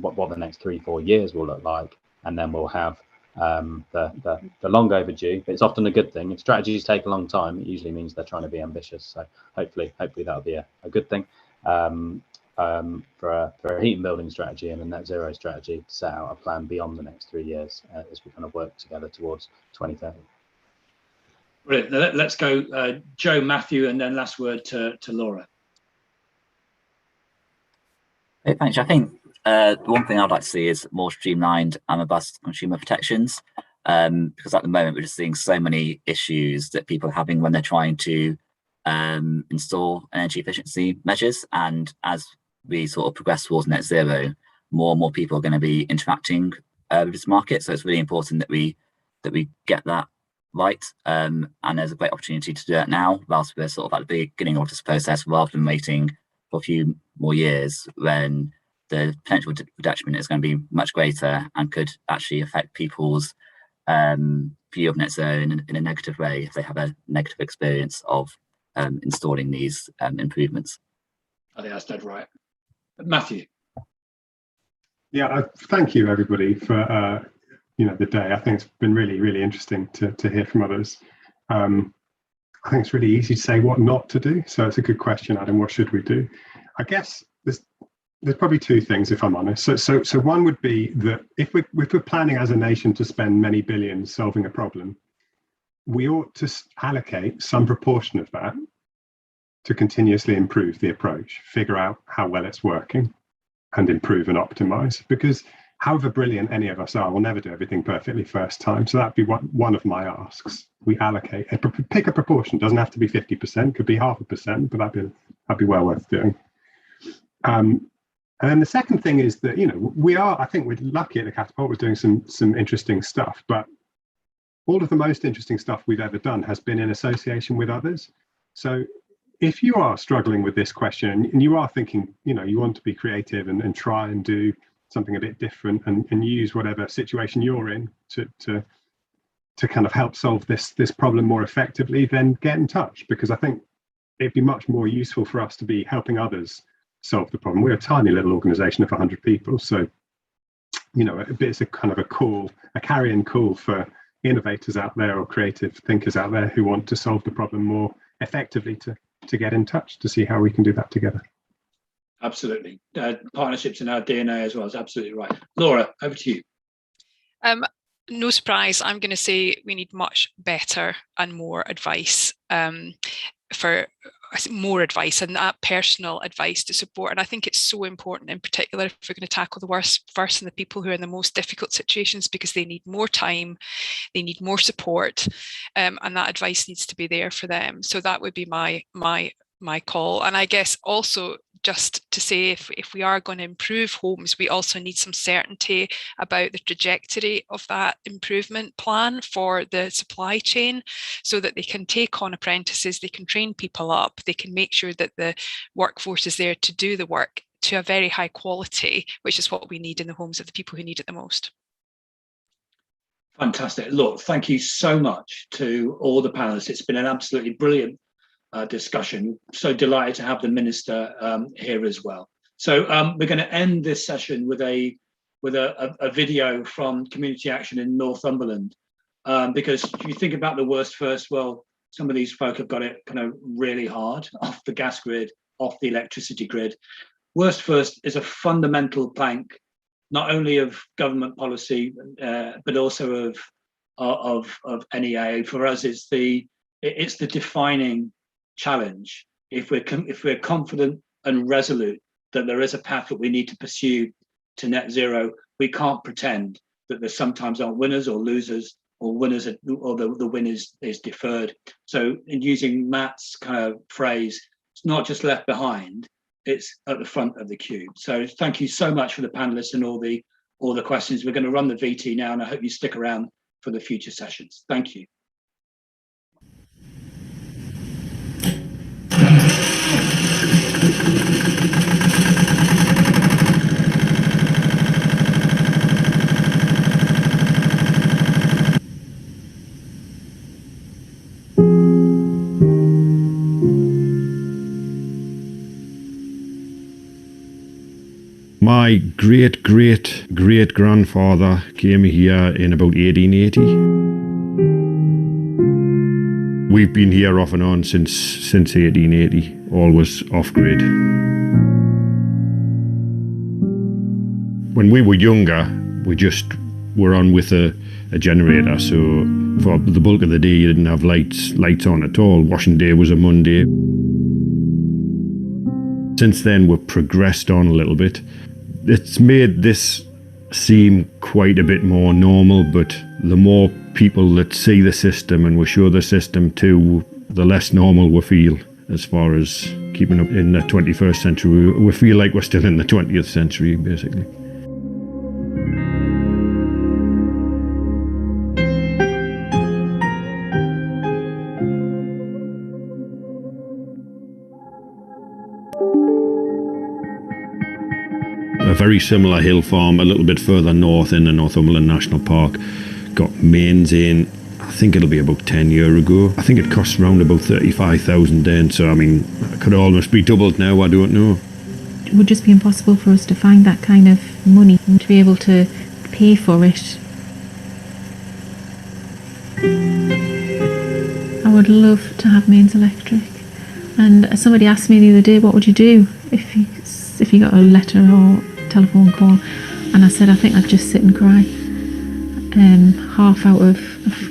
what the next 3-4 years will look like, and then we'll have the long overdue, but it's often a good thing. If strategies take a long time, it usually means they're trying to be ambitious. So hopefully that'll be a good thing for a heat and building strategy and a net zero strategy to set out a plan beyond the next 3 years as we kind of work together towards 2030. Brilliant. Let's go Joe, Matthew, and then last word to Laura. Hey, thanks. I think the one thing I'd like to see is more streamlined and robust consumer protections, because at the moment we're just seeing so many issues that people are having when they're trying to install energy efficiency measures. And as we sort of progress towards net zero, more and more people are going to be interacting with this market. So it's really important that we get that right. And there's a great opportunity to do that now, whilst we're sort of at the beginning of this process, rather than waiting for a few more years when the potential detriment is going to be much greater and could actually affect people's view of net zero in a negative way if they have a negative experience of installing these improvements. I think that's dead right. Matthew. Yeah, thank you everybody for the day. I think it's been really interesting to hear from others. I think it's really easy to say what not to do. So it's a good question, Adam. What should we do? I guess there's probably two things, if I'm honest. So one would be that if we're planning as a nation to spend many billions solving a problem, we ought to allocate some proportion of that to continuously improve the approach, figure out how well it's working, and improve and optimize. Because however brilliant any of us are, we'll never do everything perfectly first time. So that'd be one of my asks. We allocate, pick a proportion. Doesn't have to be 50%, could be 0.5%, but that'd be well worth doing. And then the second thing is that, I think we're lucky at the Catapult, we're doing some interesting stuff, but all of the most interesting stuff we've ever done has been in association with others. So if you are struggling with this question and you are thinking, you want to be creative and try and do something a bit different and use whatever situation you're in to kind of help solve this problem more effectively, then get in touch, because I think it'd be much more useful for us to be helping others solve the problem. We're a tiny little organization of 100 people, so it's a kind of a carrion call for innovators out there or creative thinkers out there who want to solve the problem more effectively to get in touch to see how we can do that together. Absolutely. Partnerships in our DNA as well is absolutely right. Laura, over to you. No surprise, I'm going to say we need much better and more advice more advice and that personal advice to support. And I think it's so important, in particular, if we're going to tackle the worst first and the people who are in the most difficult situations, because they need more time, they need more support, and that advice needs to be there for them. So that would be my call. And I guess also just to say, if we are going to improve homes, we also need some certainty about the trajectory of that improvement plan for the supply chain, so that they can take on apprentices, they can train people up, they can make sure that the workforce is there to do the work to a very high quality, which is what we need in the homes of the people who need it the most. Fantastic. Look, thank you so much to all the panelists. It's been an absolutely brilliant discussion. So delighted to have the Minister here as well. So we're going to end this session with a video from Community Action in Northumberland, because if you think about the worst first, well, some of these folk have got it kind of really hard off the gas grid, off the electricity grid. Worst first is a fundamental plank, not only of government policy, but also of NEA. For us, it's the defining challenge. If we're confident and resolute that there is a path that we need to pursue to net zero, we can't pretend that there sometimes aren't winners or losers, or winners or the win is deferred. So in using Matt's kind of phrase, it's not just left behind, it's at the front of the queue. So thank you so much for the panelists and all the questions. We're going to run the VT now, and I hope you stick around for the future sessions. Thank you. My great-great-great-grandfather came here in about 1880. We've been here off and on since 1880, always off-grid. When we were younger, we just were on with a generator, so for the bulk of the day you didn't have lights on at all. Washing day was a Monday. Since then we've progressed on a little bit. It's made this seem quite a bit more normal, but the more people that see the system and we show the system to, the less normal we feel as far as keeping up in the 21st century. We feel like we're still in the 20th century, basically. A very similar hill farm a little bit further north in the Northumberland National Park got mains in, I think it'll be about 10 years ago. I think it costs around about 35,000 then, so I mean, it could almost be doubled now, I don't know. It would just be impossible for us to find that kind of money to be able to pay for it. I would love to have mains electric. And somebody asked me the other day, what would you do if you got a letter or telephone call? And I said, I think I'd just sit and cry. Half out of,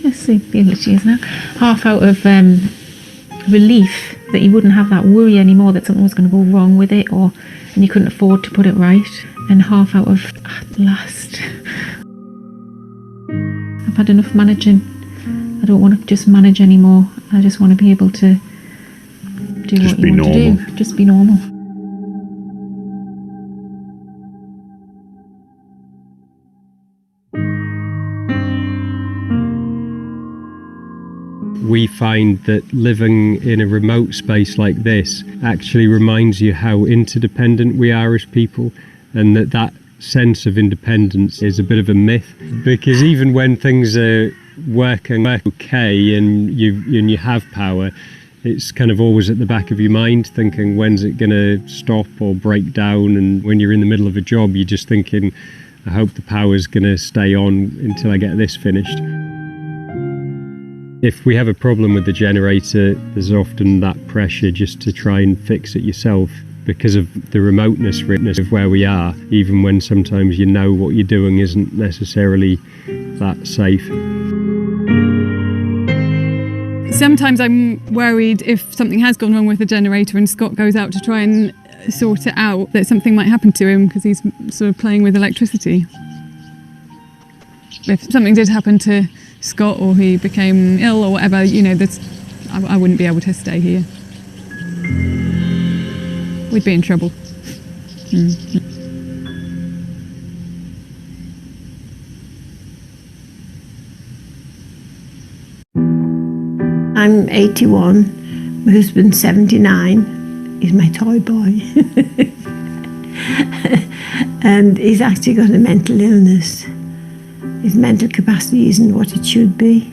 let's see, half out of relief that you wouldn't have that worry anymore that something was going to go wrong with it, and you couldn't afford to put it right, and half out of, at last, I've had enough managing. I don't want to just manage anymore. I just want to be able to do just what you want normal. to do. Just be normal. We find that living in a remote space like this actually reminds you how interdependent we are as people, and that sense of independence is a bit of a myth, because even when things are working okay and you have power, it's kind of always at the back of your mind thinking, when's it going to stop or break down? And when you're in the middle of a job, you're just thinking, I hope the power's going to stay on until I get this finished. If we have a problem with the generator, there's often that pressure just to try and fix it yourself because of the remoteness of where we are, even when sometimes you know what you're doing isn't necessarily that safe. Sometimes I'm worried if something has gone wrong with the generator and Scott goes out to try and sort it out, that something might happen to him because he's sort of playing with electricity. If something did happen to Scott or he became ill or whatever, you know, I wouldn't be able to stay here. We'd be in trouble. I'm 81, my husband's 79, he's my toy boy. And he's actually got a mental illness. His mental capacity isn't what it should be.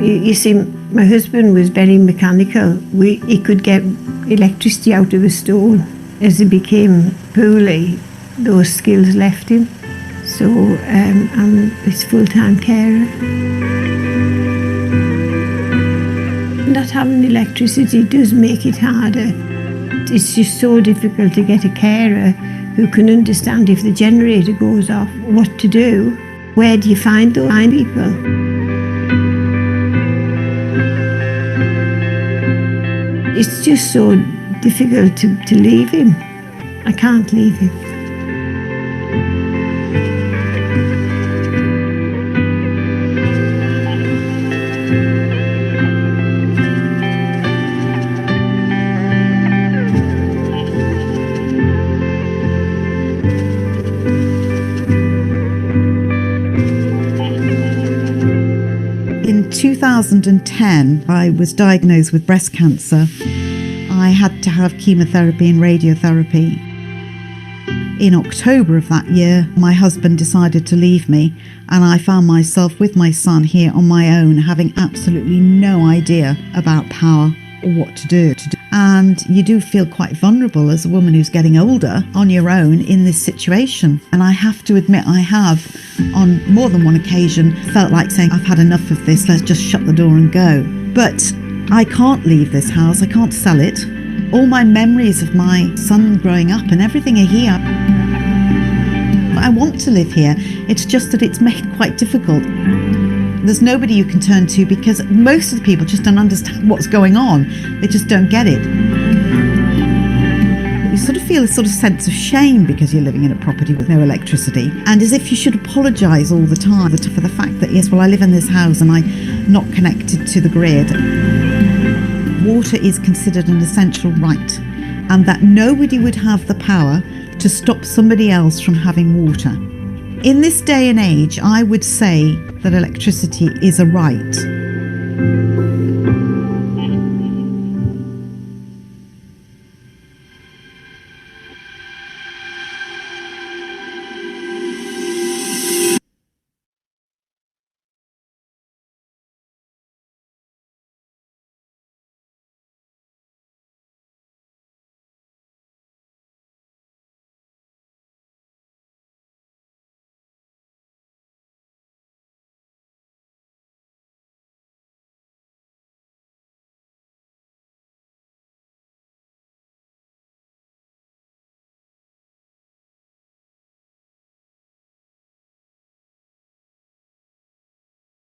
You see, my husband was very mechanical. He could get electricity out of a stone. As he became poorly, those skills left him. So I'm his full-time carer. Not having electricity does make it harder. It's just so difficult to get a carer who can understand if the generator goes off, what to do. Where do you find those people? It's just so difficult to leave him. I can't leave him. In 2010, I was diagnosed with breast cancer. I had to have chemotherapy and radiotherapy. In October of that year, my husband decided to leave me, and I found myself with my son here on my own, having absolutely no idea about power. what to do. And you do feel quite vulnerable as a woman who's getting older on your own in this situation. And I have to admit, I have on more than one occasion felt like saying, I've had enough of this, let's just shut the door and go. But I can't leave this house, I can't sell it. All my memories of my son growing up and everything are here. I want to live here, it's just that it's made quite difficult. There's nobody you can turn to because most of the people just don't understand what's going on. They just don't get it. You sort of feel a sort of sense of shame because you're living in a property with no electricity, and as if you should apologise all the time for the fact that, yes, well, I live in this house and I'm not connected to the grid. Water is considered an essential right, and that nobody would have the power to stop somebody else from having water. In this day and age, I would say that electricity is a right.